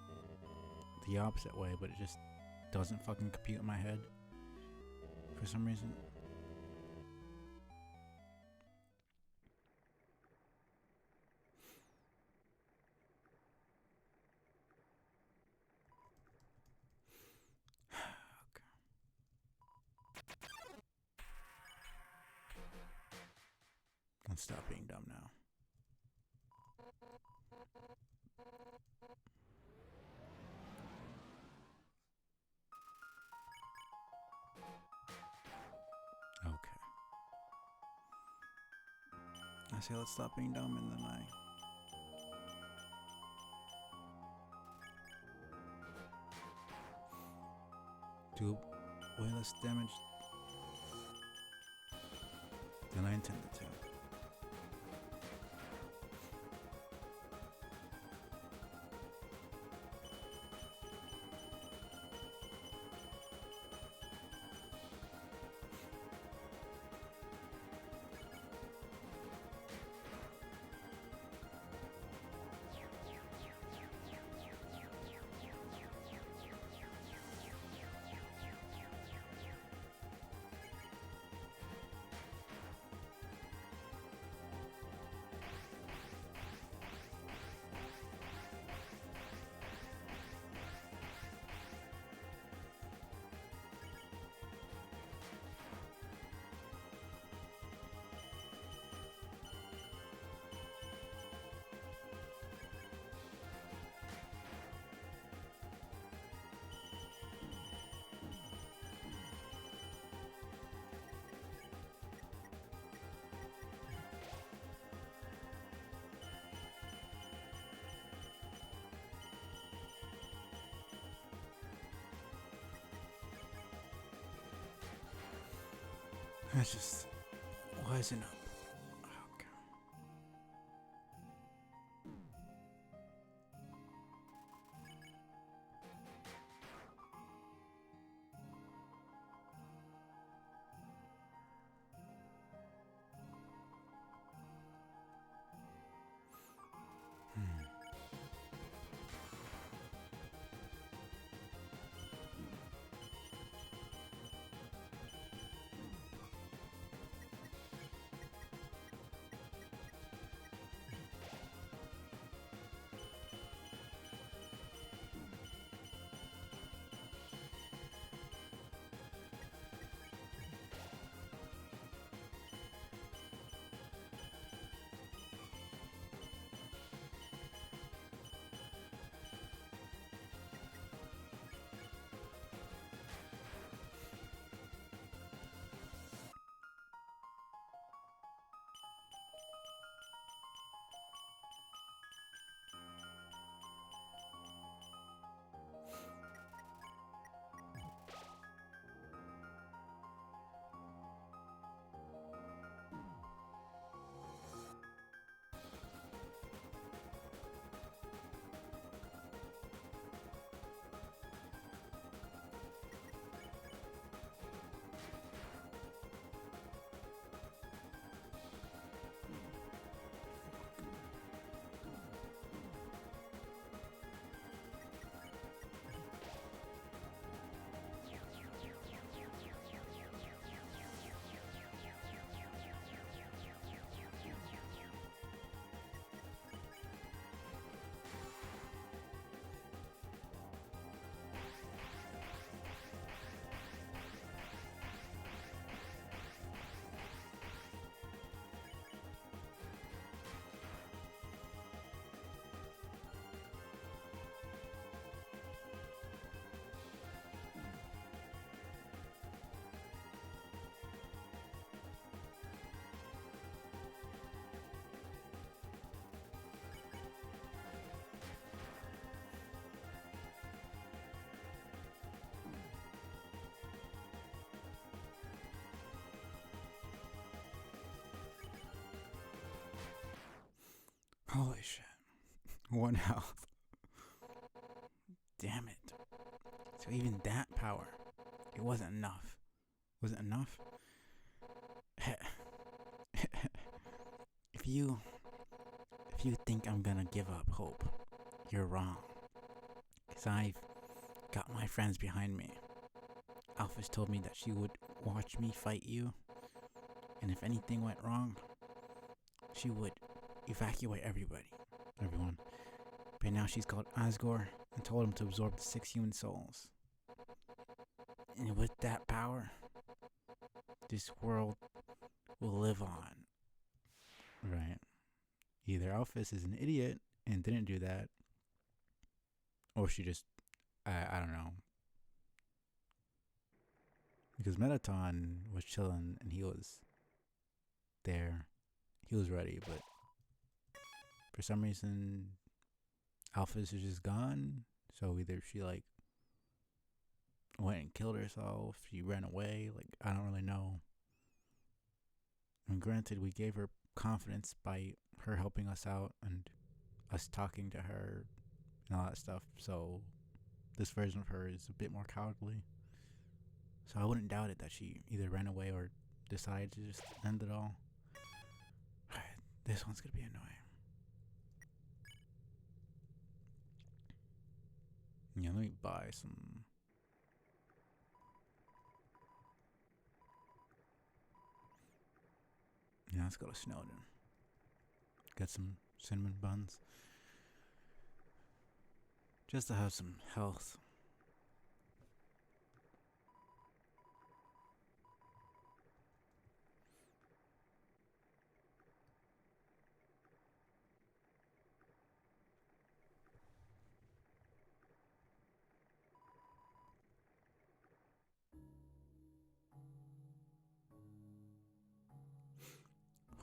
S1: the opposite way, but it just doesn't fucking compute in my head for some reason. Let's stop being dumb now. Okay. I say let's stop being dumb, and then I... do way less damage than I intended to. I just wasn't up. Okay. Holy shit. One health. Damn it. So even that power, it wasn't enough. Was it enough? if you think I'm gonna give up hope, you're wrong. Cause I've got my friends behind me. Alphys told me that she would watch me fight you, and if anything went wrong, she would evacuate everyone. But now she's called Asgore and told him to absorb the 6 human souls. And with that power, this world will live on. Right. Either Alphys is an idiot and didn't do that, or she just, I don't know. Because Mettaton was chilling and he was there. He was ready, but for some reason, Alphys is just gone. So either she like went and killed herself, she ran away, like I don't really know. And granted, we gave her confidence by her helping us out and us talking to her and all that stuff. So this version of her is a bit more cowardly. So I wouldn't doubt it that she either ran away or decided to just end it all. Alright, this one's gonna be annoying. Yeah, let me buy some. Yeah, let's go to Snowden. Get some cinnamon buns. Just to have some health.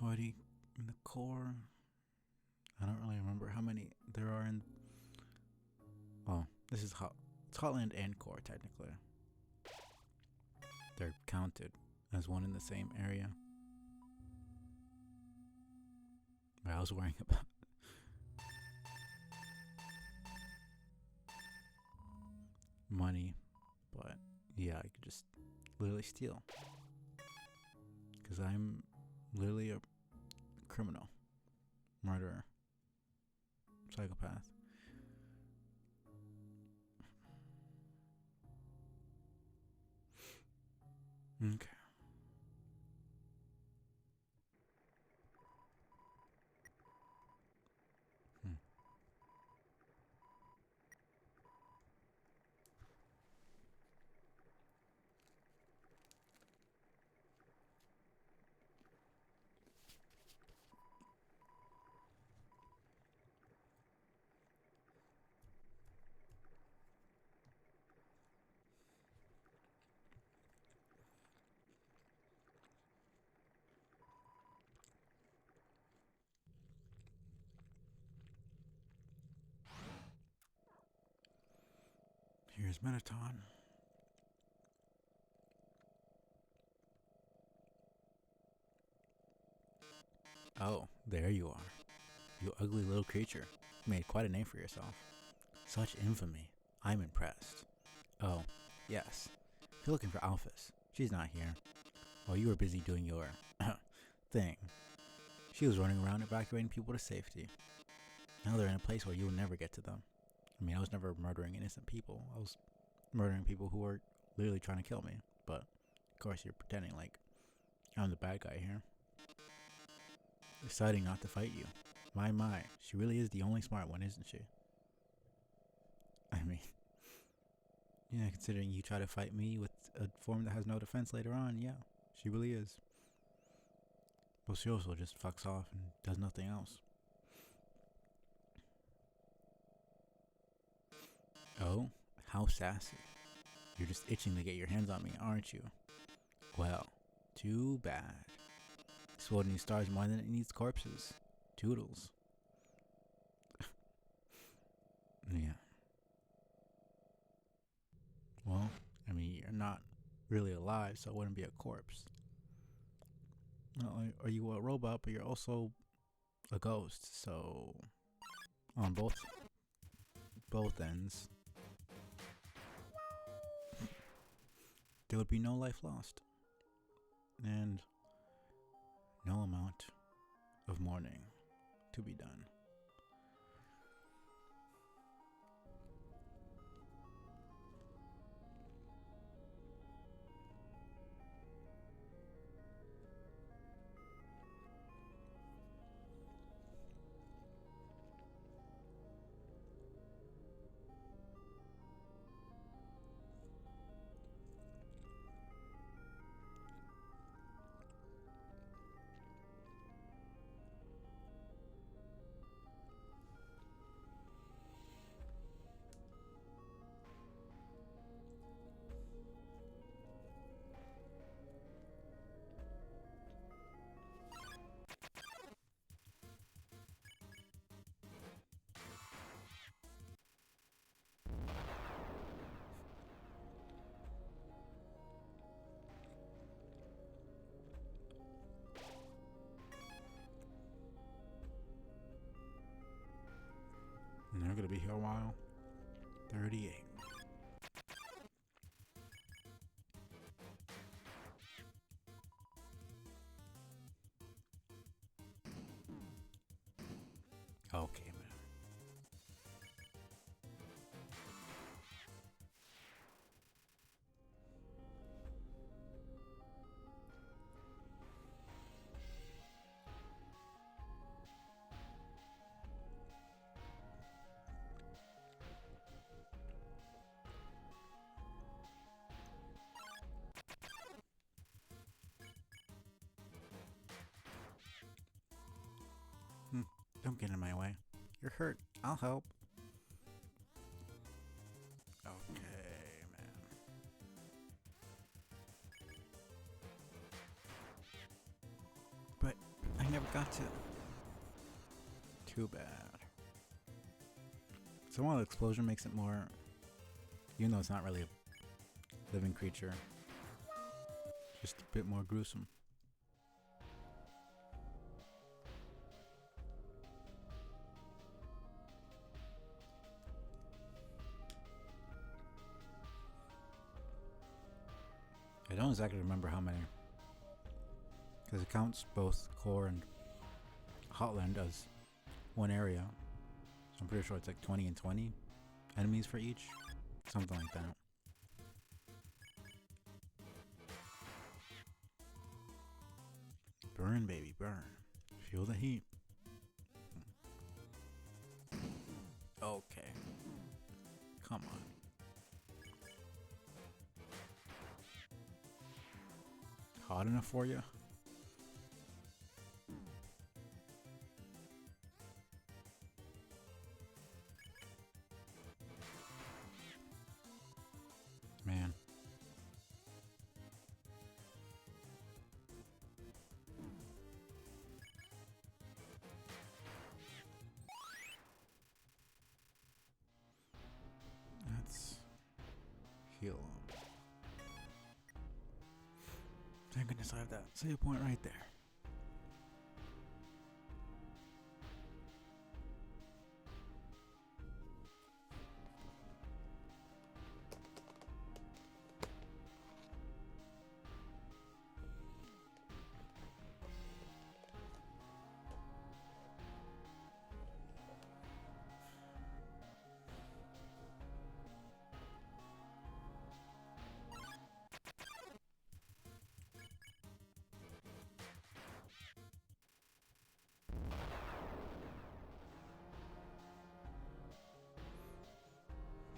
S1: Already in the core. I don't really remember how many there are in. Well, this is Hotland and core technically. They're counted There's one in the same area. But I was worrying about money, but yeah, I could just literally steal. Because I'm literally a criminal, murderer, psychopath. Okay. Hmm. Here's Metaton. Oh, there you are. You ugly little creature. You made quite a name for yourself. Such infamy. I'm impressed. Oh, yes. If you're looking for Alphys, she's not here. While you were busy doing your thing, she was running around evacuating people to safety. Now they're in a place where you'll never get to them. I mean, I was never murdering innocent people. I was murdering people who were literally trying to kill me. But, of course, you're pretending like I'm the bad guy here. Deciding not to fight you. My, she really is the only smart one, isn't she? I mean, yeah, considering you try to fight me with a form that has no defense later on, yeah, she really is. But she also just fucks off and does nothing else. Oh, how sassy. You're just itching to get your hands on me, aren't you? Well, too bad. This world needs stars more than it needs corpses. Toodles. Yeah. Well, I mean, you're not really alive, so it wouldn't be a corpse. Not like, are you a robot, but you're also a ghost, so on both ends, there would be no life lost. And no amount of mourning to be done. And they're gonna be here a while. 38. Okay, man. Don't get in my way. You're hurt. I'll help. Okay, man. But I never got to. Too bad. Somehow the explosion makes it more, even though it's not really a living creature, Just a bit more gruesome. I don't exactly remember how many, because it counts both core and Hotland as one area. So I'm pretty sure it's like 20 and 20 enemies for each. Something like that. Burn, baby, burn. Feel the heat. Okay. Come on. Hot enough for you? Man. Let's heal up. Thank goodness I have that save point right there.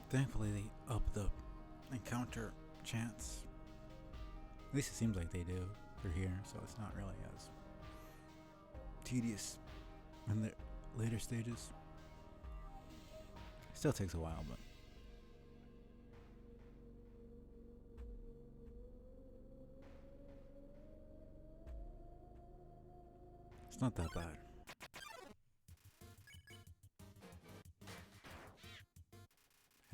S1: Thankfully, they up the encounter chance. At least it seems like they do for here, so it's not really as tedious in the later stages. Still takes a while, but it's not that bad.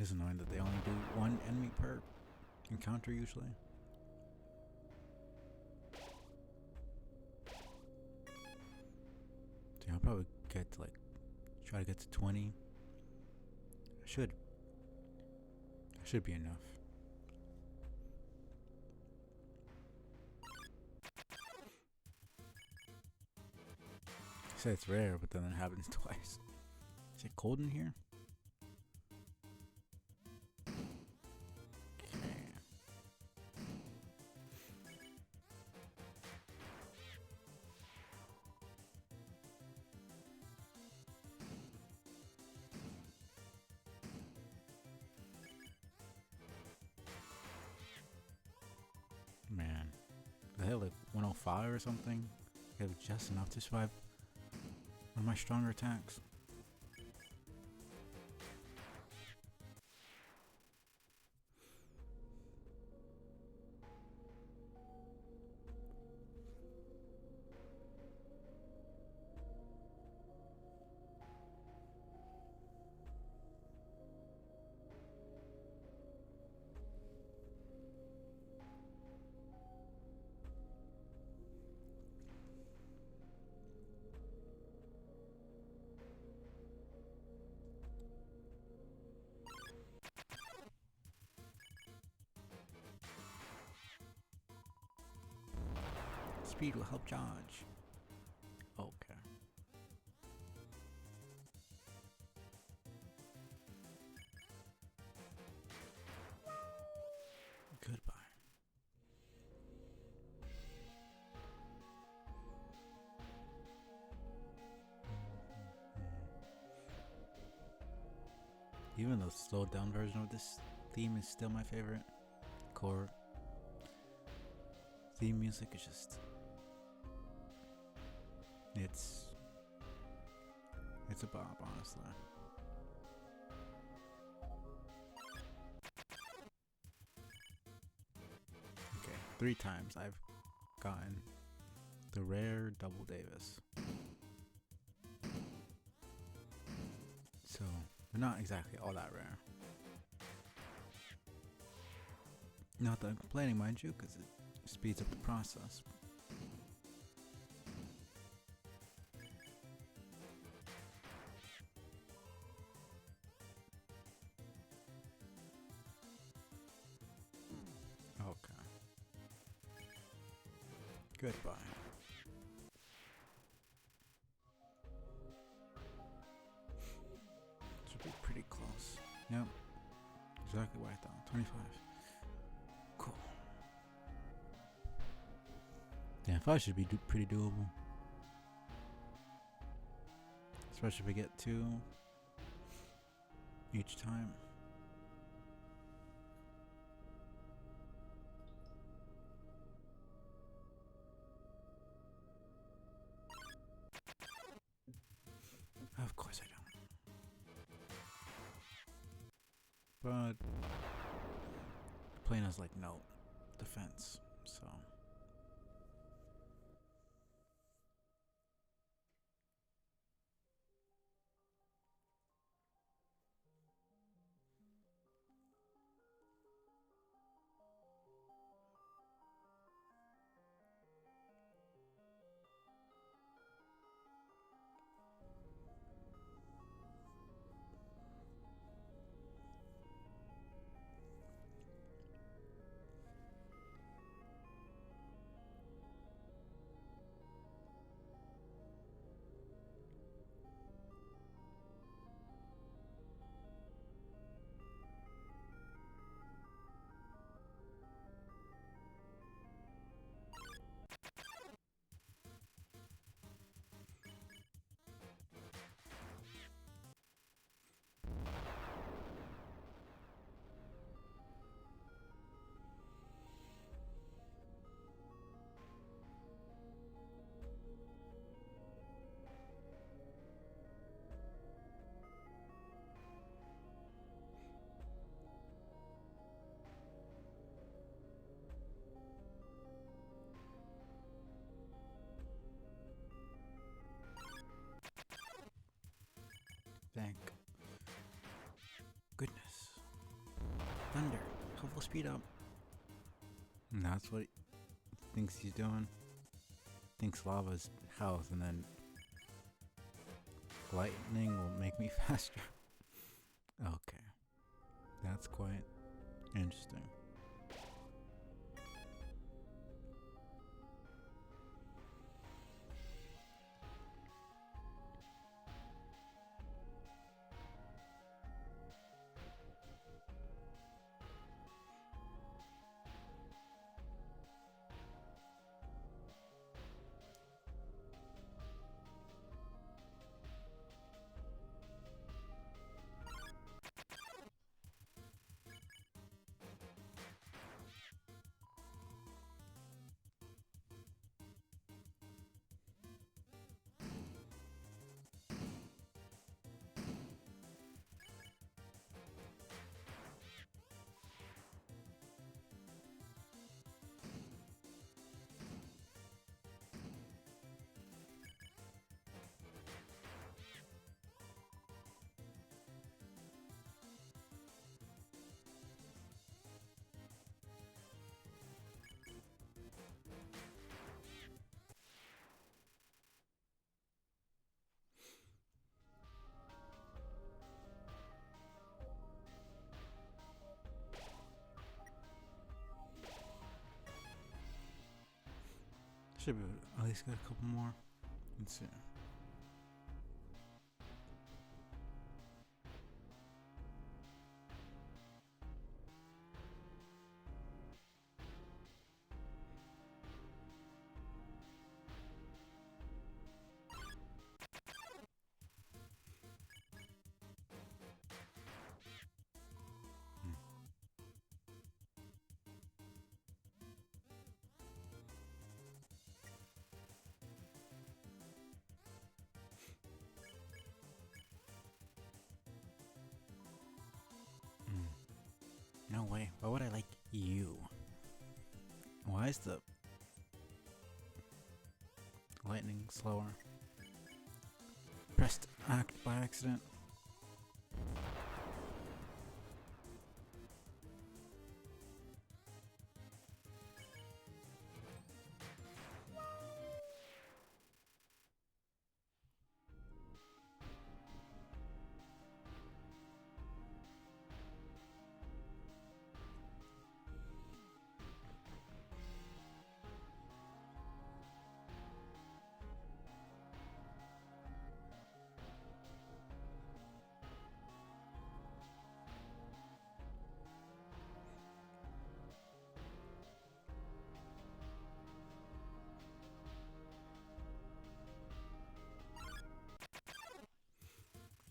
S1: It's annoying that they only do one enemy per encounter usually. So I'll probably get to try to get to 20. Should be enough. I say it's rare, but then it happens twice. Is it cold in here? Man, I hit like 105 or something. I have just enough to survive one of my stronger attacks. Speed will help charge. Okay. Goodbye. Even the slowed down version of this theme is still my favorite. Core theme music is just it's a bop, honestly. Okay, 3 times I've gotten the rare Double Davis. So, they're not exactly all that rare. Not that I'm complaining, mind you, because it speeds up the process. Okay. Goodbye. Should be pretty close. Yep. Exactly what I thought. 25. Cool. Yeah, 5 should be pretty doable. Especially if we get 2 each time. Of course I don't. But the plane has like no defense, so. Thank goodness. Thunder. Full speed up. And that's what he thinks he's doing. Thinks lava's health and then lightning will make me faster. Okay. That's quite interesting. Should be at least got a couple more. Let's see. No way. Why would I like you? Why is the lightning slower? Pressed act by accident.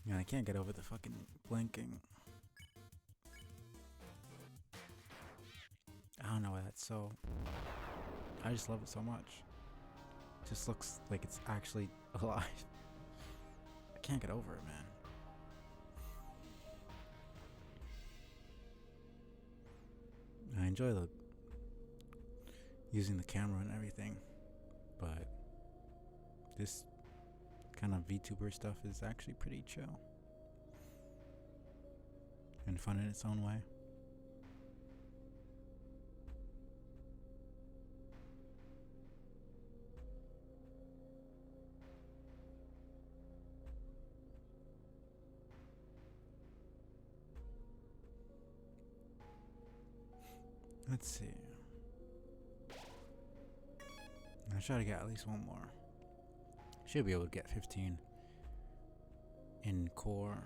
S1: Yeah, I can't get over the fucking blinking. I don't know why that's so. I just love it so much. It just looks like it's actually alive. I can't get over it, man. I enjoy the using the camera and everything, but this kind of VTuber stuff is actually pretty chill and fun in its own way. Let's see. I'll try to get at least one more. Should be able to get 15 in core.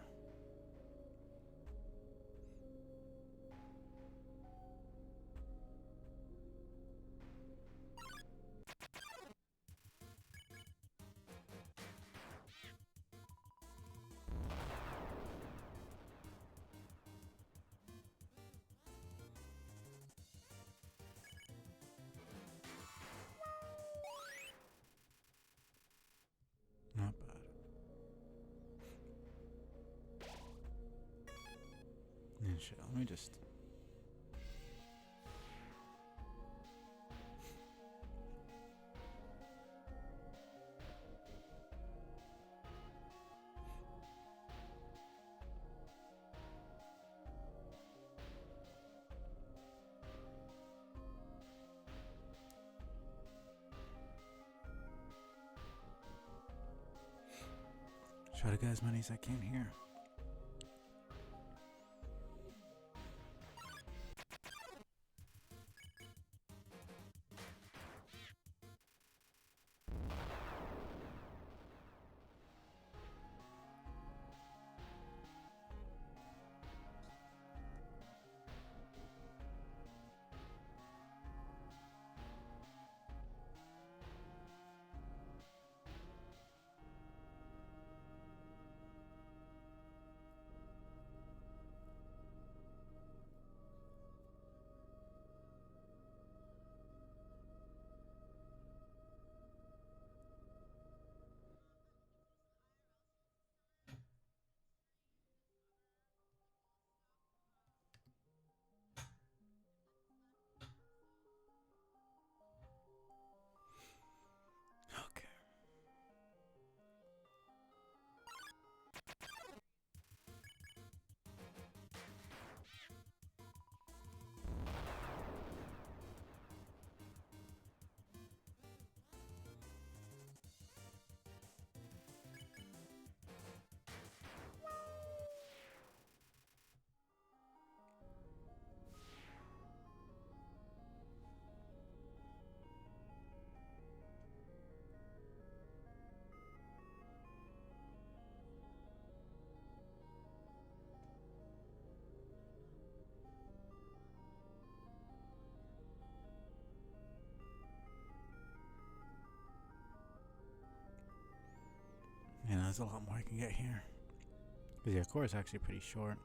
S1: Not bad. And shit, let me just. Try to get as many as I can here. Okay. Yeah, there's a lot more I can get here. Because your core is actually pretty short.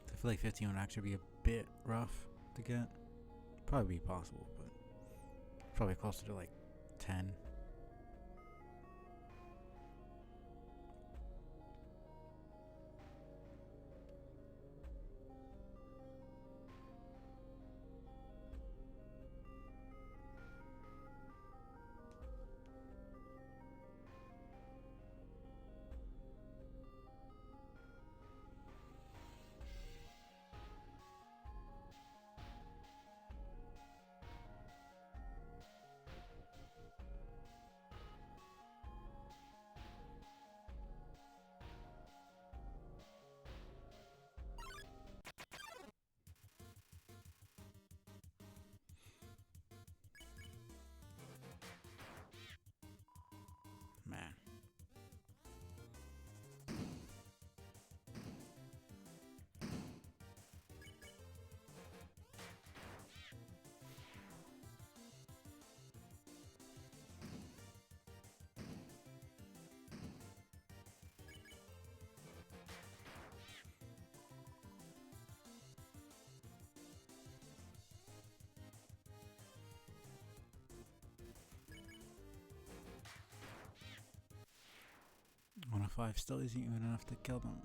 S1: I feel like 15 would actually be a bit rough to get. Probably be possible, but probably closer to like 10. 5 still isn't even enough to kill them.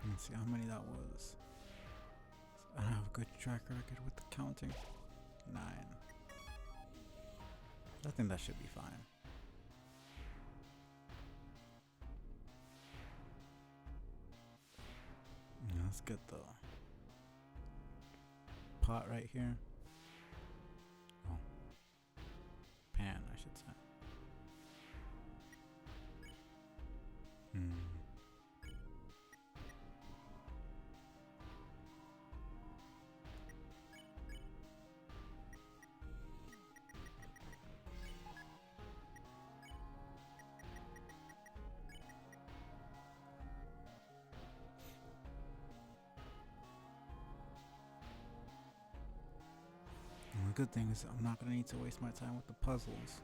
S1: Let's see how many that was. I don't have a good track record with the counting. 9. I think that should be fine. Yeah, that's good though. Pot right here. Oh. Pan, I should say. And the good thing is I'm not gonna need to waste my time with the puzzles.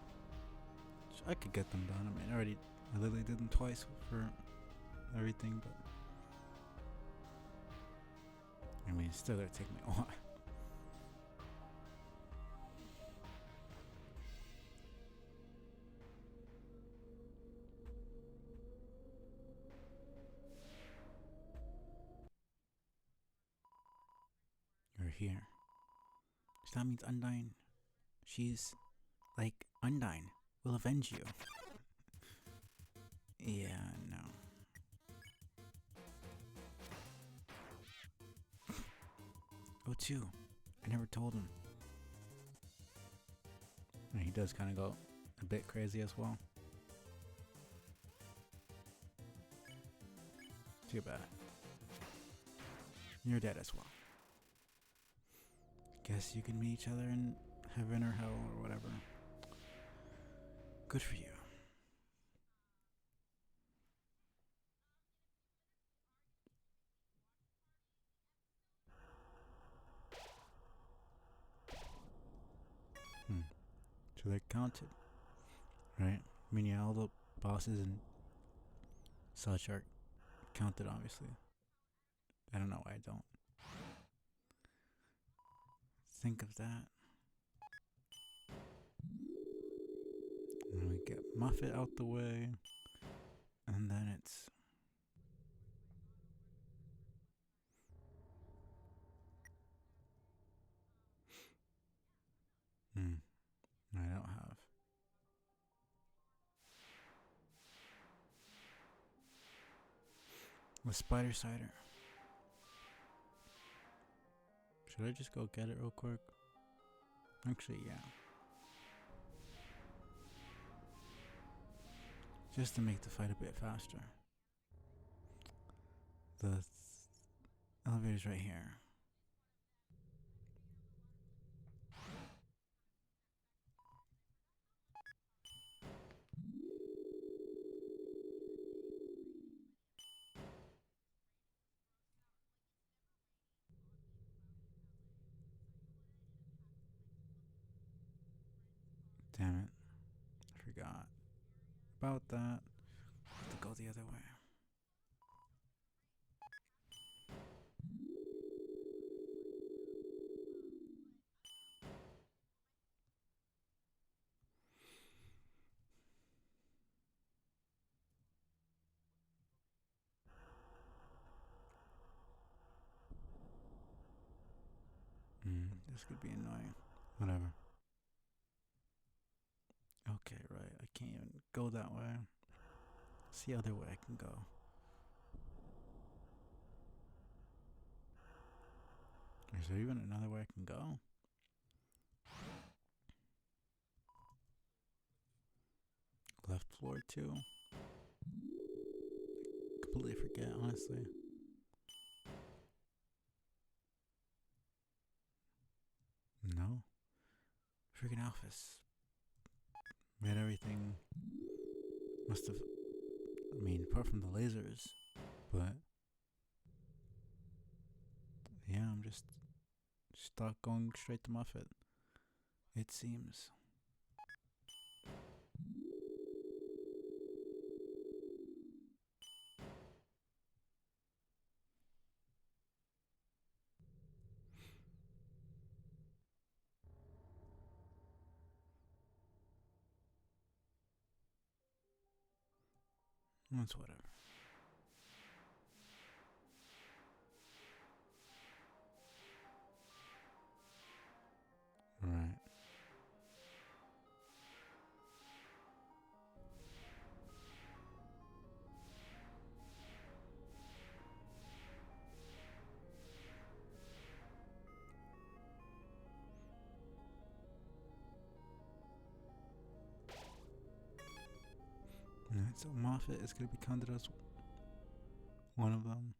S1: I could get them done. I mean, I literally did them twice for everything, but I mean, it's still gonna take me a while. You're here. So that means Undyne. She's like, Undyne will avenge you. Yeah, no. Oh, too. I never told him. And he does kind of go a bit crazy as well. Too bad. You're dead as well. Guess you can meet each other in heaven or hell or whatever. Good for you. So they're counted, right? I mean, yeah, all the bosses and such are counted, obviously. I don't know why I don't. Think of that. And we get Muffet out the way. And then it's... I don't have. The spider cider. Should I just go get it real quick? Actually, yeah. Just to make the fight a bit faster. The elevator's right here. Damn it. I forgot about that. I have to go the other way. This could be annoying. Whatever. Okay, right. I can't even go that way. What's the other way I can go? Is there even another way I can go? Left floor too? Completely forget, honestly. No. Freaking Alphys. Made everything. Must have. I mean, apart from the lasers. But. Yeah, I'm just stuck going straight to Muffet. It seems. That's whatever. Right. Right, so Moffat is going to be counted as one of them.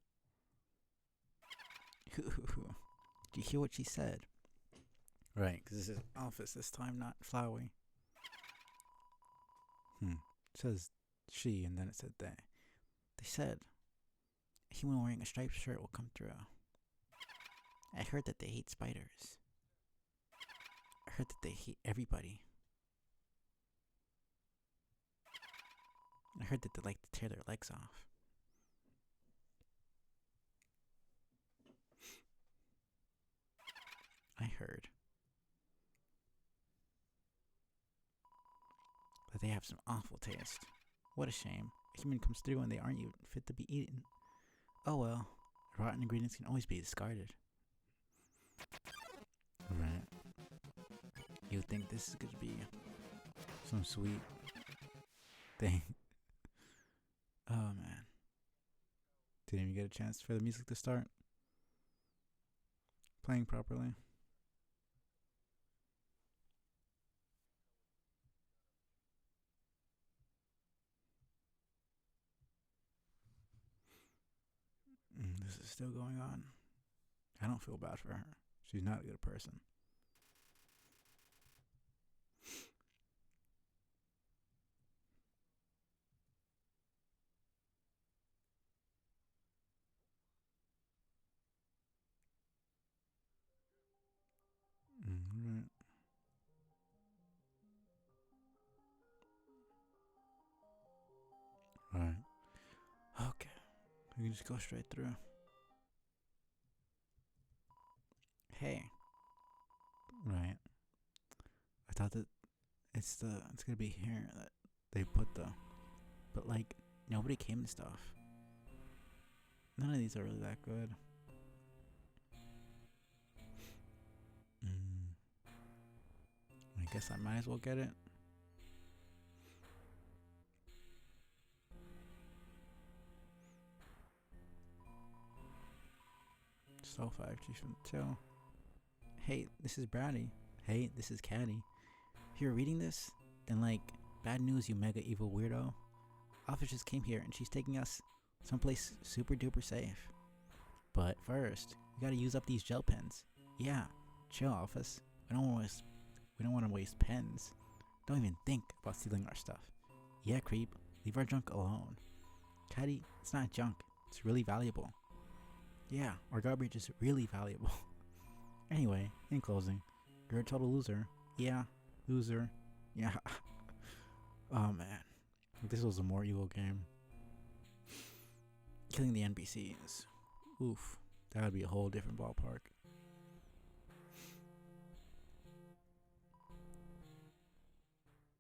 S1: Did you hear what she said? Right, because this is office this time, not Flowey. It says she, and then it said they. They said a human wearing a striped shirt will come through. I heard that they hate spiders. I heard that they hate everybody. I heard that they like to tear their legs off. I heard that they have some awful taste. What a shame. A human comes through and they aren't even fit to be eaten. Oh well, rotten ingredients can always be discarded. Right. You think this is going to be some sweet thing? Oh man. Didn't even get a chance for the music to start playing properly. This is still going on. I don't feel bad for her. She's not a good person. Right. Right. Okay. We can just go straight through. Hey. Right. I thought that it's gonna be here that they put but like nobody came to stuff. None of these are really that good. I guess I might as well get it. So 5 G from the till. Hey, this is Brownie. Hey, this is Caddy. If you're reading this, then like, bad news, you mega evil weirdo. Office just came here and she's taking us someplace super duper safe. But first, we gotta use up these gel pens. Yeah, chill, Office. We don't want to waste pens. Don't even think about stealing our stuff. Yeah, creep. Leave our junk alone. Caddy, it's not junk. It's really valuable. Yeah, our garbage is really valuable. Anyway, in closing, you're a total loser. Yeah, loser. Yeah. Oh man, if this was a more evil game. Killing the NPCs. Oof, that would be a whole different ballpark.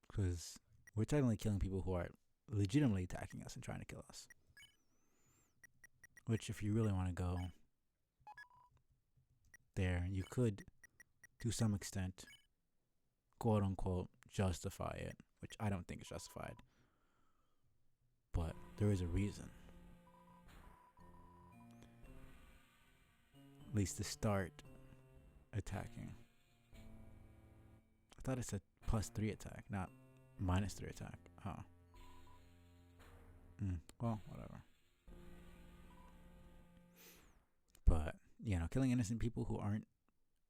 S1: Because we're technically killing people who are legitimately attacking us and trying to kill us. Which, if you really want to go there, you could, to some extent, quote unquote, justify it, which I don't think is justified. But there is a reason. At least to start attacking. I thought it said +3 attack, not -3 attack. Oh. Well, whatever. But, killing innocent people who aren't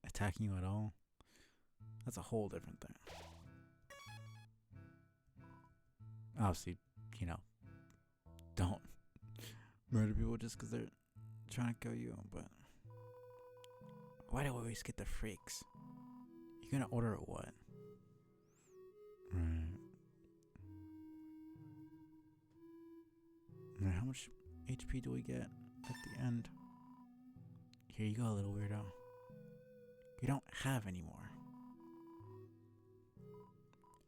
S1: attacking you at all, that's a whole different thing. Obviously, don't murder people just because they're trying to kill you, but why do I always get the freaks? You're gonna order what? Right. Now, how much HP do we get at the end? Here you go, little weirdo. You don't have any more.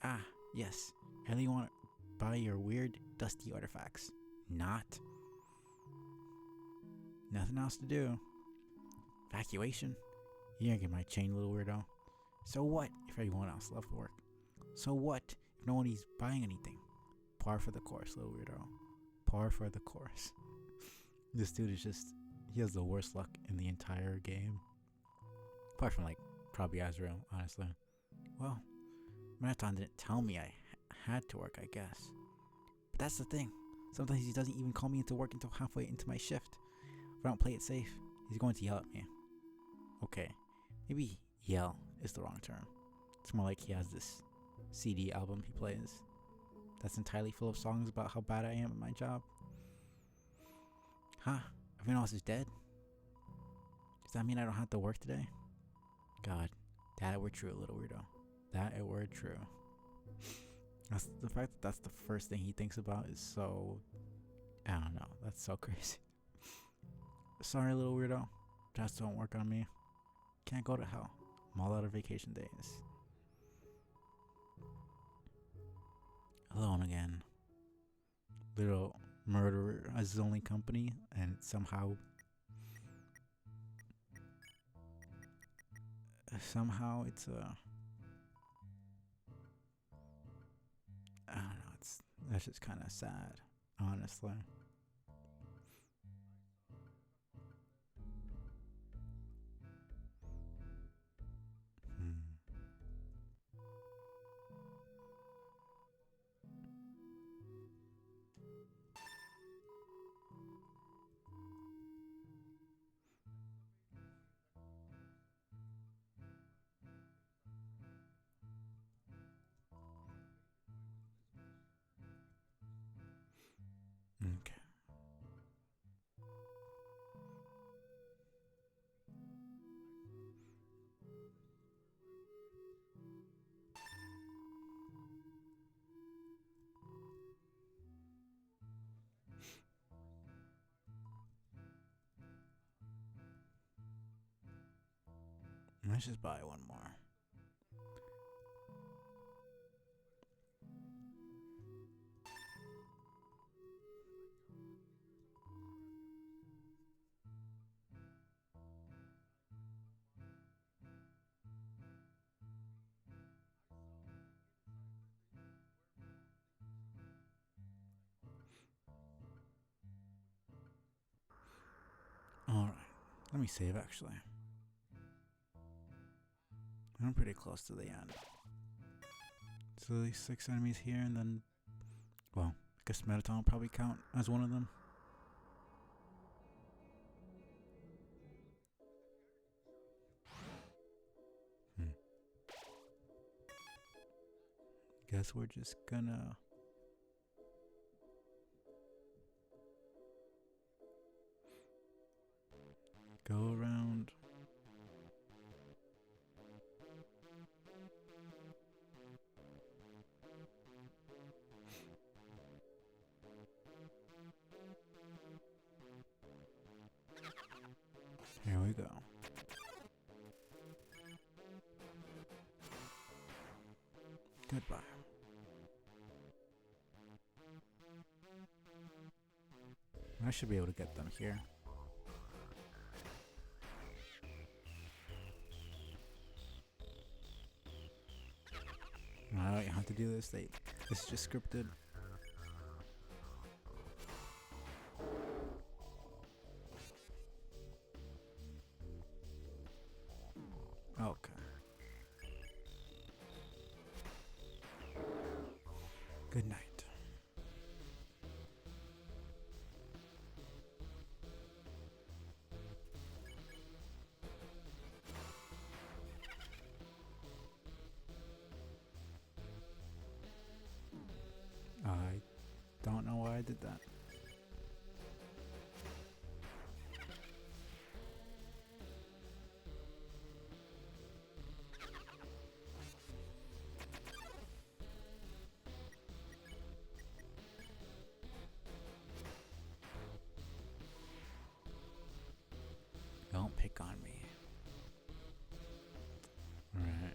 S1: Ah, yes. I really want to buy your weird, dusty artifacts. Not. Nothing else to do. Evacuation? You ain't get my chain, little weirdo. So what if everyone else left work? So what if no one is buying anything? Par for the course, little weirdo. Par for the course. This dude is just, he has the worst luck in the entire game. Apart from, like, probably Azrael, honestly. Well, Marathon didn't tell me I had to work, I guess. But that's the thing. Sometimes he doesn't even call me into work until halfway into my shift. If I don't play it safe, he's going to yell at me. Okay, maybe yell is the wrong term. It's more like he has this CD album he plays that's entirely full of songs about how bad I am at my job. Huh? Everyone else is dead? Does that mean I don't have to work today? God, that it were true, little weirdo. That it were true. That's the fact that that's the first thing he thinks about is so, I don't know, that's so crazy. Sorry, little weirdo. Just don't work on me. Can't go to hell. I'm all out of vacation days. Alone again. Little murderer as his only company, and somehow it's I don't know, that's just kind of sad, honestly. Okay. Let's just buy one more. Alright, let me save actually. I'm pretty close to the end. So these 6 enemies here, and then, well, I guess Metaton will probably count as one of them. Guess we're just gonna go around. Here we go. Goodbye. I should be able to get them here. I don't have to do this. It's just scripted. Okay. Good night. I don't know why I did that. Don't pick on me. Alright.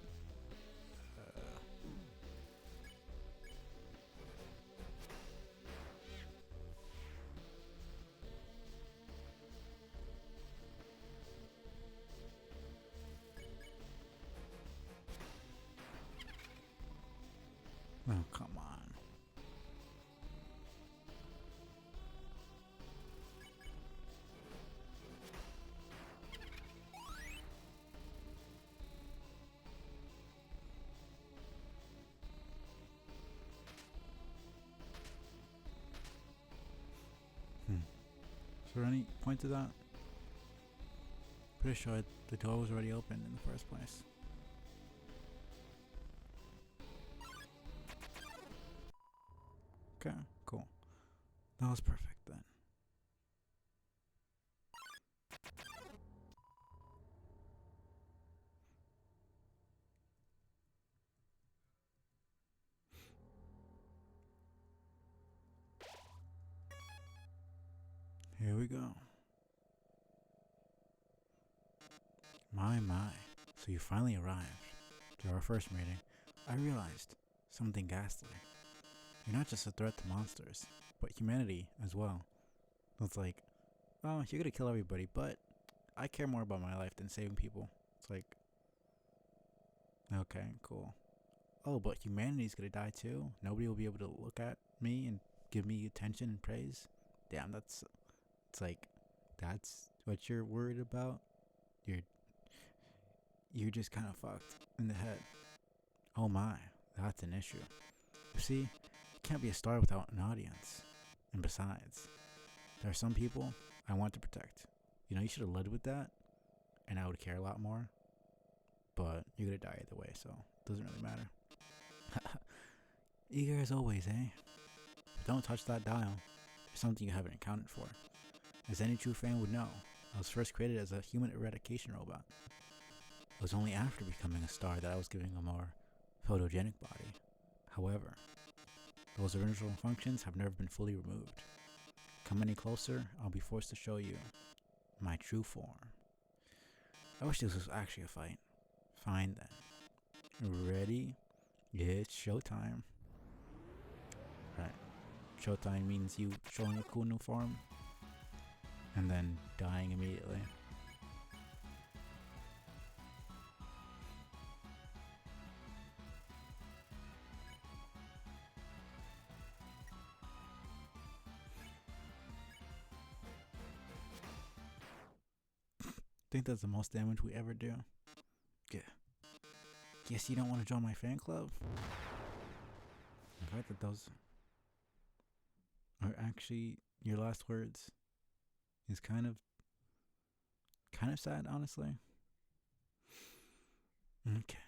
S1: Oh, come on. Hmm. Is there any point to that? Pretty sure the door was already open in the first place. Okay, cool. That was perfect then. Here we go. My. So you finally arrived. To our first meeting, I realized something ghastly. You're not just a threat to monsters, but humanity as well. It's like, oh, you're gonna kill everybody, but I care more about my life than saving people. It's like, okay, cool. Oh, but humanity's gonna die too? Nobody will be able to look at me and give me attention and praise? Damn, it's like, that's what you're worried about? You're, you're just kind of fucked in the head. Oh my, that's an issue. You see, you can't be a star without an audience. And besides, there are some people I want to protect. You know, you should have led with that, and I would care a lot more. But you're gonna die either way, so it doesn't really matter. Eager as always, eh? But don't touch that dial. There's something you haven't accounted for. As any true fan would know, I was first created as a human eradication robot. It was only after becoming a star that I was given a more photogenic body. However, those original functions have never been fully removed. Come any closer, I'll be forced to show you my true form. I wish this was actually a fight. Fine then. Ready? It's showtime. Right. Showtime means you showing a cool new form and then dying immediately. Think that's the most damage we ever do. Yeah. Guess you don't want to join my fan club? The fact that those are actually your last words is kind of sad, honestly. Okay.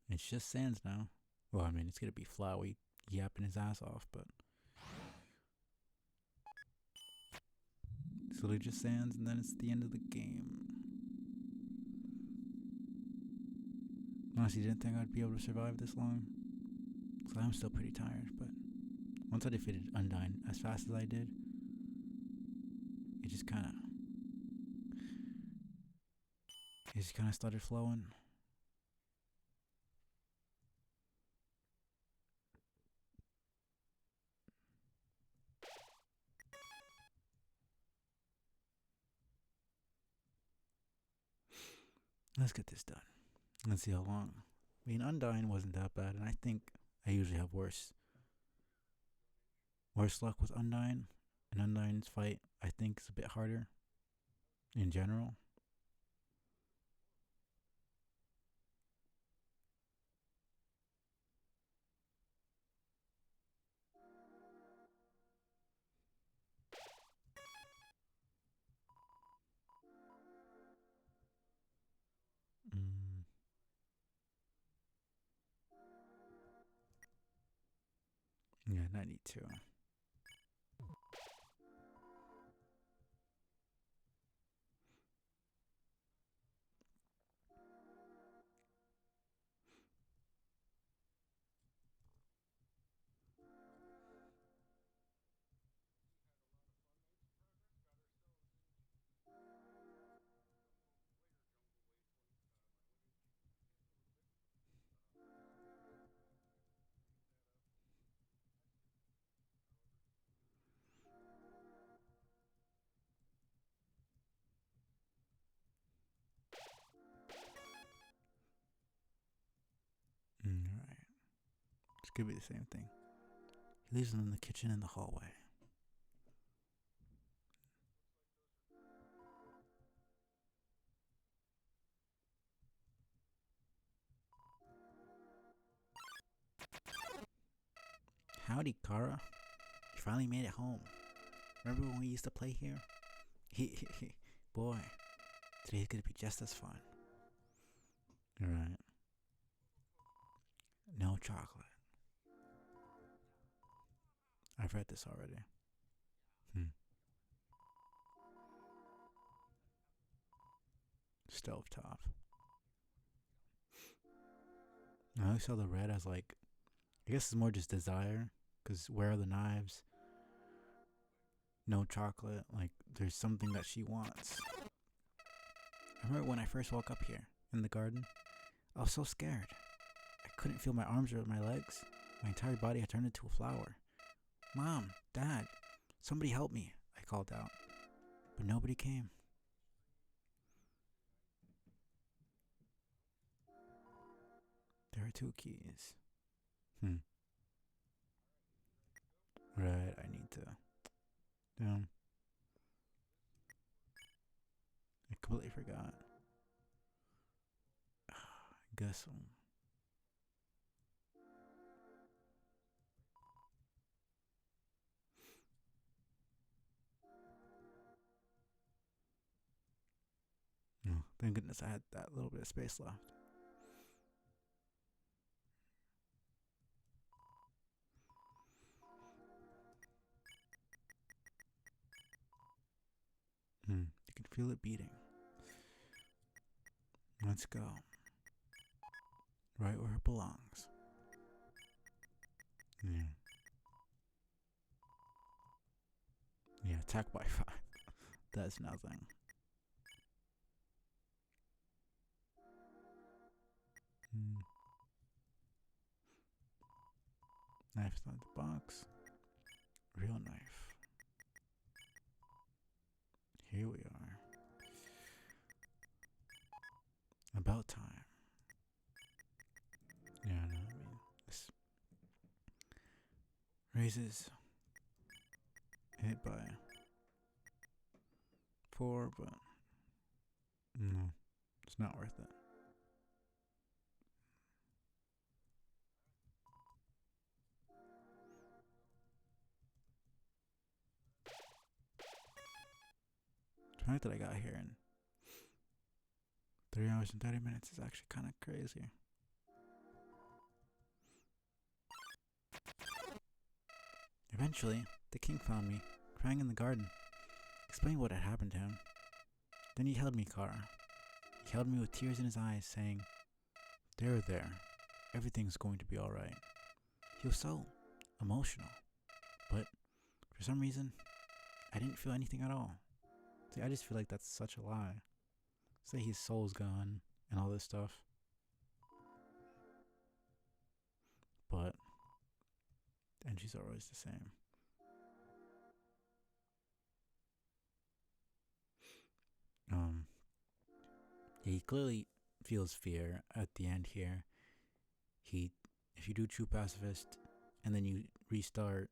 S1: It's just Sans now. Well, I mean, it's gonna be Flowey yapping his ass off, but it's literally just Sans, and then it's the end of the game. Honestly, didn't think I'd be able to survive this long, so I'm still pretty tired. But once I defeated Undyne as fast as I did, it just kind of started flowing. Let's get this done. Let's see how long. I mean, Undyne wasn't that bad, and I think I usually have worse luck with Undyne. And Undyne's fight, I think, is a bit harder in general. Mm, yeah, 92. This could be the same thing. He leaves them in the kitchen and the hallway. Howdy, Kara. You finally made it home. Remember when we used to play here? Boy, today's gonna be just as fun. Alright. No chocolate. I've read this already. Stovetop. I always saw the red as like, I guess it's more just desire. Because where are the knives? No chocolate. Like, there's something that she wants. I remember when I first woke up here in the garden, I was so scared. I couldn't feel my arms or my legs. My entire body had turned into a flower. Mom, Dad, somebody help me, I called out. But nobody came. There are 2 keys. Right, I need to. Damn. I completely forgot. I guess so. Oh, thank goodness I had that little bit of space left. You can feel it beating. Let's go. Right where it belongs. Yeah. Yeah, attack by 5. That's nothing. Knife's not the box. Real knife. Here we are. About time. Yeah, no, I mean, this raises it by 4, but no, it's not worth it. The fact that I got here in 3 hours and 30 minutes is actually kind of crazy. Eventually, the king found me, crying in the garden, explaining what had happened to him. Then he held me, Kara. He held me with tears in his eyes, saying, there, everything's going to be alright. He was so emotional, but for some reason, I didn't feel anything at all. See, I just feel like that's such a lie. Say his soul's gone and all this stuff. But the entries are always the same. He clearly feels fear at the end here. If you do true pacifist and then you restart,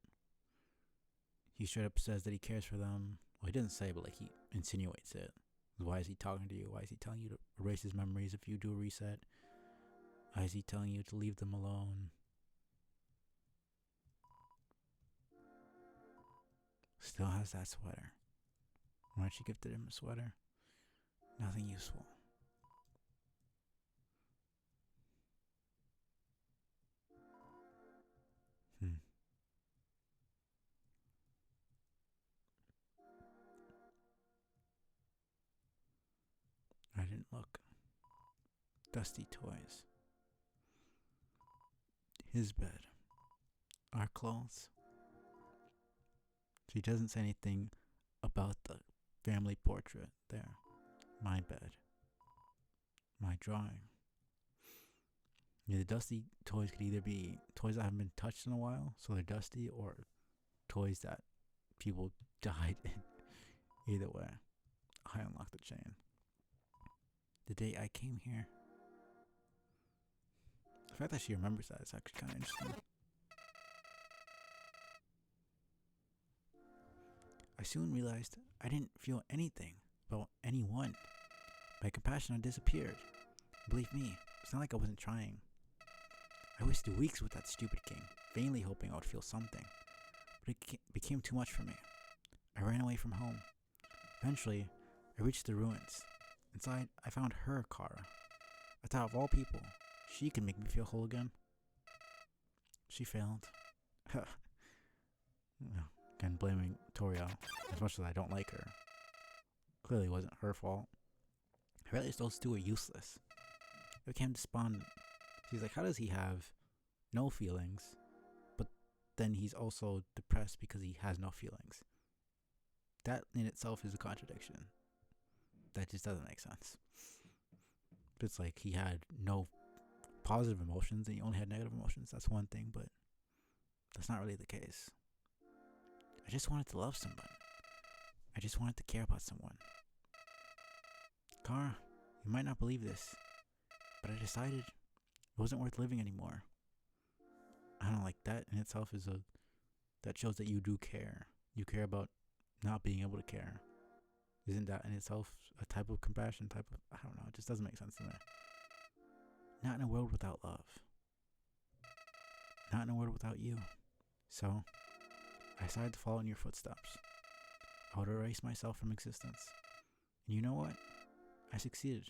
S1: he straight up says that he cares for them. Well, he doesn't say, but like he insinuates it. Why is he talking to you? Why is he telling you to erase his memories if you do a reset? Why is he telling you to leave them alone? Still has that sweater. Why she gifted him a sweater? Nothing useful. I didn't look. Dusty toys. His bed. Our clothes. She doesn't say anything about the family portrait there. My bed. My drawing. Yeah, the dusty toys could either be toys that haven't been touched in a while, so they're dusty, or toys that people died in. Either way, I unlocked the chain. The day I came here. The fact that she remembers that is actually kind of interesting. soon realized I didn't feel anything about anyone. My compassion had disappeared. Believe me, it's not like I wasn't trying. I wasted weeks with that stupid king, vainly hoping I would feel something. But it became too much for me. I ran away from home. Eventually, I reached the ruins. Inside, I found her, Kara. I thought of all people, she could make me feel whole again. She failed. Again, blaming Toriel, as much as I don't like her. Clearly, it wasn't her fault. I realized those two were useless. I became despondent. She's like, how does he have no feelings, but then he's also depressed because he has no feelings? That in itself is a contradiction. That just doesn't make sense. It's like he had no positive emotions and he only had negative emotions. That's one thing, but that's not really the case. I just wanted to love someone. I just wanted to care about someone. Kara, you might not believe this, but I decided it wasn't worth living anymore. I don't know, like that in itself that shows that you do care. You care about not being able to care. Isn't that in itself a type of compassion, I don't know, it just doesn't make sense to me. Not in a world without love. Not in a world without you. So, I decided to follow in your footsteps. I would erase myself from existence. And you know what? I succeeded.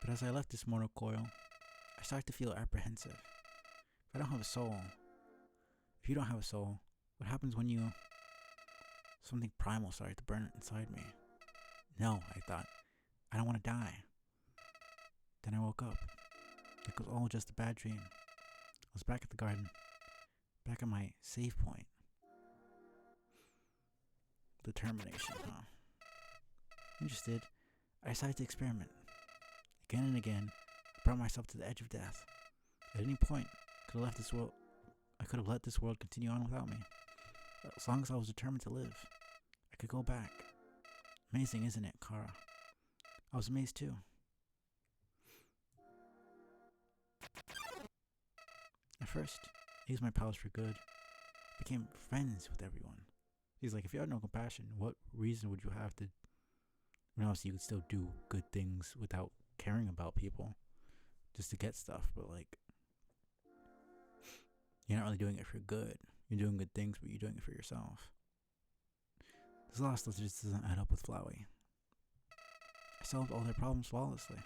S1: But as I left this mortal coil, I started to feel apprehensive. If I don't have a soul, if you don't have a soul, what happens when something primal started to burn inside me? No, I thought, I don't want to die. Then I woke up. It was all just a bad dream. I was back at the garden, back at my save point. Determination, huh? Interested, I decided to experiment. Again and again, I brought myself to the edge of death. At any point, I could have let this world continue on without me. But as long as I was determined to live, I could go back. Amazing, isn't it, Kara? I was amazed too. At first, I used my powers for good. I became friends with everyone. He's like, if you had no compassion, what reason would you have to... obviously you could still do good things without caring about people, just to get stuff, but like, you're not really doing it for good. You're doing good things, but you're doing it for yourself. This last list just doesn't add up with Flowey. I solved all their problems flawlessly.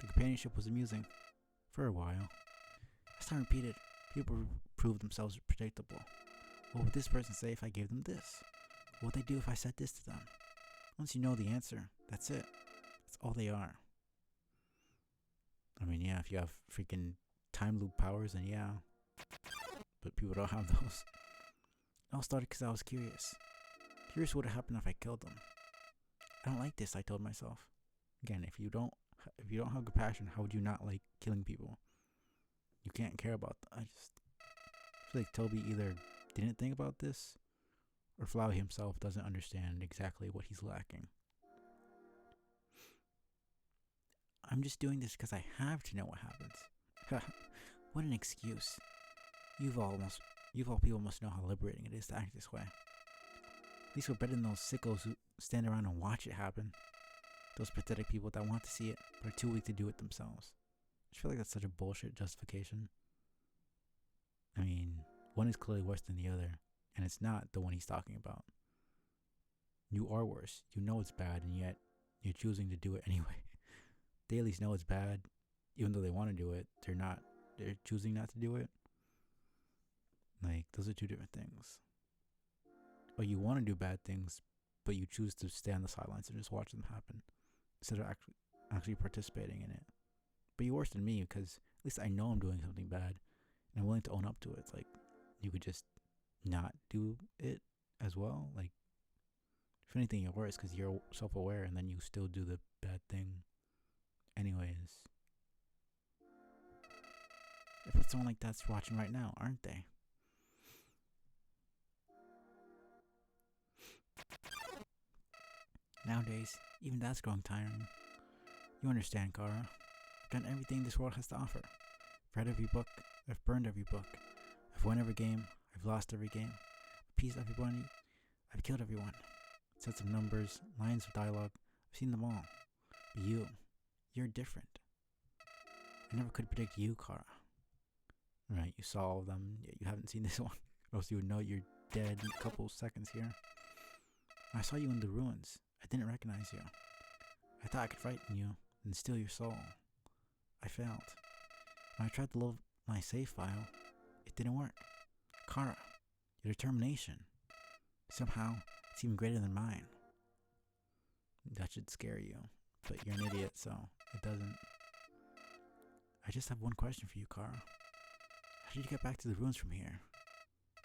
S1: The companionship was amusing. For a while. As time repeated, people proved themselves predictable. What would this person say if I gave them this? What would they do if I said this to them? Once you know the answer, that's it. That's all they are. I mean, yeah, if you have freaking time loop powers, then yeah. But people don't have those. It all started because I was curious. Curious what would happen if I killed them. I don't like this, I told myself. Again, if you don't have compassion, how would you not like killing people? You can't care about them. I feel like Toby either didn't think about this, or Flowey himself doesn't understand exactly what he's lacking. I'm just doing this because I have to know what happens. What an excuse. You of all people must know how liberating it is to act this way. At least we're better than those sickos who stand around and watch it happen. Those pathetic people that want to see it, but are too weak to do it themselves. I feel like that's such a bullshit justification. I mean, one is clearly worse than the other, and it's not the one he's talking about. You are worse. You know it's bad, and yet you're choosing to do it anyway. They at least know it's bad, even though they want to do it. They're choosing not to do it. Like, those are two different things. Or you want to do bad things, but you choose to stay on the sidelines and just watch them happen, instead of actually participating in it. But you're worse than me, because at least I know I'm doing something bad, and I'm willing to own up to it. It's like, you could just not do it as well. Like, if anything, you're worse, because you're self-aware, and then you still do the bad thing anyways. If someone like that's watching right now, aren't they? Nowadays, even that's growing tiring. You understand, Kara. I've done everything this world has to offer. I've read every book. I've burned every book. I've won every game. I've lost every game. Peace, everybody. I've killed everyone. Sets of numbers, lines of dialogue. I've seen them all. But you're different. I never could predict you, Kara. Right, you saw all of them, yet you haven't seen this one. Or else you would know you're dead in a couple seconds here. I saw you in the ruins. I didn't recognize you. I thought I could frighten you and steal your soul. I failed. When I tried to load my save file, it didn't work. Kara, your determination. Somehow, it's even greater than mine. That should scare you, but you're an idiot, so it doesn't. I just have one question for you, Kara. How did you get back to the ruins from here?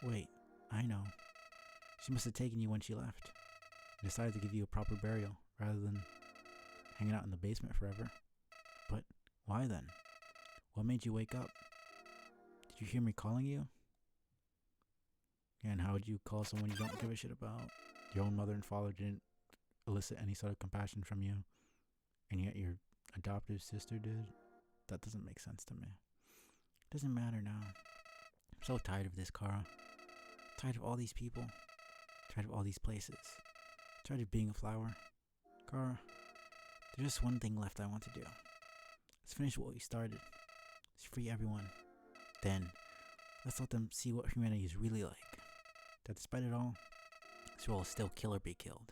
S1: Wait, I know. She must have taken you when she left. And decided to give you a proper burial, rather than hanging out in the basement forever. But why then? What made you wake up? Did you hear me calling you? And how would you call someone you don't give a shit about? Your own mother and father didn't elicit any sort of compassion from you, and yet your adoptive sister did? That doesn't make sense to me. It doesn't matter now. I'm so tired of this, Kara. Tired of all these people. Tired of all these places. Tired of being a flower. Kara, there's just one thing left I want to do. Let's finish what we started. Let's free everyone. Then, let's let them see what humanity is really like. That despite it all, this world will still kill or be killed.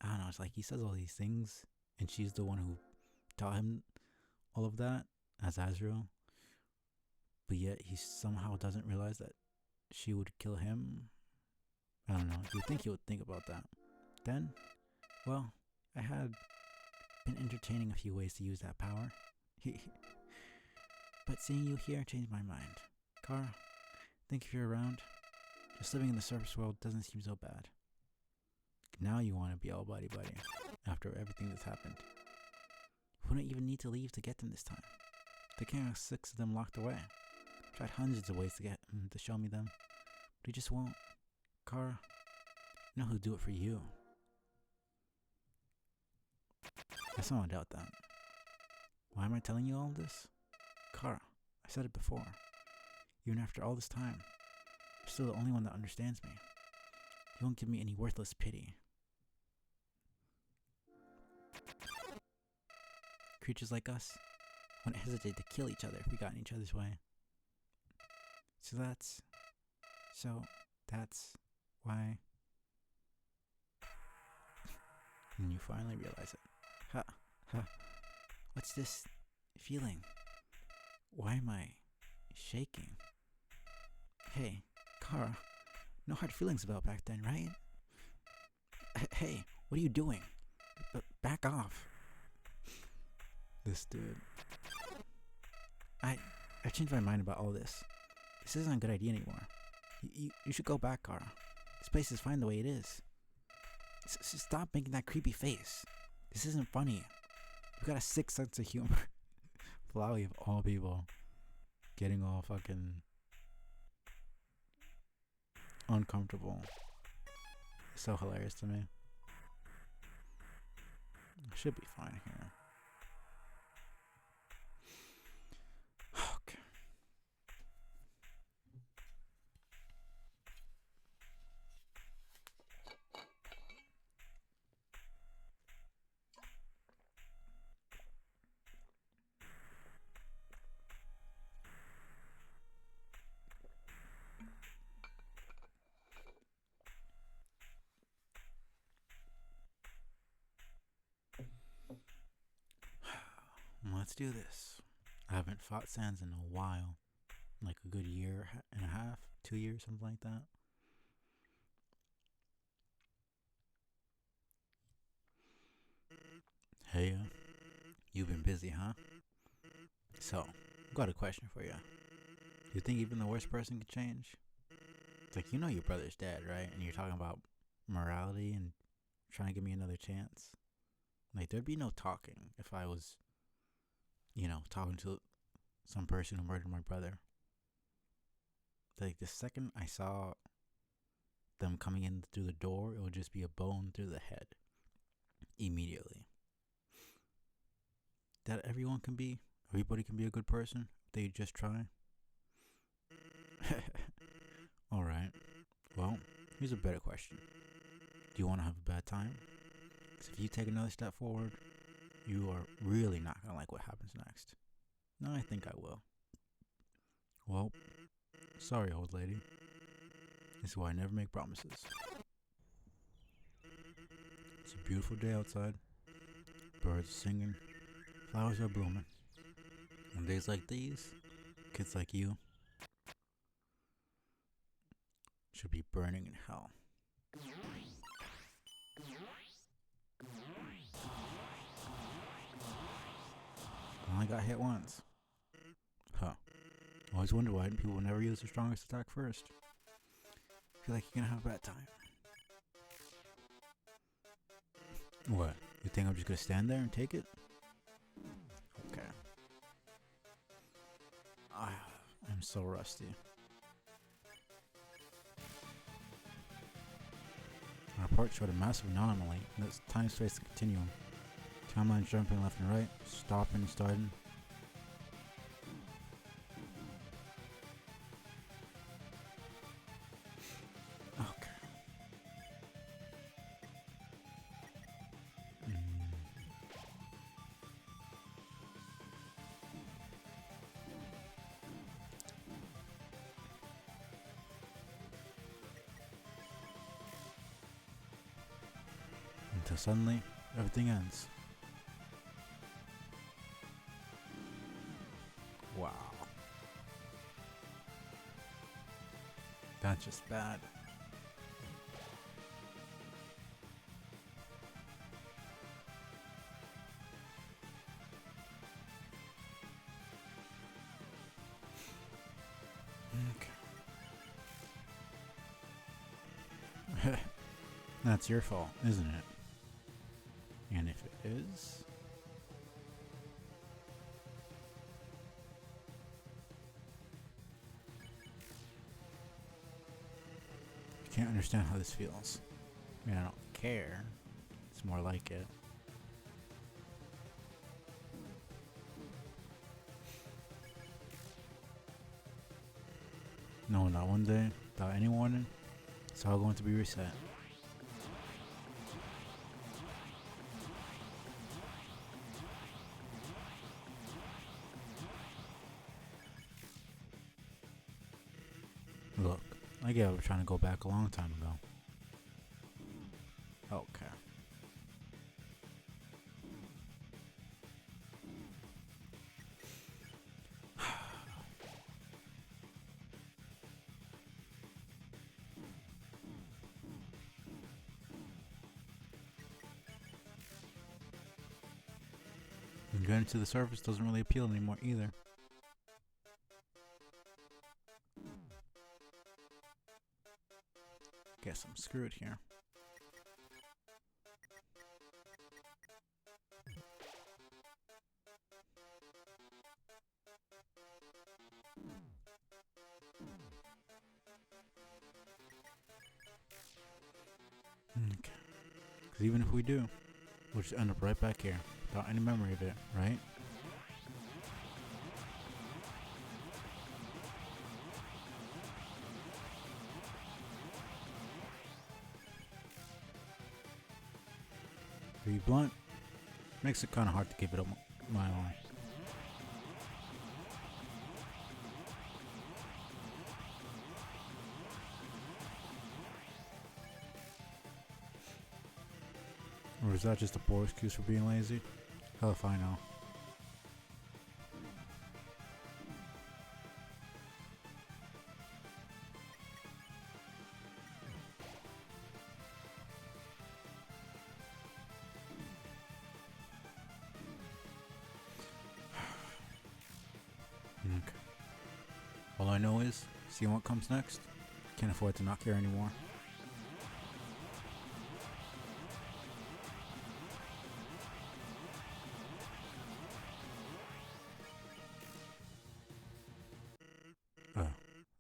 S1: I don't know, it's like he says all these things, and she's the one who taught him all of that as Azrael. But yet he somehow doesn't realize that she would kill him. I don't know, you'd think he would think about that. Then, well, I had been entertaining a few ways to use that power. But seeing you here changed my mind. Kara, think if you're around, just living in the surface world doesn't seem so bad. Now you want to be all buddy-buddy after everything that's happened. You wouldn't even need to leave to get them this time. The king has 6 of them locked away. Tried hundreds of ways to get him to show me them, but he just won't. Kara, you know who'll do it for you. I somehow doubt that. Why am I telling you all this? Kara, I said it before. Even after all this time, you're still the only one that understands me. You won't give me any worthless pity. Creatures like us wouldn't hesitate to kill each other if we got in each other's way. So that's why. And you finally realize it. What's this feeling? Why am I shaking? Hey, Kara, no hard feelings about back then, right? Hey, what are you doing? Back off. This dude. I've changed my mind about all this. This isn't a good idea anymore. You should go back, Kara. This place is fine the way it is. Stop making that creepy face. This isn't funny. You got a sick sense of humor. Flowey of all people. Getting all fucking uncomfortable. It's so hilarious to me. I should be fine here. Okay. Let's do this. I haven't fought Sans in a while. Like a good year and a half, 2 years, something like that. Hey, you've been busy, huh? So, I've got a question for you. You think even the worst person could change? It's like, you know your brother's dead, right? And you're talking about morality and trying to give me another chance. Like, there'd be no talking if I was, talking to some person who murdered my brother. Like, the second I saw them coming in through the door, it would just be a bone through the head. Immediately. That everybody can be a good person if they just try. Alright, well, here's a better question. Do you want to have a bad time? Because if you take another step forward, you are really not going to like what happens next. No, I think I will. Well, sorry, old lady. This is why I never make promises. It's a beautiful day outside. Birds are singing. Flowers are blooming. On days like these, kids like you should be burning in hell. I only got hit once. Huh. Always wonder why people never use their strongest attack first. Feel like you're gonna have a bad time. What? You think I'm just gonna stand there and take it? Okay. I'm so rusty. Our report showed a massive anomaly in this time-space continuum. Timelines jumping left and right, stopping and starting. Okay. Until suddenly, everything ends. Wow. That's just bad. Okay. That's your fault, isn't it? And if it is... I can't understand how this feels. I mean, I don't care. It's more like it. No, not one day, without any warning, it's all going to be reset. Look, I get we're trying to go back a long time ago. Okay. And getting to the surface doesn't really appeal anymore either. Guess I'm screwed here. Okay. Because even if we do, we'll just end up right back here, without any memory of it, right? To be blunt, makes it kind of hard to give it up my all. Or is that just a poor excuse for being lazy? Hell if I know. Okay. All I know is, seeing what comes next, can't afford to not care anymore.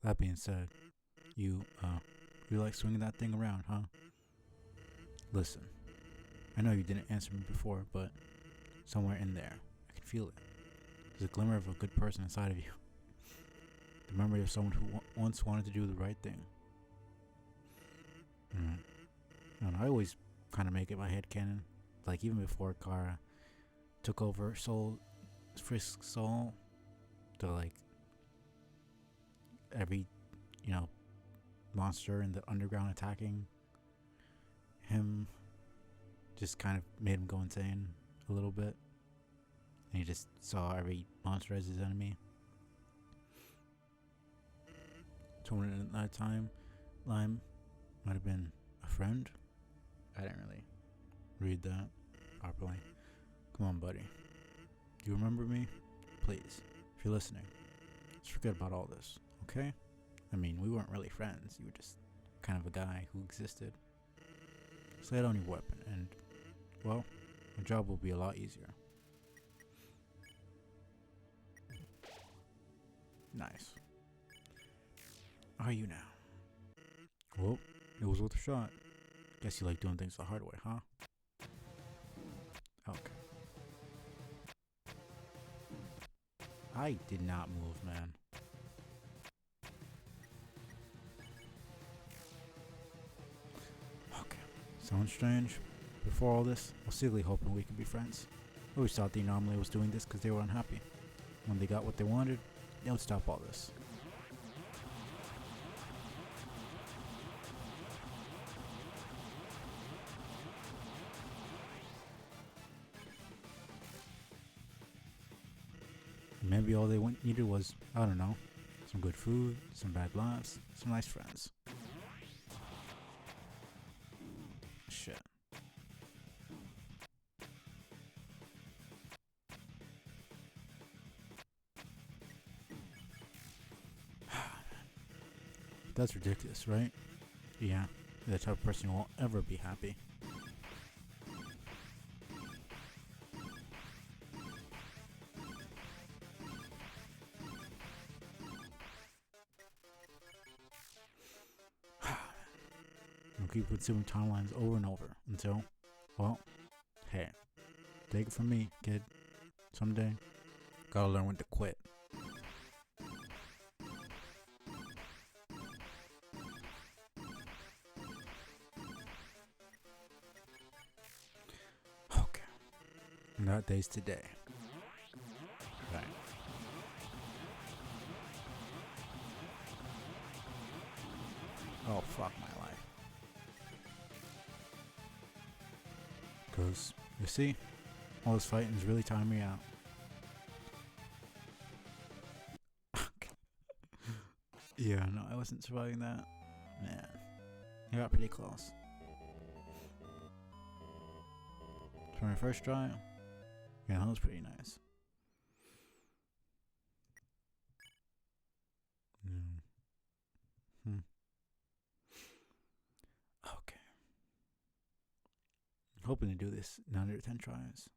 S1: That being said, you like swinging that thing around, huh? Listen, I know you didn't answer me before, but somewhere in there, I can feel it. There's a glimmer of a good person inside of you. The memory of someone who once wanted to do the right thing. And I always kind of make it my head canon. Like, even before Kara took over Frisk's soul, to like every, monster in the underground attacking him just kind of made him go insane a little bit. And he just saw every monster as his enemy. Someone at that time, Lime might have been a friend. I didn't really read that properly. Come on, buddy. Do you remember me? Please, if you're listening, let's forget about all this, okay? I mean, we weren't really friends. You were just kind of a guy who existed. So lay down your weapon, and, well, your job will be a lot easier. Nice. Are you now? Well, it was worth a shot. Guess you like doing things the hard way, huh? Okay. I did not move, man. Okay. Sounds strange. Before all this, I was secretly hoping we could be friends. I always thought the anomaly was doing this because they were unhappy. When they got what they wanted, they would stop all this. Maybe all they needed was, I don't know, some good food, some bad laughs, some nice friends. Shit. That's ridiculous, right? Yeah, you're the type of person who won't ever be happy. We'll keep consuming timelines over and over until, well, hey, take it from me, kid. Someday, gotta learn when to quit. Okay. And that day's today. Right. Oh, fuck my life. Because, you see, all this fighting is really tiring me out. Yeah, no, I wasn't surviving that. Man, I got pretty close. For my first try, yeah, that was pretty nice. Okay. Hoping to do this in under 10 tries.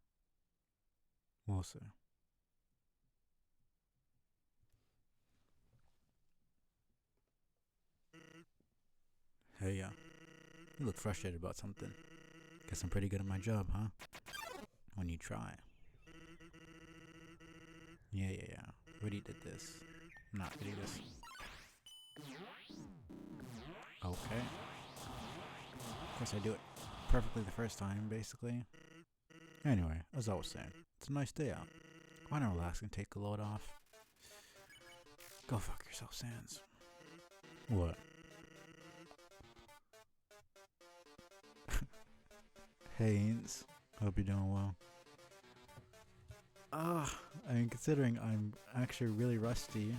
S1: We'll see. Hey, you look frustrated about something. Guess I'm pretty good at my job, huh? When you try. Yeah. Already did this. Not really this. Okay. Of course I do it perfectly the first time, basically. Anyway, as I was saying, it's a nice day out. Why not relax and take a load off? Go fuck yourself, Sans. What? Hey, Ains. Hope you're doing well. I mean, considering I'm actually really rusty,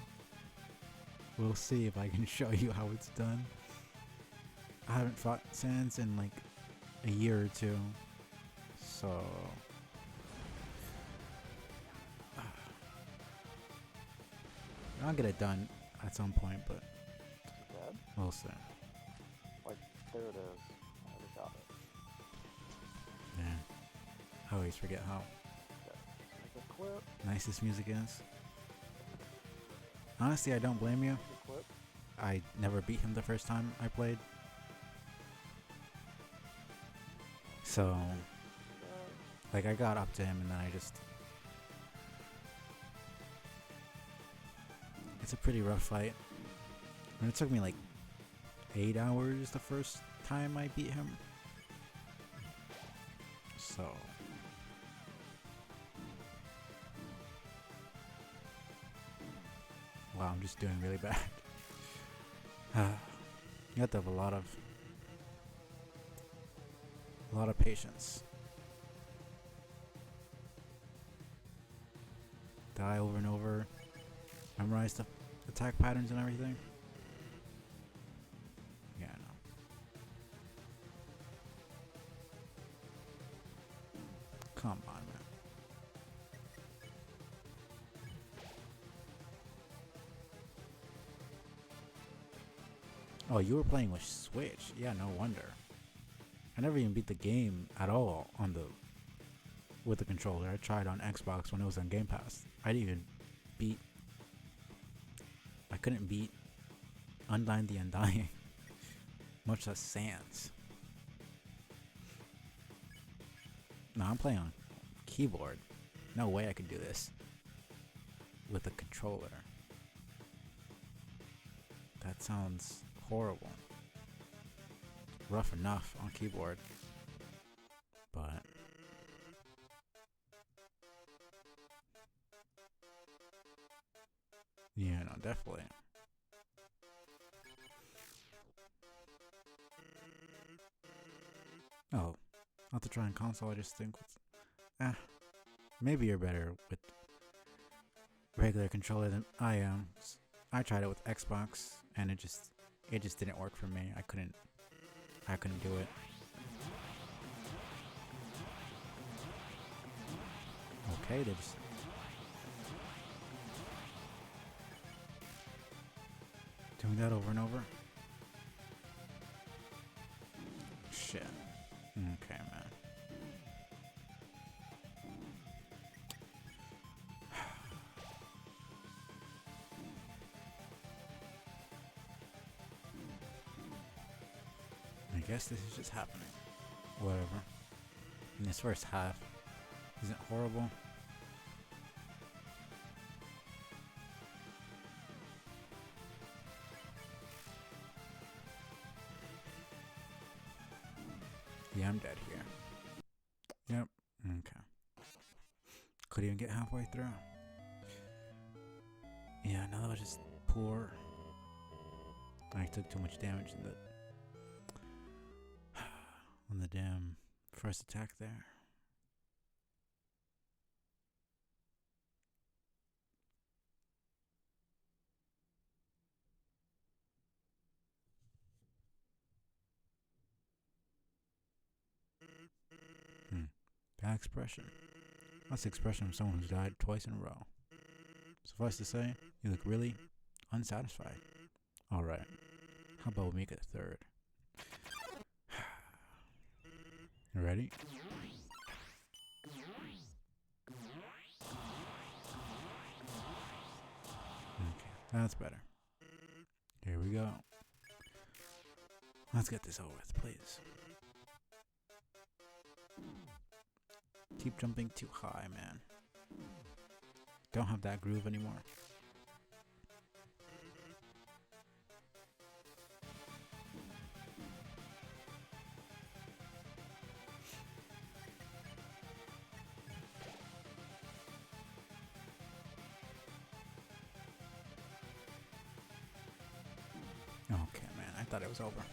S1: we'll see if I can show you how it's done. I haven't fought Sans in like a year or two, so I'll get it done at some point, but we'll see.
S2: Like, there it is. I already got it.
S1: Yeah, I always forget how
S2: Make a clip.
S1: nice this music is. Honestly, I don't blame you.
S2: Make a clip.
S1: I never beat him the first time I played. So, like, I got up to him and then It's a pretty rough fight. And it took me like 8 hours the first time I beat him. So wow, I'm just doing really bad. You have to have a lot of patience. Die over and over. Memorize the attack patterns and everything. Yeah, I know. Come on, man. Oh, you were playing with Switch? Yeah, no wonder. I never even beat the game at all on the with the controller. I tried on Xbox when it was on Game Pass. I didn't even beat. I couldn't beat Undying the Undying, much less Sans. No, I'm playing on keyboard. No way I could do this with a controller. That sounds horrible. Rough enough on keyboard, but yeah, no, definitely. Oh, I'll have to try on console. I just think, maybe you're better with regular controller than I am. I tried it with Xbox, and it just didn't work for me. I couldn't do it. Okay, they just doing that over and over. Shit. Okay, man. I guess this is just happening. Whatever. And this first half isn't horrible. Yeah, I'm dead here. Yep. Okay. Couldn't even get halfway through. Yeah, no, that was just poor. I took too much damage in the on the damn first attack there. That expression. That's the expression of someone who's died twice in a row. Suffice to say, you look really unsatisfied. Alright, how about we make it a third? You ready? Okay, that's better. Here we go. Let's get this over with, please. Keep jumping too high, man. Don't have that groove anymore. Okay, man, I thought it was over.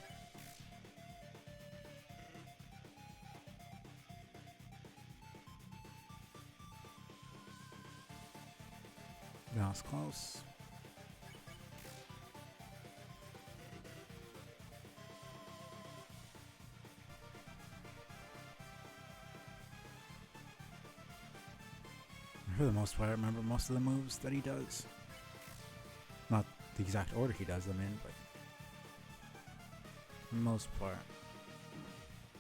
S1: That was close. For the most part, I remember most of the moves that he does. Not the exact order he does them in, but for the most part.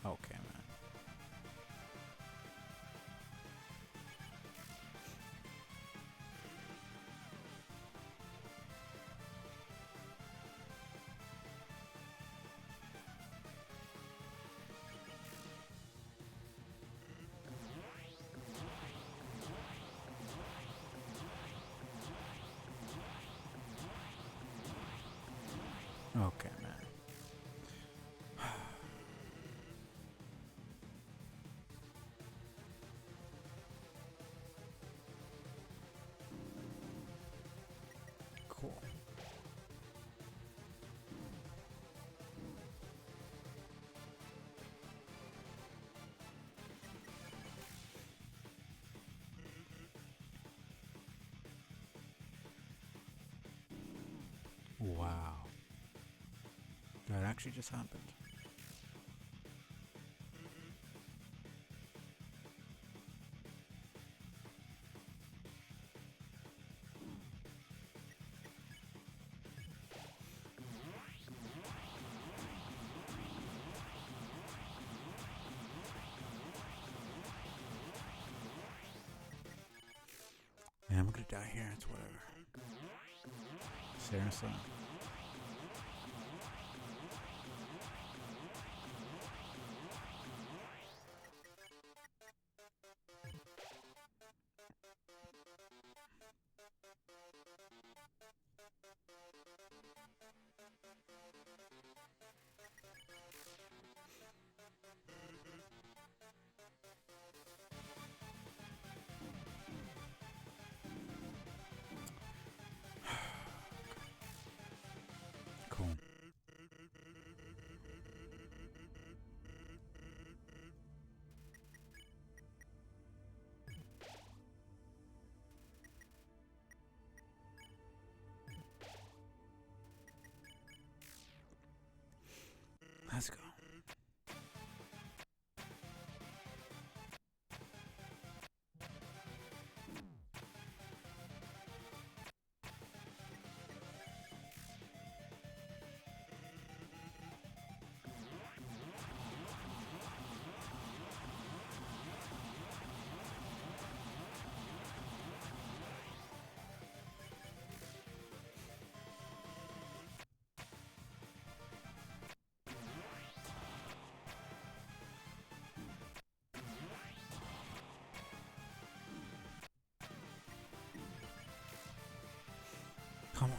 S1: Okay, man. Okay, man. Cool. Wow. That actually just happened. Yeah, I'm gonna die here. It's whatever. Seriously. Cool. Let's go. Come on.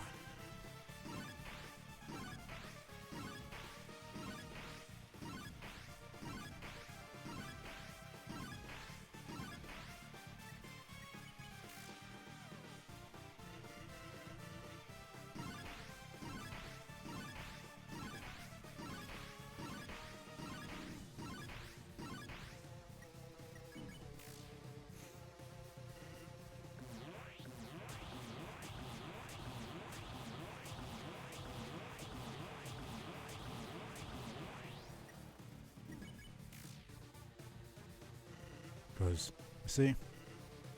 S1: Goes. See?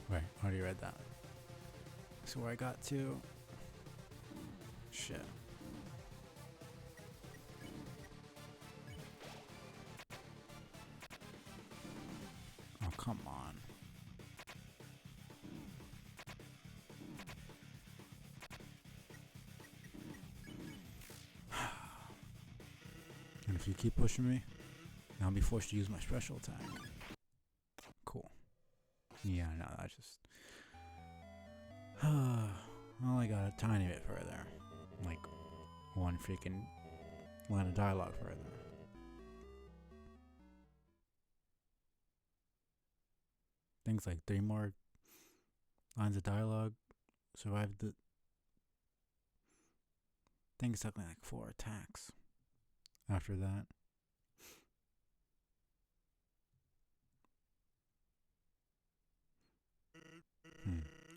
S1: Wait, I already read that. So where I got to. Shit. Oh, come on. And if you keep pushing me, I'll be forced to use my special attack. Cool. Yeah, no, I just. I only got a tiny bit further. Like, one freaking line of dialogue further. Things like 3 more lines of dialogue. Survived the. I think it's something like 4 attacks. After that.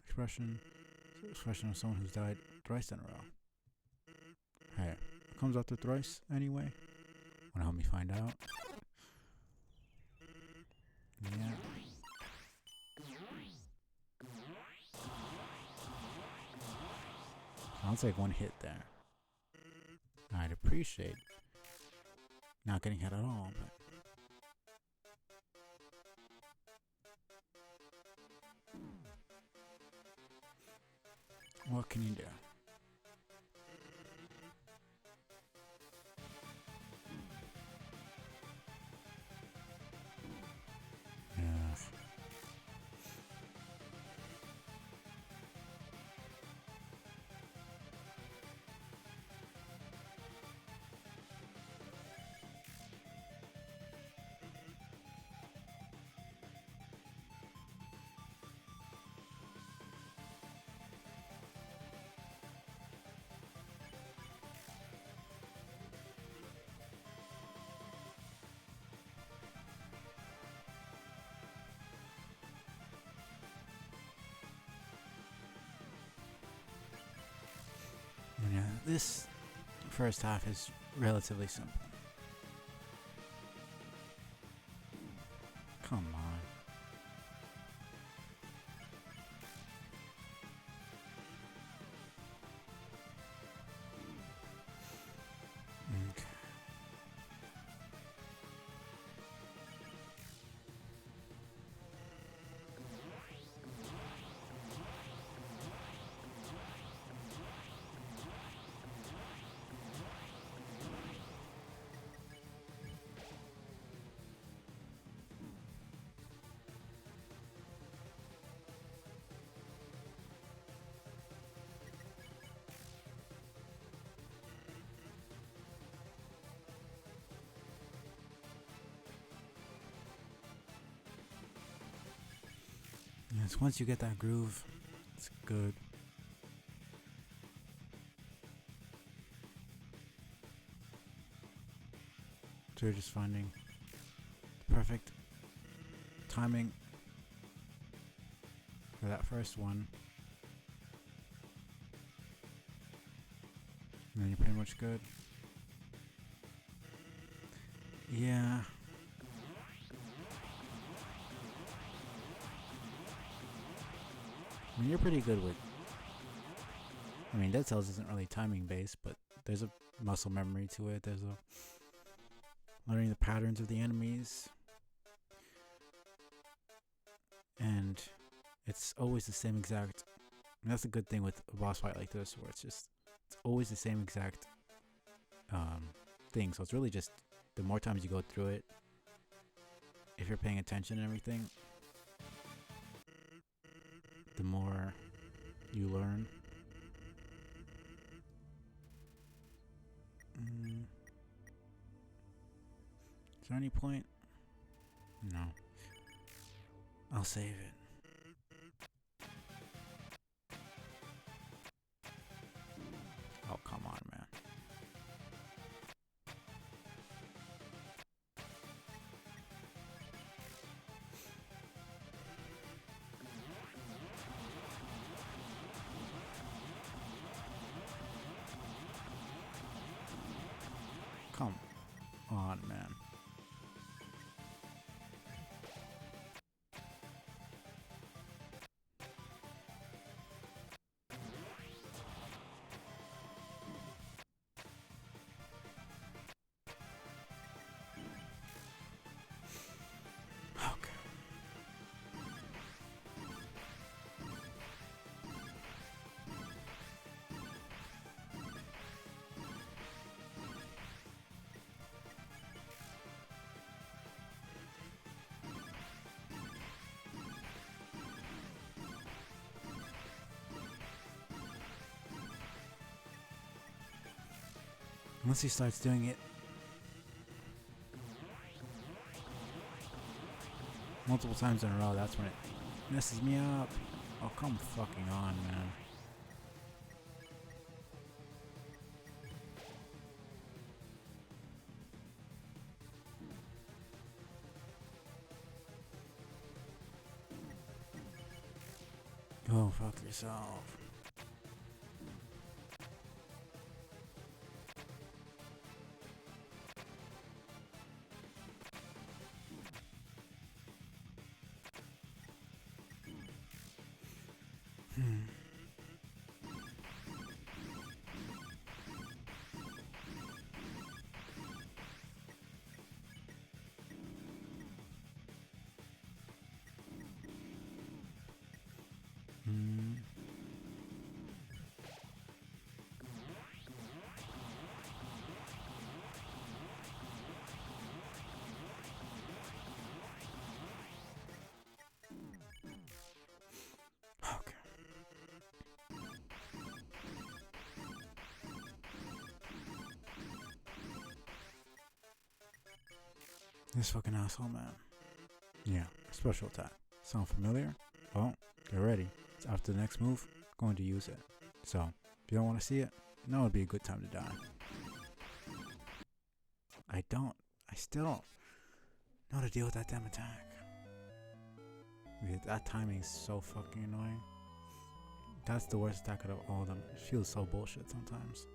S1: Expression. Expression of someone who's died thrice in a row. Hey, it comes after thrice anyway. Wanna help me find out? Yeah. Sounds like 1 hit there. I'd appreciate not getting hit at all, but. What can you do? Yeah. this first half is relatively simple. Come on. Okay. Yes, once you get that groove, it's good. So you're just finding the perfect timing for that first one. And then you're pretty much good. Yeah. I mean, you're pretty good with... I mean, Dead Cells isn't really timing based, but there's a muscle memory to it. There's a learning the patterns of the enemies. And it's always the same exact... And that's a good thing with a boss fight like this, where it's always the same exact thing. So it's really just the more times you go through it, if you're paying attention and everything, the more you learn. Is there any point? No. I'll save it. Oh, come on, man. Come on, man. Okay. Once he starts doing it multiple times in a row, that's when it messes me up. Oh, come fucking on, man. Go fuck yourself. Okay. This fucking asshole, man. Yeah, special attack. Sound familiar? Well, get ready. It's after the next move, going to use it. So, if you don't want to see it, now would be a good time to die. I still don't know how to deal with that damn attack. That timing is so fucking annoying. That's the worst attack out of all of them. It feels so bullshit sometimes.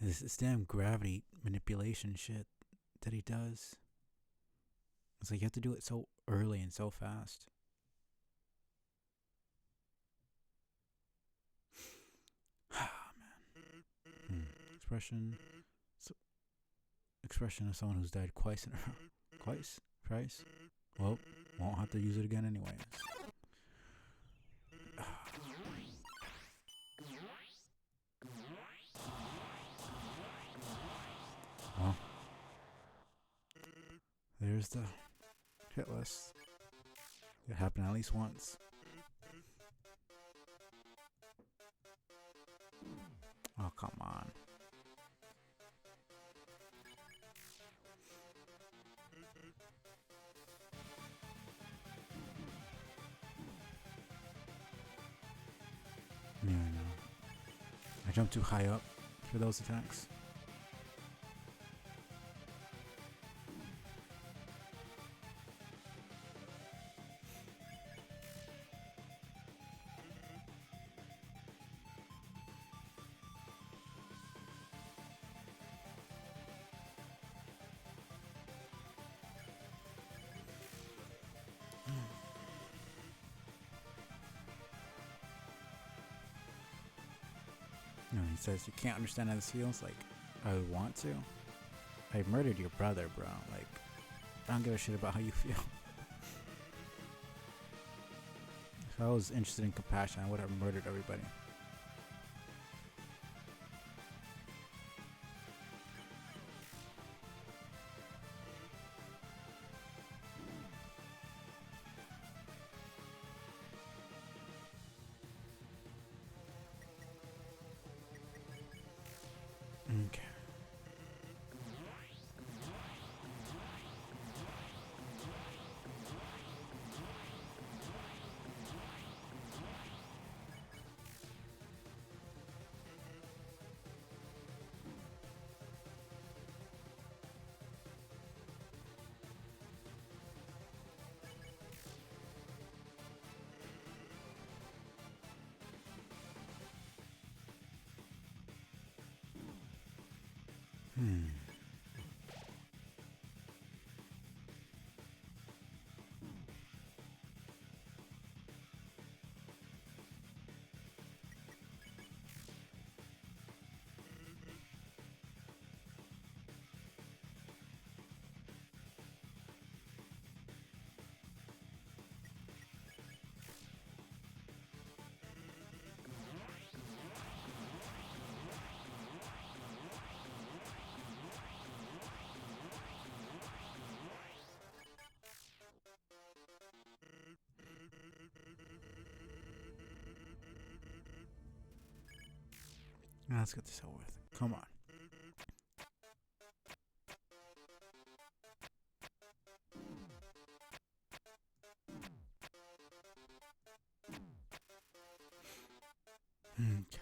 S1: This damn gravity manipulation shit that he does. It's like you have to do it so early and so fast. Ah, man. Expression. Expression of someone who's died twice in a row. Twice? Thrice? Well, won't have to use it again anyways. Well, there's the hit list. It happened at least once. Oh, come on. Yeah, I know. I jumped too high up for those attacks. You know, he says you can't understand how this feels. Like, I would want to. I murdered your brother, bro. Like, I don't give a shit about how you feel. If I was interested in compassion, I would have murdered everybody. Okay. Hmm. Now let's get this over with. Come on. Okay.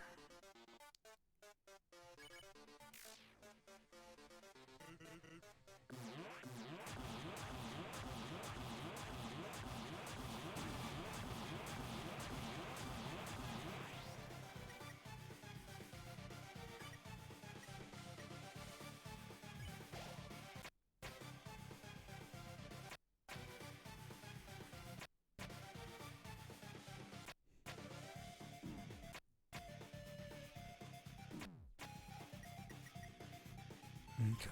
S1: Okay.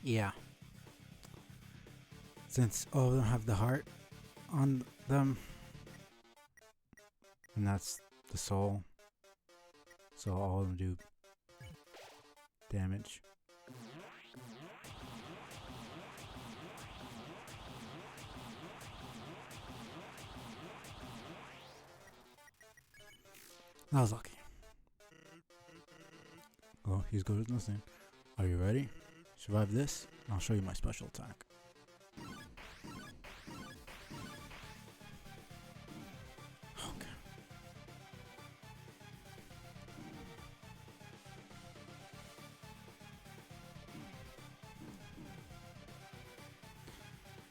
S1: Yeah. Since all of them have the heart on them, and that's the soul, so all of them do damage. I was lucky. Oh, he's good at nothing. Are you ready? Survive this, and I'll show you my special attack. Okay.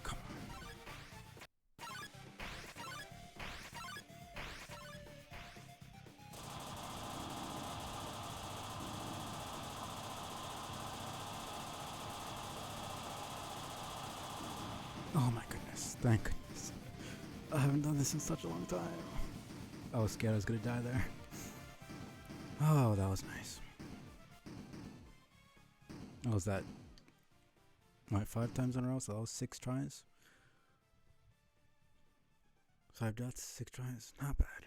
S1: Come on. Oh my goodness. Thank goodness. I haven't done this in such a long time. I was scared I was gonna die there. Oh, that was nice. What was that? What, 5 times in a row? So that was 6 tries? 5 deaths, 6 tries? Not bad.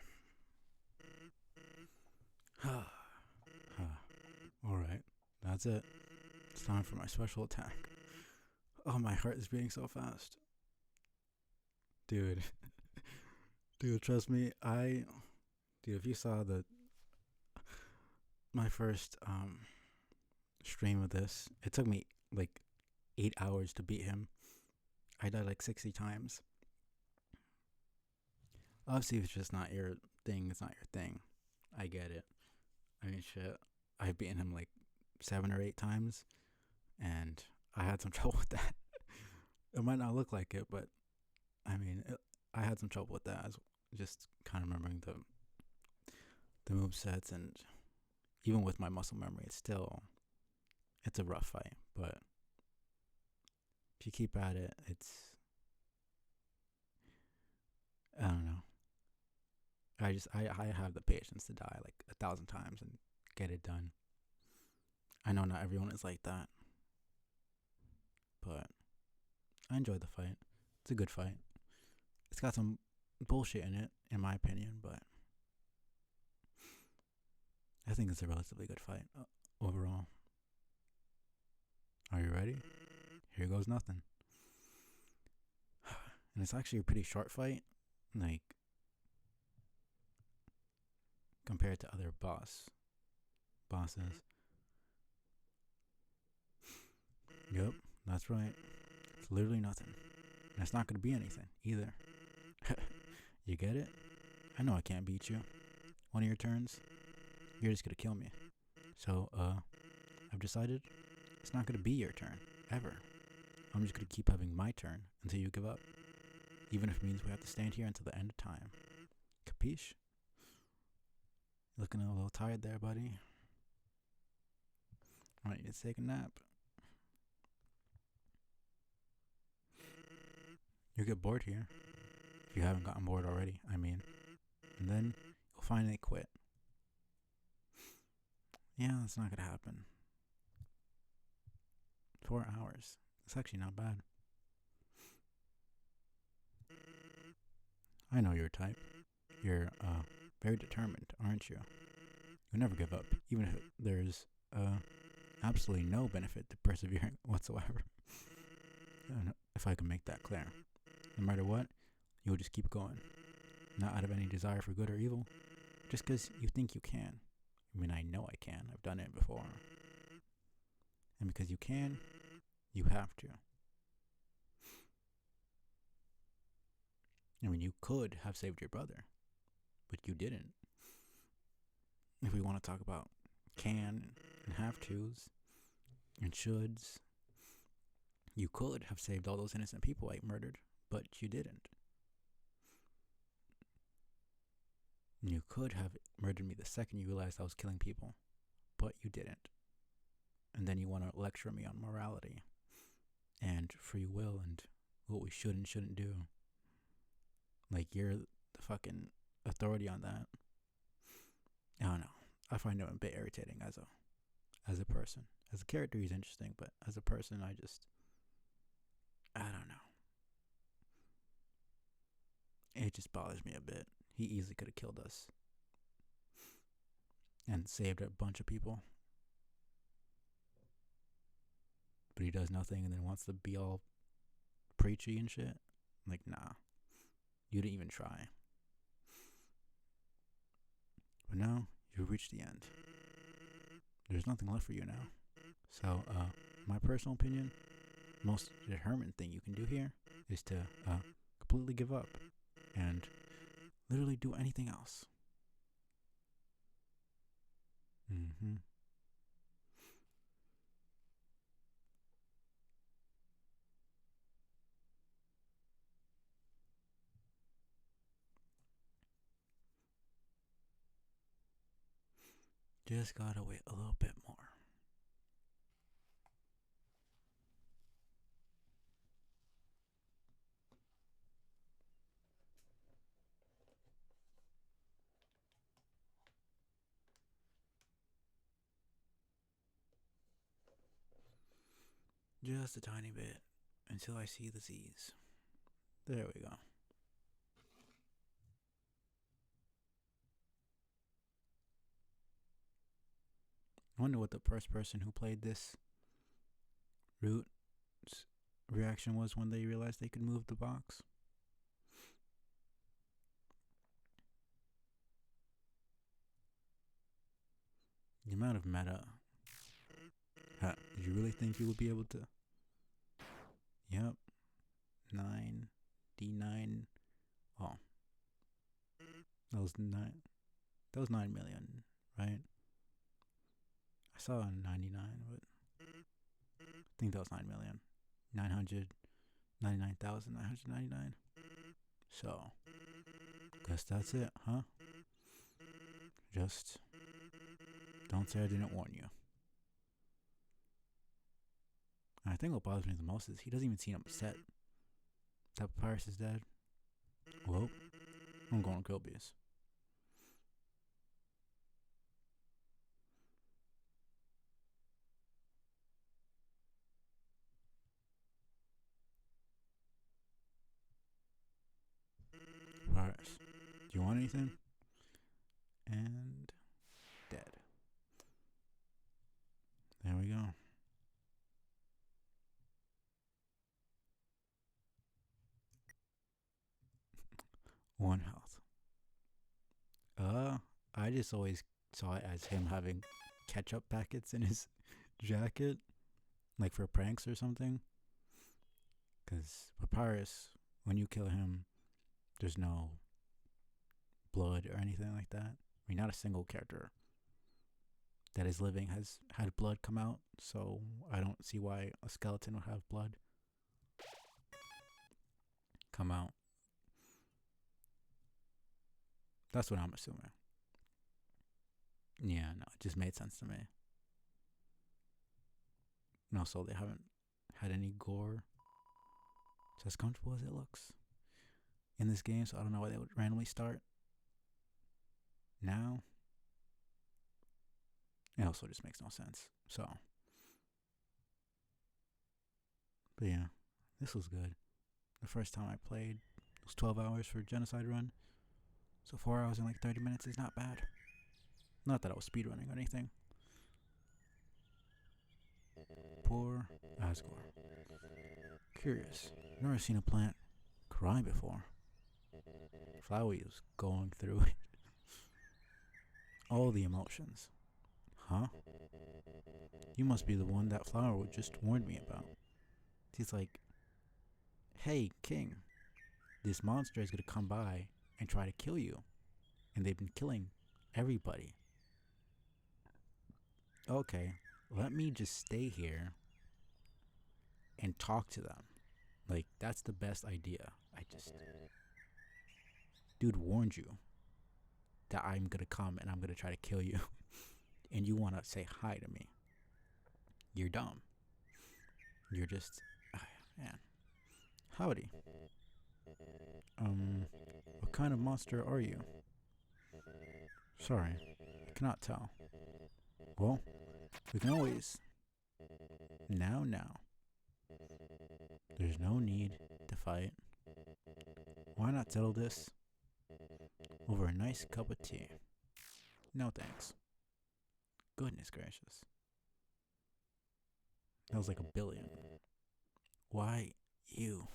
S1: Alright, that's it. It's time for my special attack. Oh, my heart is beating so fast. Dude. Dude, trust me, Dude, if you saw my first stream of this, it took me like 8 hours to beat him. I died like 60 times. Obviously, if it's just not your thing, it's not your thing. I get it. I mean, shit. I've beaten him like 7 or 8 times, and I had some trouble with that. It might not look like it, but I mean, I had some trouble with that. I was just kind of remembering the move sets, and even with my muscle memory, it's a rough fight. But if you keep at it, I don't know. I have the patience to die like 1,000 times and get it done. I know not everyone is like that, but I enjoyed the fight. It's a good fight. It's got some bullshit in it, in my opinion, but I think it's a relatively good fight overall. Are you ready? Here goes nothing. And it's actually a pretty short fight, like compared to other bosses. Yep, that's right. It's literally nothing. And it's not gonna be anything either. You get it? I know I can't beat you. One of your turns, you're just gonna kill me. So, I've decided it's not gonna be your turn, ever. I'm just gonna keep having my turn until you give up. Even if it means we have to stand here until the end of time. Capiche? Looking a little tired there, buddy. I need to take a nap. You'll get bored here. If you haven't gotten bored already, I mean. And then you'll finally quit. Yeah, that's not gonna happen. 4 hours. It's actually not bad. I know your type. You're very determined, aren't you? You'll never give up, even if there's absolutely no benefit to persevering whatsoever. If I can make that clear. No matter what, you'll just keep going. Not out of any desire for good or evil, just because you think you can. I mean, I know I can. I've done it before. And because you can, you have to. I mean, you could have saved your brother, but you didn't. If we want to talk about can and have tos and shoulds, you could have saved all those innocent people I murdered, but you didn't. You could have murdered me the second you realized I was killing people, but you didn't. And then you want to lecture me on morality and free will and what we should and shouldn't do. Like, you're the fucking authority on that. I don't know. I find it a bit irritating as a person. As a character, he's interesting, but as a person, I don't know. It just bothers me a bit. He easily could have killed us and saved a bunch of people. But he does nothing and then wants to be all preachy and shit. Like, nah. You didn't even try. But now, you've reached the end. There's nothing left for you now. So, my personal opinion, most determined thing you can do here is to completely give up and literally do anything else. Mm-hmm. Just gotta wait a little bit more. Just a tiny bit until I see the Z's. There we go. I wonder what the first person who played this route reaction was when they realized they could move the box. The amount of meta. Did you really think you would be able to? Yep. 9. D9. Oh. That was 9. That was 9 million, right? I saw 99, but I think that was 9 million. 999,999. So, guess that's it, huh? Just don't say I didn't warn you. And I think what bothers me the most is he doesn't even seem upset that Papyrus is dead. Well, I'm going to Gilby's. Papyrus, do you want anything? And dead. There we go. One health. I just always saw it as him having ketchup packets in his jacket, like for pranks or something. Because Papyrus, when you kill him, there's no blood or anything like that. I mean, not a single character that is living has had blood come out, so I don't see why a skeleton would have blood come out. That's what I'm assuming. Yeah, no, it just made sense to me. No, so they haven't had any gore. It's as comfortable as it looks in this game, so I don't know why they would randomly start now. It also just makes no sense. So, but yeah, this was good. The first time I played, it was 12 hours for Genocide run. So 4 hours and like 30 minutes is not bad. Not that I was speedrunning or anything. Poor Asgore. Curious. Never seen a plant cry before. Flowey was going through it. All the emotions. Huh? You must be the one that flower just warned me about. He's like, hey, King, this monster is going to come by and try to kill you. And they've been killing everybody. Okay, let me just stay here and talk to them. Like, that's the best idea. Dude warned you that I'm going to come and I'm going to try to kill you. And you want to say hi to me. You're dumb. You're just, man. Howdy. What kind of monster are you? Sorry, I cannot tell. Well, we can always Now. There's no need to fight. Why not settle this over a nice cup of tea? No thanks. Goodness gracious. That was like a billion. Why you?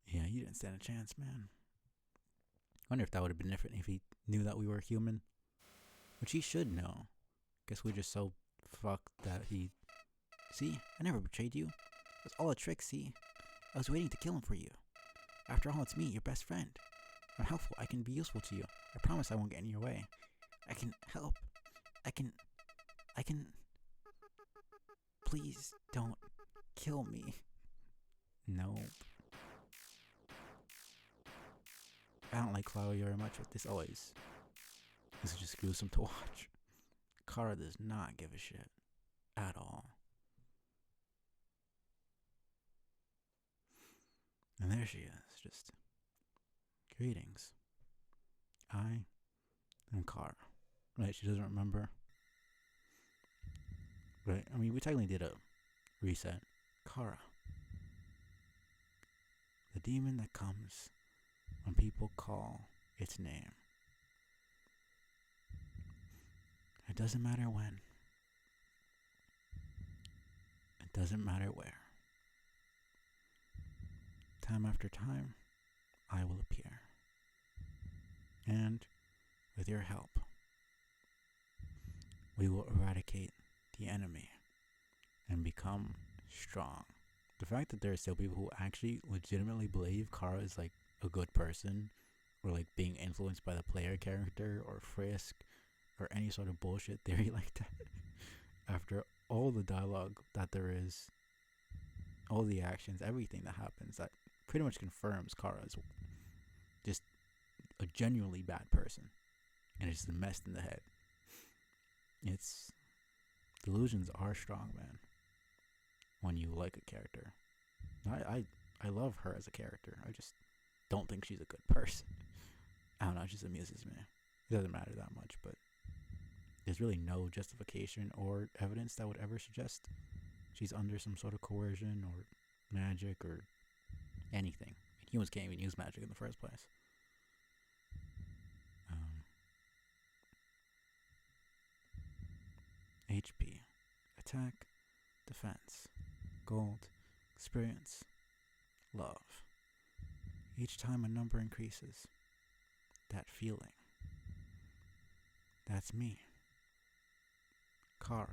S1: Yeah, you didn't stand a chance, man. Wonder if that would have been different if he knew that we were human. Which he should know. Guess we're just so fucked that he... See, I never betrayed you. It was all a trick, see? I was waiting to kill him for you. After all, it's me, your best friend. I'm helpful. I can be useful to you. I promise I won't get in your way. I can help. I can... Please don't kill me. No. I don't like Chloe very much, but this is just gruesome to watch. Kara does not give a shit. At all. And there she is, just... Greetings. I am Kara. Right, she doesn't remember. Right, I mean, we technically did a reset. Kara. The demon that comes when people call its name. It doesn't matter when. It doesn't matter where. Time after time, I will appear. And with your help, we will eradicate the enemy and become strong. The fact that there are still people who actually legitimately believe Kara is like a good person, or like being influenced by the player character or Frisk or any sort of bullshit theory like that, after all the dialogue that there is, all the actions, everything that happens, that pretty much confirms Kara is just a genuinely bad person and it's a mess in the head. It's... Delusions are strong, man. When you like a character. I love her as a character. I just don't think she's a good person. I don't know, it just amuses me. It doesn't matter that much, but there's really no justification or evidence that would ever suggest she's under some sort of coercion or magic or anything. Humans can't even use magic in the first place. HP. Attack. Defense. Gold. Experience. Love. Each time a number increases, that feeling. That's me. Kara.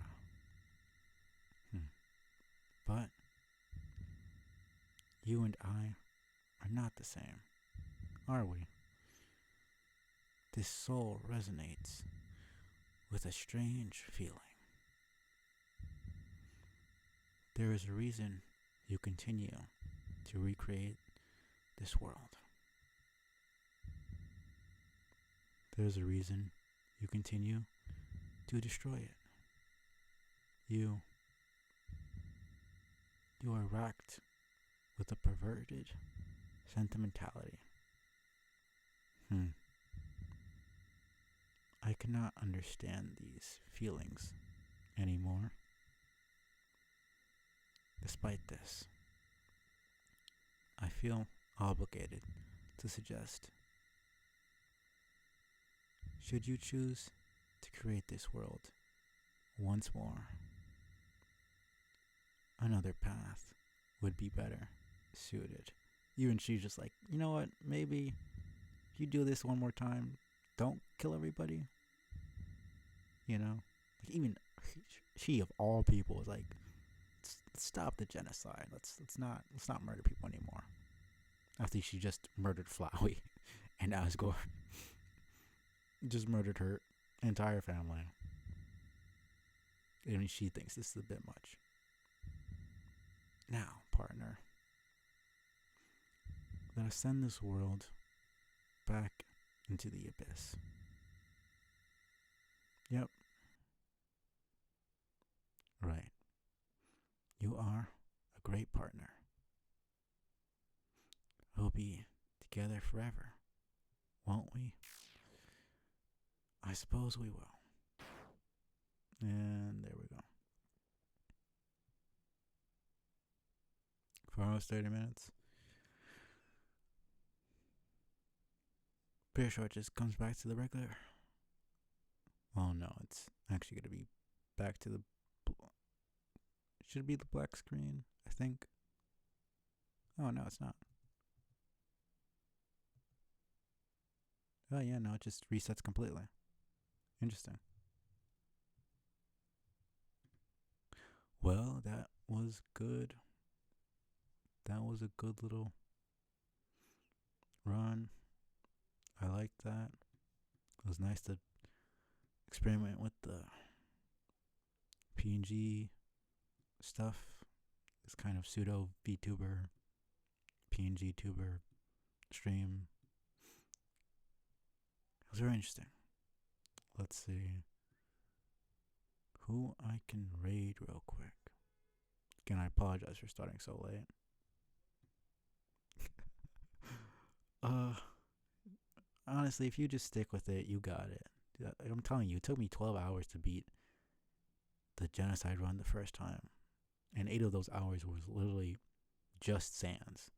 S1: But you and I are not the same, are we? This soul resonates with a strange feeling. There is a reason you continue to recreate this world. There's a reason you continue to destroy it. You are racked with a perverted sentimentality. I cannot understand these feelings anymore. Despite this, I feel obligated to suggest, should you choose to create this world once more, another path would be better suited. Even she's just like, you know what, maybe if you do this one more time, don't kill everybody. You know? Like, even she of all people is like, stop the genocide. Let's not murder people anymore. After she just murdered Flowey and Asgore. Just murdered her entire family. I mean, she thinks this is a bit much. Now, partner, let us send this world back into the abyss. Yep. Right. You are a great partner. We'll be together forever, won't we? I suppose we will. And there we go. For almost 30 minutes. Pretty sure it just comes back to the regular. Oh no, it's actually gonna be back to the. It should be the black screen, I think. Oh no, it's not. Oh yeah, no, it just resets completely. Interesting. Well, that was good. That was a good little run. I liked that. It was nice to experiment with the PNG stuff. This kind of pseudo VTuber, PNG tuber stream. It was very interesting. Let's see who I can raid real quick. Again, I apologize for starting so late. uh, Honestly, if you just stick with it, you got it. I'm telling you, it took me 12 hours to beat the Genocide run the first time. And 8 of those hours was literally just Sans.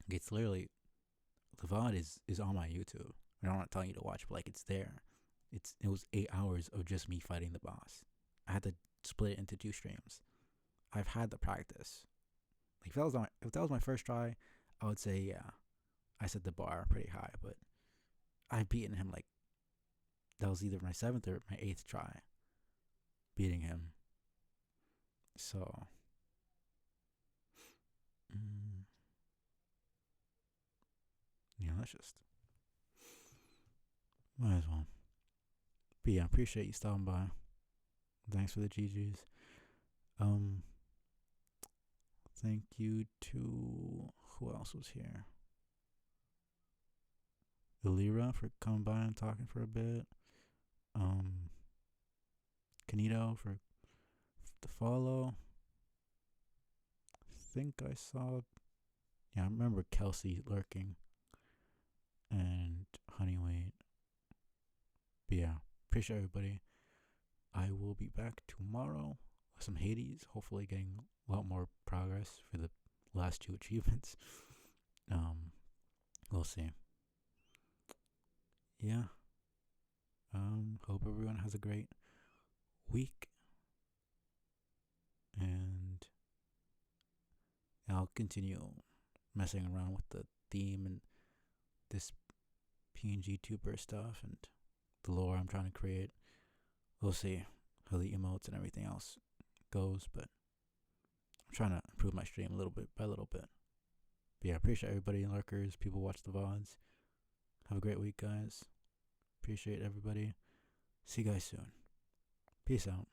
S1: It's literally, the VOD is on my YouTube. I'm not telling you to watch, but like it's there. It was 8 hours of just me fighting the boss. I had to split it into 2 streams. I've had the practice. Like if that was my first try, I would say yeah. I set the bar pretty high, but I've beaten him like that was either my 7th or my 8th try beating him. So mm, yeah, let's just might as well. But yeah, appreciate you stopping by. Thanks for the GGs. Thank you to who else was here? Ilira for coming by and talking for a bit. Kanito for the follow. I think I saw. Yeah, I remember Kelsey lurking and Honeyweight. But yeah, appreciate everybody. I will be back tomorrow with some Hades. Hopefully, getting a lot more progress for the last 2 achievements. We'll see. Yeah. Hope everyone has a great week, and I'll continue messing around with the theme and this pngtuber stuff and the lore I'm trying to create. We'll see how the emotes and everything else goes, but I'm trying to improve my stream a little bit by little bit. But yeah, appreciate everybody, lurkers, people watch the VODs. Have a great week, guys. Appreciate everybody. See you guys soon. Peace out.